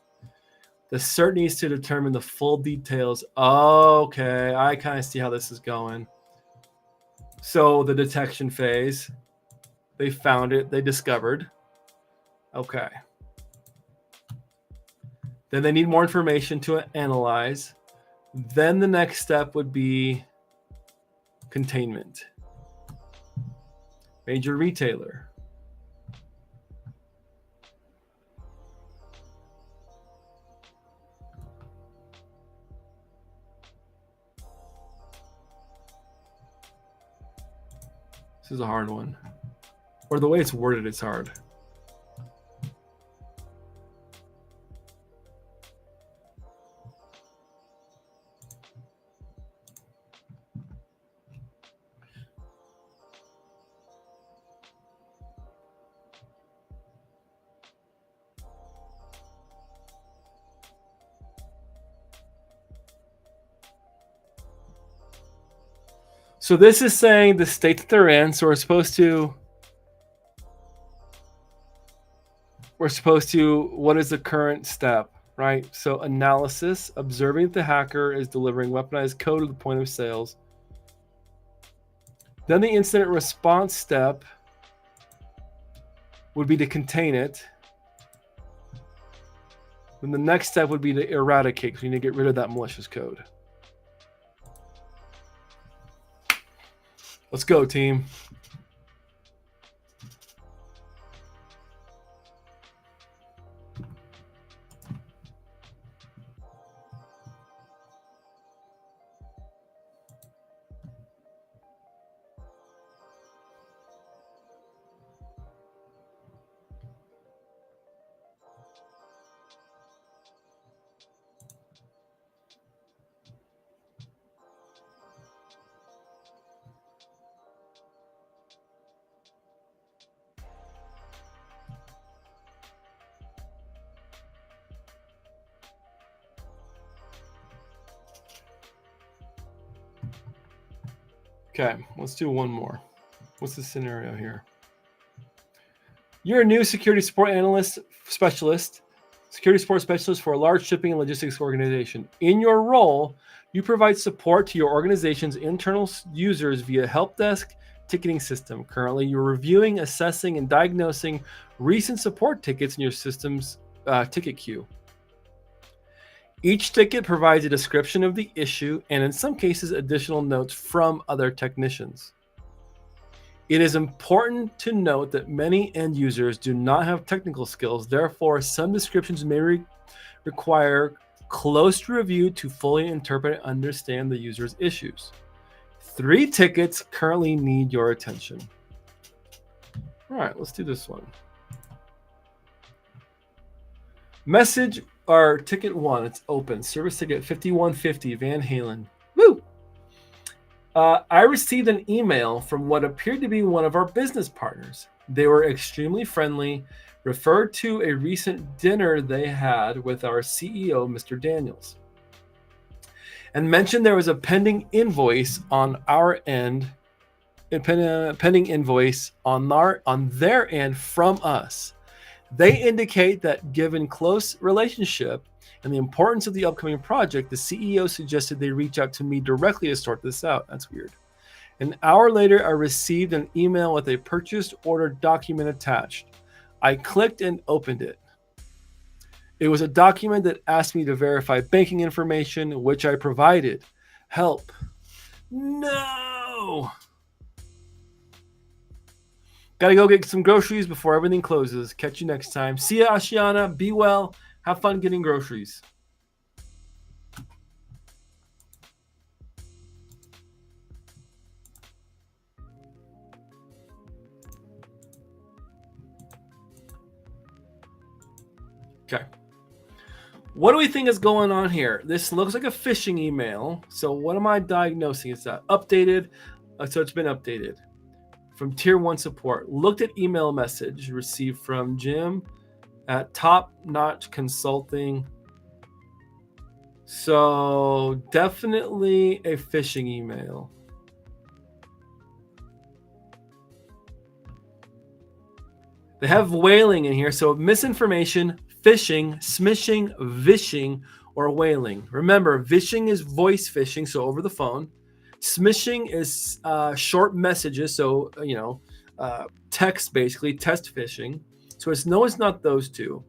The cert needs to determine the full details. Okay, I kind of see how this is going. So the detection phase, they found it, they discovered. Okay. Then they need more information to analyze. Then the next step would be containment. Major retailer. This is a hard one. Or the way it's worded, it's hard. So this is saying the state that they're in. So we're supposed to, what is the current step, right? So analysis, observing that the hacker is delivering weaponized code at the point of sales. Then the incident response step would be to contain it. Then the next step would be to eradicate, because we need to get rid of that malicious code. Let's go, team. Okay, let's do one more. What's the scenario here? You're a new security support specialist for a large shipping and logistics organization. In your role, you provide support to your organization's internal users via help desk ticketing system. Currently, you're reviewing, assessing, and diagnosing recent support tickets in your system's ticket queue. Each ticket provides a description of the issue and, in some cases, additional notes from other technicians. It is important to note that many end users do not have technical skills. Therefore, some descriptions may require close review to fully interpret and understand the user's issues. 3 tickets currently need your attention. All right, let's do this one. Message or ticket 1, it's open. Service ticket 5150, Van Halen. Woo! I received an email from what appeared to be one of our business partners. They were extremely friendly, referred to a recent dinner they had with our CEO, Mr. Daniels, and mentioned there was a pending invoice on our end, pending invoice on their end from us. They indicate that given close relationship and the importance of the upcoming project, the CEO suggested they reach out to me directly to sort this out. That's weird. An hour later, I received an email with a purchase order document attached. I clicked and opened it. It was a document that asked me to verify banking information, which I provided. Help. No. Gotta go get some groceries before everything closes. Catch you next time. See ya, Ashiana. Be well. Have fun getting groceries. Okay. What do we think is going on here? This looks like a phishing email. So what am I diagnosing? It's updated. So it's been updated. From Tier 1 support. Looked at email message received from Jim at Top Notch Consulting. So definitely a phishing email. They have whaling in here. So misinformation, phishing, smishing, vishing, or whaling. Remember, vishing is voice phishing, so over the phone. Smishing is short messages, so text, basically text phishing. So it's not those two.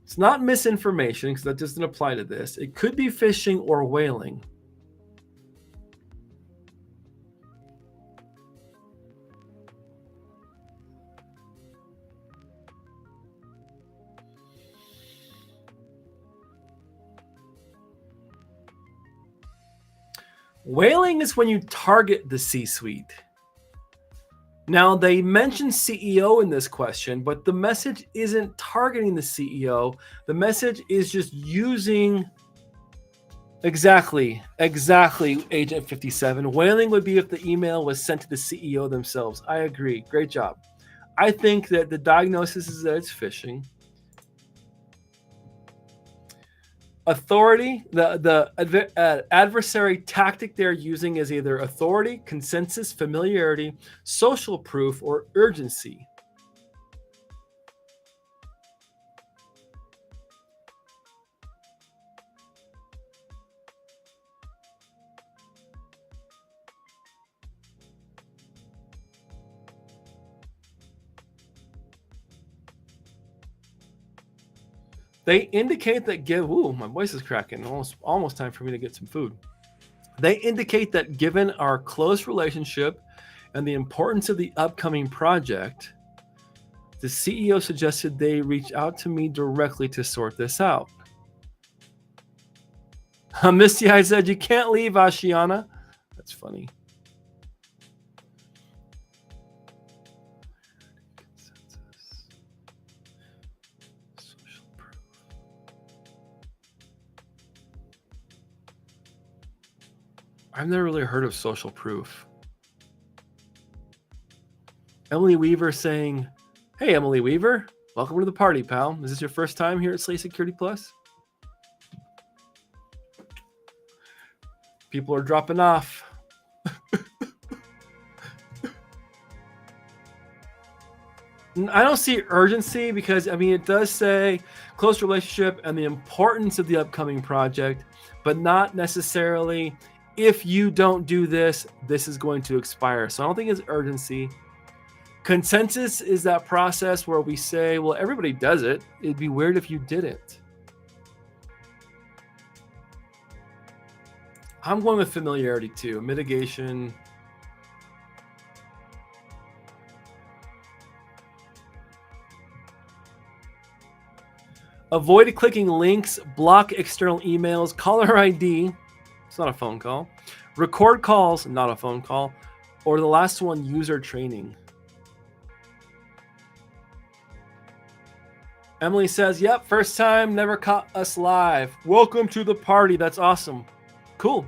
It's not misinformation because that doesn't apply to this. It could be phishing or whaling. Whaling is when you target the C-suite. Now, they mentioned CEO in this question, but the message isn't targeting the CEO. The message is just using exactly Agent 57. Whaling would be if the email was sent to the CEO themselves. I agree. Great job. I think that the diagnosis is that it's phishing. Authority, the adversary tactic they're using is either authority, consensus, familiarity, social proof, or urgency. They indicate that my voice is cracking. Almost time for me to get some food. They indicate that given our close relationship and the importance of the upcoming project, the CEO suggested they reach out to me directly to sort this out. Misty, I said, you can't leave, Ashiana. That's funny. I've never really heard of social proof. Emily Weaver saying, hey, Emily Weaver, welcome to the party, pal. Is this your first time here at Slay Security Plus? People are dropping off. I don't see urgency because, it does say close relationship and the importance of the upcoming project, but not necessarily if you don't do this, this is going to expire. So I don't think it's urgency. Consensus is that process where we say, well, everybody does it. It'd be weird if you didn't. I'm going with familiarity too. Mitigation. Avoid clicking links, block external emails, caller ID. It's not a phone call. Record calls, not a phone call. Or the last one, user training. Emily says, yep, first time, never caught us live. Welcome to the party. That's awesome. Cool.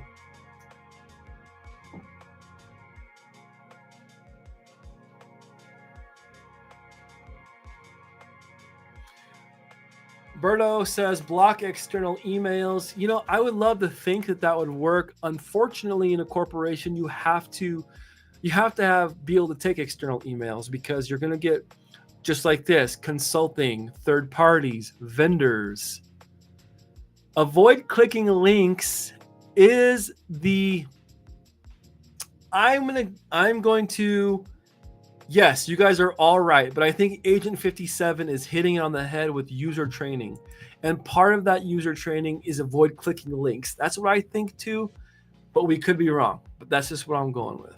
Berto says block external emails. You know, I would love to think that that would work. Unfortunately, in a corporation, you have to be able to take external emails because you're going to get just like this: consulting, third parties, vendors. Avoid clicking links is the. I'm going to. Yes, you guys are all right, but I think Agent 57 is hitting it on the head with user training. And part of that user training is avoid clicking links. That's what I think too, but we could be wrong. But that's just what I'm going with.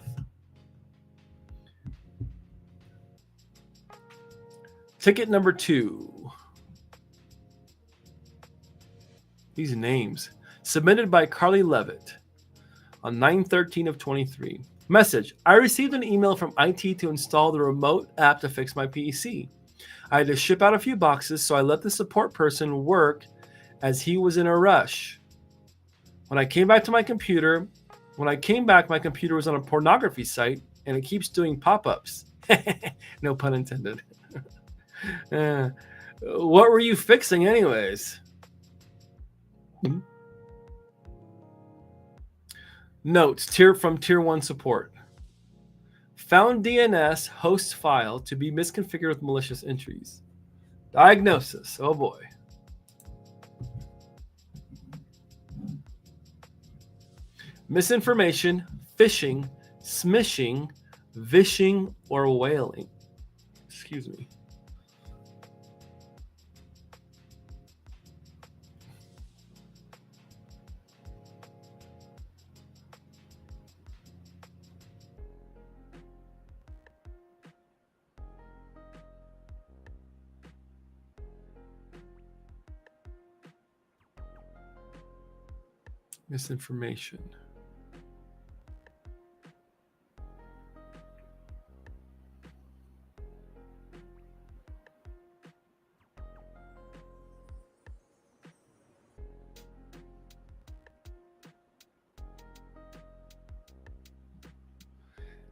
Ticket number 2. These names. Submitted by Carly Levitt on 9/13 of 23. Message: I received an email from IT to install the remote app to fix my PC. I had to ship out a few boxes, so I let the support person work as he was in a rush. When I came back, my computer was on a pornography site, and it keeps doing pop-ups. No pun intended. What were you fixing anyways? Notes from tier 1 support. Found DNS host file to be misconfigured with malicious entries. Diagnosis. Oh boy. Misinformation, phishing, smishing, vishing, or whaling. Excuse me. Misinformation.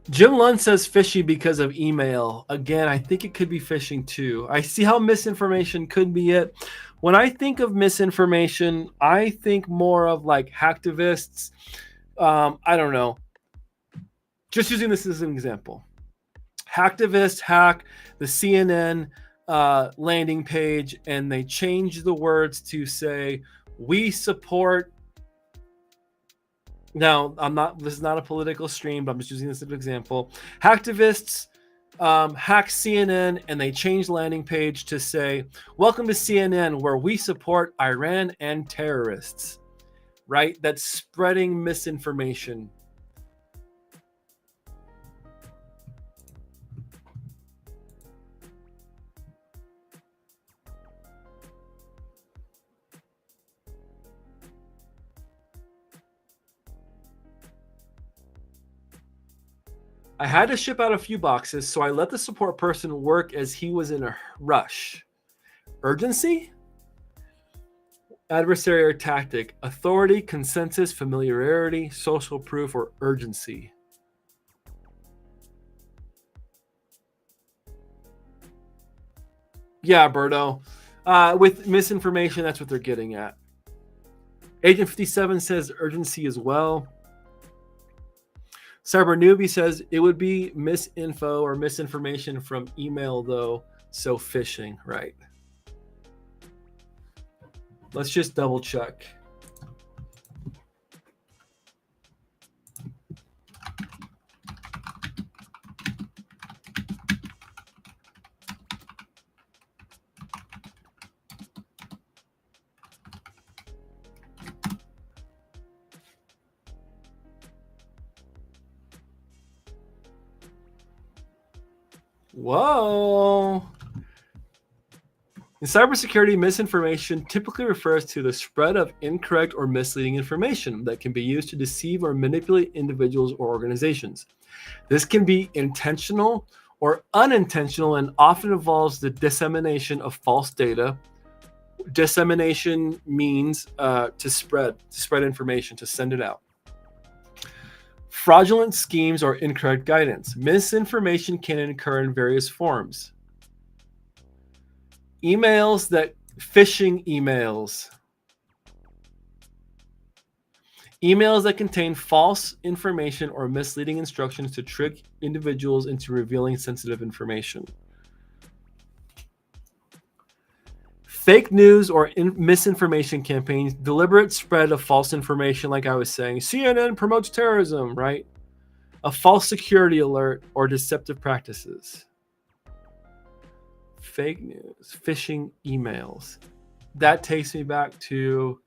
Jim Lund says fishy because of email. Again, I think it could be phishing too. I see how misinformation could be it. When I think of misinformation, I think more of like hacktivists. I don't know. Just using this as an example. Hacktivists hack the CNN landing page and they change the words to say, we support. Now, this is not a political stream, but I'm just using this as an example. Hacktivists hack CNN and they change landing page to say, welcome to CNN, where we support Iran and terrorists, right? That's spreading misinformation. I had to ship out a few boxes, so I let the support person work as he was in a rush. Urgency? Adversary or tactic? Authority, consensus, familiarity, social proof, or urgency? Yeah, Berto. With misinformation, that's what they're getting at. Agent 57 says urgency as well. Cyber Newbie says it would be misinfo or misinformation from email, though, so phishing, right? Let's just double check. Whoa. In cybersecurity, misinformation typically refers to the spread of incorrect or misleading information that can be used to deceive or manipulate individuals or organizations. This can be intentional or unintentional and often involves the dissemination of false data. Dissemination means to spread information, to send it out. Fraudulent schemes or incorrect guidance. Misinformation can occur in various forms. Emails that Phishing emails. Emails that contain false information or misleading instructions to trick individuals into revealing sensitive information. Fake news or misinformation campaigns, deliberate spread of false information, like I was saying. CNN promotes terrorism, right? A false security alert or deceptive practices. Fake news, phishing emails. That takes me back to,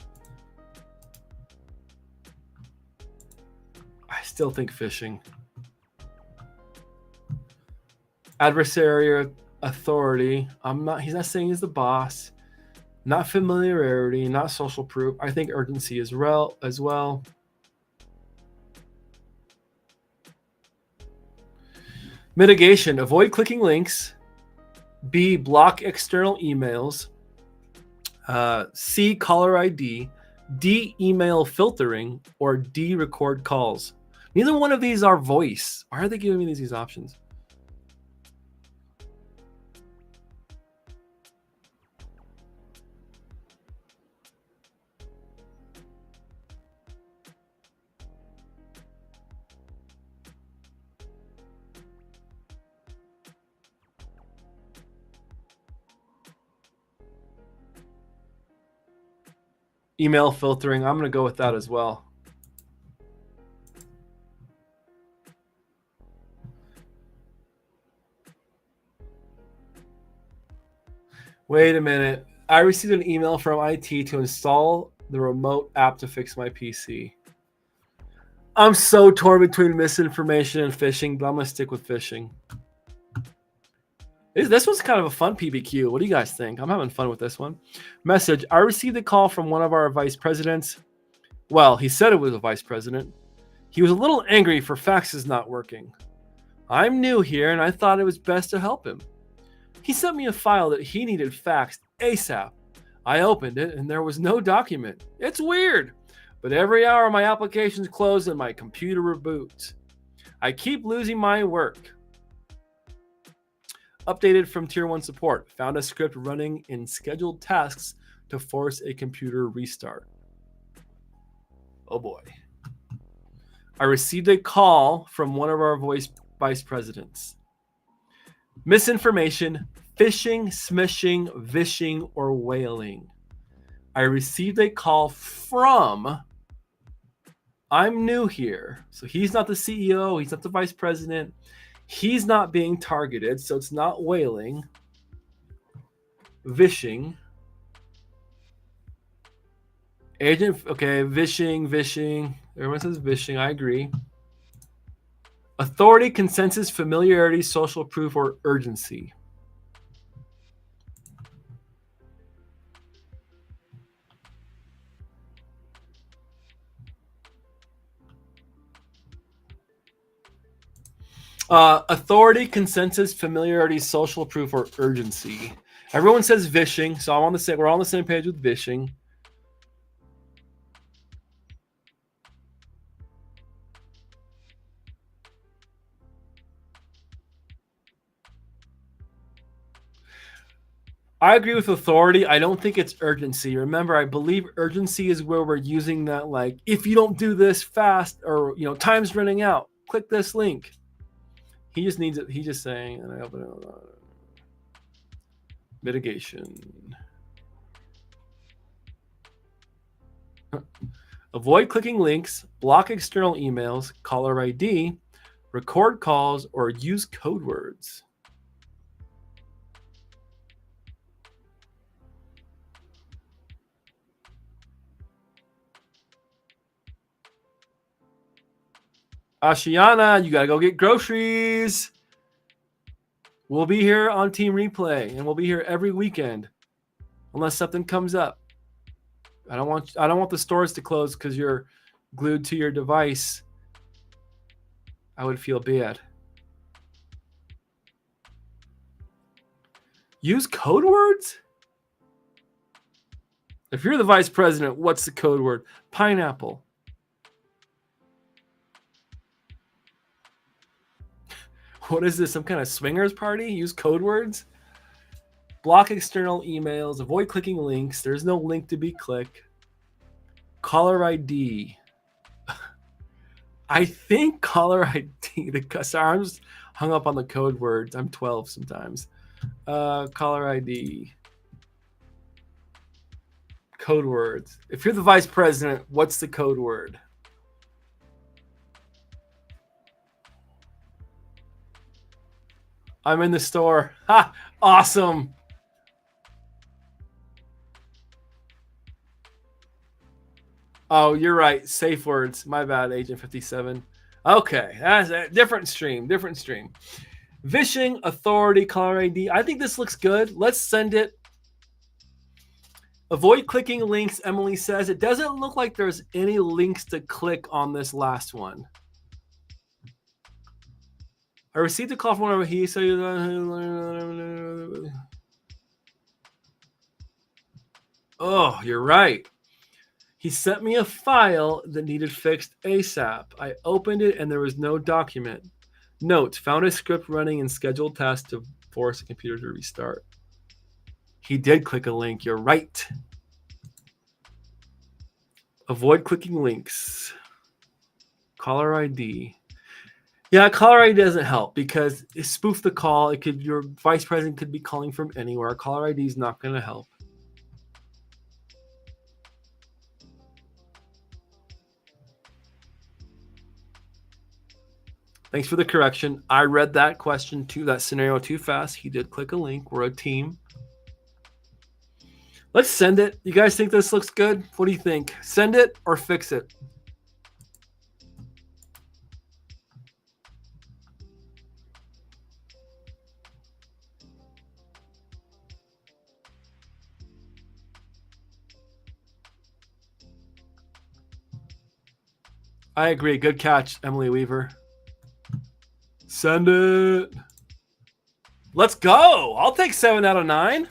I still think phishing. Adversarial authority. He's not saying he's the boss. Not familiarity, not social proof. I think urgency as well. Mitigation. Avoid clicking links. B, block external emails. C, caller ID. D, email filtering. Or D, record calls. Neither one of these are voice. Why are they giving me these options? Email filtering. I'm going to go with that as well. Wait a minute. I received an email from IT to install the remote app to fix my PC. I'm so torn between misinformation and phishing, but I'm going to stick with phishing. This was kind of a fun PBQ. What do you guys think? I'm having fun with this one. Message. I received a call from one of our vice presidents. Well, he said it was a vice president. He was a little angry for faxes not working. I'm new here, and I thought it was best to help him. He sent me a file that he needed faxed ASAP. I opened it, and there was no document. It's weird, but every hour my application's closed and my computer reboots. I keep losing my work. Updated from Tier 1 support. Found a script running in scheduled tasks to force a computer restart. Oh boy. I received a call from one of our vice presidents. Misinformation, phishing, smishing, vishing, or whaling. I received a call from, I'm new here. So he's not the CEO. He's not the vice president. He's not being targeted. So it's not whaling. Vishing. Agent, okay, vishing. Everyone says vishing. I agree. Authority, consensus, familiarity, social proof, or urgency. Authority, consensus, familiarity, social proof, or urgency. Everyone says vishing, so we're all on the same page with vishing. I agree with authority. I don't think it's urgency. Remember, I believe urgency is where we're using that, like, if you don't do this fast, or time's running out, click this link. He just needs it. He's just saying, and I open it. Mitigation. Avoid clicking links, block external emails, caller ID, record calls, or use code words. Ashiana, you gotta go get groceries. We'll be here on Team Replay, and we'll be here every weekend, unless something comes up. I don't want the stores to close because you're glued to your device. I would feel bad. Use code words? If you're the vice president, what's the code word? Pineapple. What is this? Some kind of swingers party? Use code words? Block external emails. Avoid clicking links. There's no link to be clicked. Caller ID. I think caller ID. Sorry, I'm just hung up on the code words. I'm 12 sometimes. Caller ID. Code words. If you're the vice president, what's the code word? I'm in the store. Ha! Awesome. Oh, you're right. Safe words. My bad, Agent 57. Okay, that's a different stream. Different stream. Vishing, authority, caller ID. I think this looks good. Let's send it. Avoid clicking links, Emily says. It doesn't look like there's any links to click on this last one. I received a call from whenever he said. Oh, you're right. He sent me a file that needed fixed ASAP. I opened it and there was no document. Note, found a script running in scheduled tasks to force the computer to restart. He did click a link. You're right. Avoid clicking links. Caller ID. Yeah, caller ID doesn't help because it spoofed the call. It could, your vice president could be calling from anywhere. Caller ID is not going to help. Thanks for the correction. I read that question too, that scenario too fast. He did click a link. We're a team. Let's send it. You guys think this looks good? What do you think? Send it or fix it? I agree. Good catch, Emily Weaver. Send it. Let's go. I'll take 7 out of 9.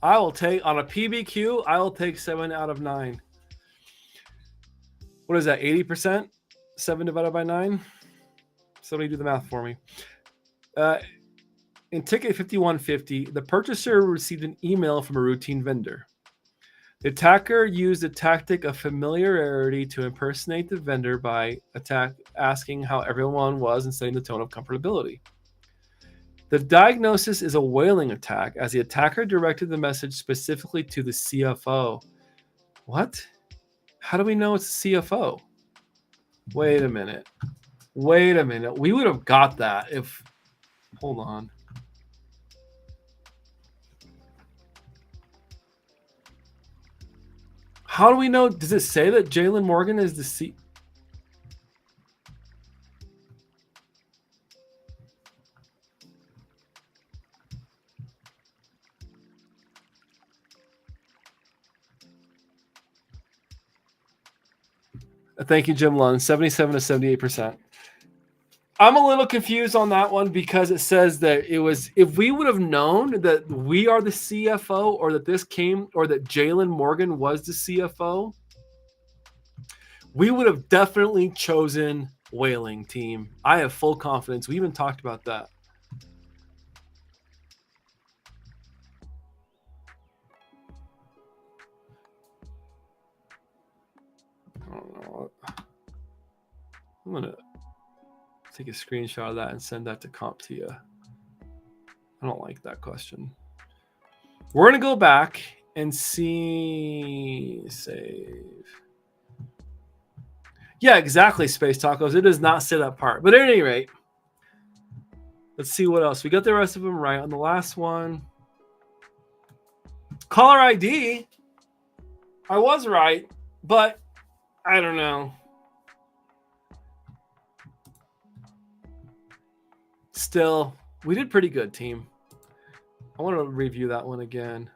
I will take, on a PBQ, I will take 7 out of 9. What is that, 80%? 7 divided by 9? Somebody do the math for me. In ticket 5150, the purchaser received an email from a routine vendor. The attacker used a tactic of familiarity to impersonate the vendor by asking how everyone was and setting the tone of comfortability. The diagnosis is a whaling attack, as the attacker directed the message specifically to the CFO. What? How do we know it's the CFO? Wait a minute. Wait a minute. We would have got that if... Hold on. How do we know? Does it say that Jalen Morgan is the C? Thank you, Jim Lund. 77 to 78%. I'm a little confused on that one because it says that it was, if we would have known that we are the CFO or that this came, or that Jalen Morgan was the CFO, we would have definitely chosen whaling team. I have full confidence. We even talked about that. I don't know. I'm going to take a screenshot of that and send that to CompTIA. I don't like that question. We're going to go back and see. Save. Yeah, exactly, Space Tacos. It does not say that part. But at any rate, let's see what else. We got the rest of them right. On the last one, caller ID, I was right, but I don't know. Still, we did pretty good, team. I want to review that one again.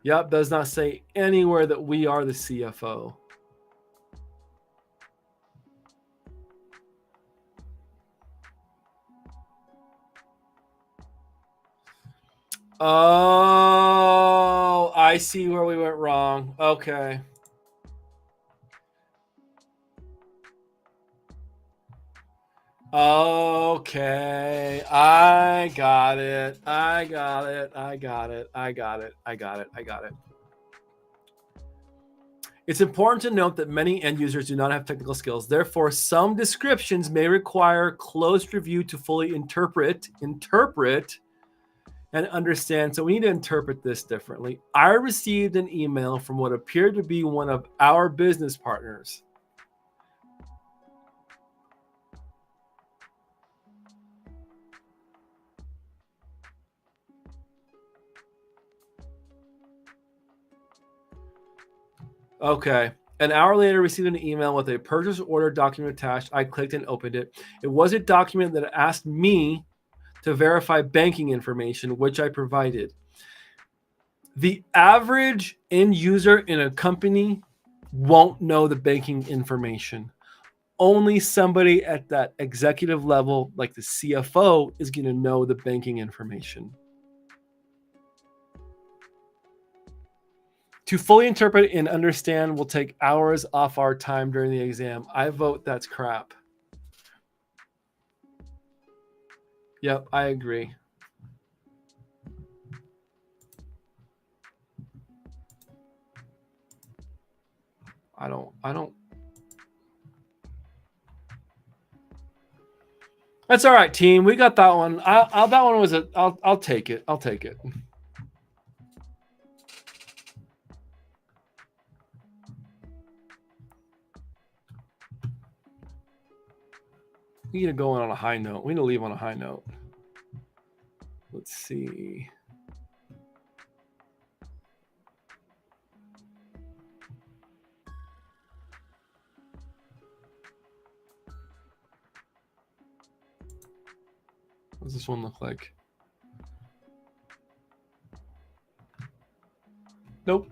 Yep, does not say anywhere that we are the CFO. Oh, I see where we went wrong. Okay. Okay. I got it. I got it. I got it. I got it. I got it. I got it. It's important to note that many end users do not have technical skills. Therefore, some descriptions may require close review to fully interpret, and understand. So we need to interpret this differently. I received an email from what appeared to be one of our business partners. Okay. An hour later, received an email with a purchase order document attached. I clicked and opened it. It was a document that asked me to verify banking information, which I provided. The average end user in a company won't know the banking information. Only somebody at that executive level, like the CFO, is going to know the banking information. To fully interpret and understand will take hours off our time during the exam. I vote that's crap. Yep, I agree. I don't. That's all right, team. We got that one. That one was I'll take it. I'll take it. We need to go on a high note. We need to leave on a high note. Let's see. What does this one look like? Nope.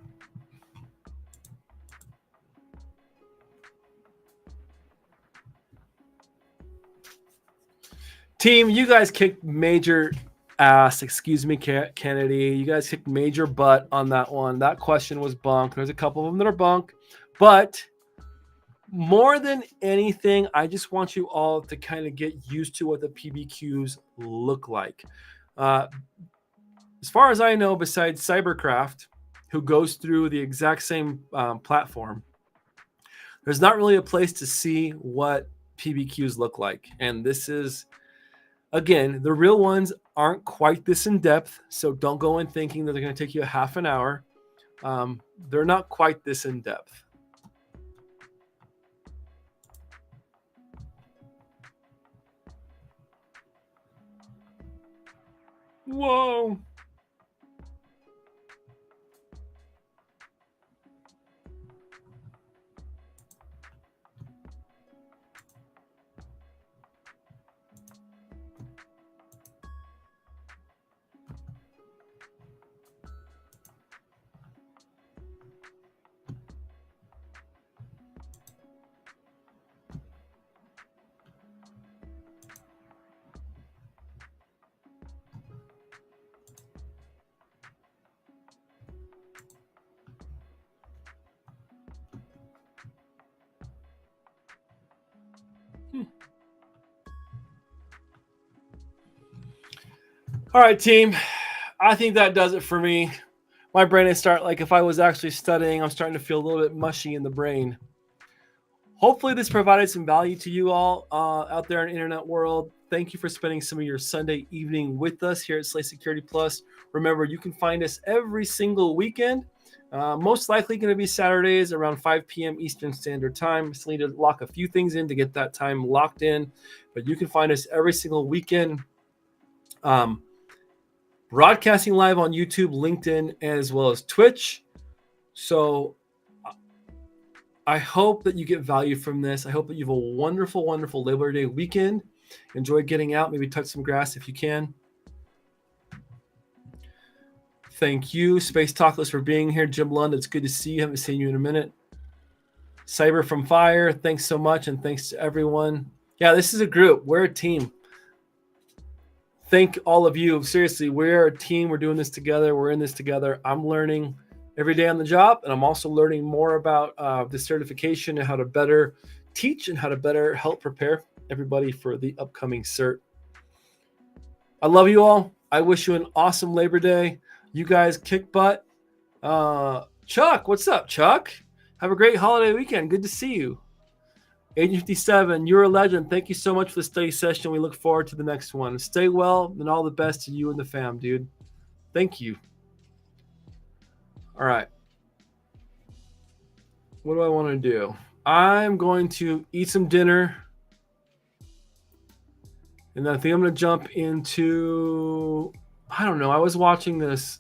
Team, you guys kicked major ass. Excuse me, Kennedy. You guys kicked major butt on that one. That question was bunk. There's a couple of them that are bunk. But more than anything, I just want you all to kind of get used to what the PBQs look like. As far as I know, besides Cybercraft, who goes through the exact same platform, there's not really a place to see what PBQs look like. And this is, again, the real ones aren't quite this in depth. So don't go in thinking that they're going to take you a half an hour. They're not quite this in depth. Whoa. All right, team. I think that does it for me. My brain is if I was actually studying, I'm starting to feel a little bit mushy in the brain. Hopefully this provided some value to you all out there in the internet world. Thank you for spending some of your Sunday evening with us here at Slay Security Plus. Remember, you can find us every single weekend. Most likely going to be Saturdays around 5 p.m. Eastern Standard Time. Still need to lock a few things in to get that time locked in. But you can find us every single weekend. Broadcasting live on YouTube, LinkedIn, as well as Twitch. So I hope that you get value from this. I hope that you have a wonderful, wonderful Labor Day weekend. Enjoy getting out. Maybe touch some grass if you can. Thank you, Space Talkless, for being here. Jim Lund, it's good to see you. Haven't seen you in a minute. Cyber from Fire, thanks so much, and thanks to everyone. Yeah, this is a group. We're a team. thank all of you. Seriously, we're a team. We're doing this together. We're in this together. I'm learning every day on the job, and I'm also learning more about the certification and how to better teach and how to better help prepare everybody for the upcoming cert. I love you all. I wish you an awesome Labor Day. You guys kick butt. Chuck, what's up, Chuck? Have a great holiday weekend. Good to see you. Agent 57, you're a legend. Thank you so much for the study session. We look forward to the next one. Stay well, and all the best to you and the fam, dude. Thank you. All right. What do I want to do? I'm going to eat some dinner. And then I think I'm going to jump into, I don't know. I was watching this.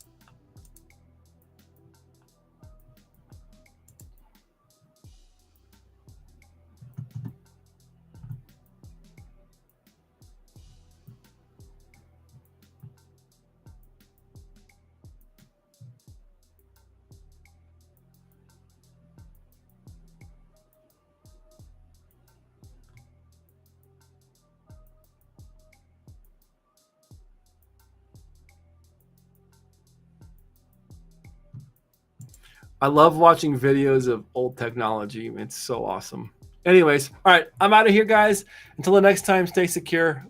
I love watching videos of old technology. It's so awesome. Anyways, all right, I'm out of here, guys. Until the next time, stay secure.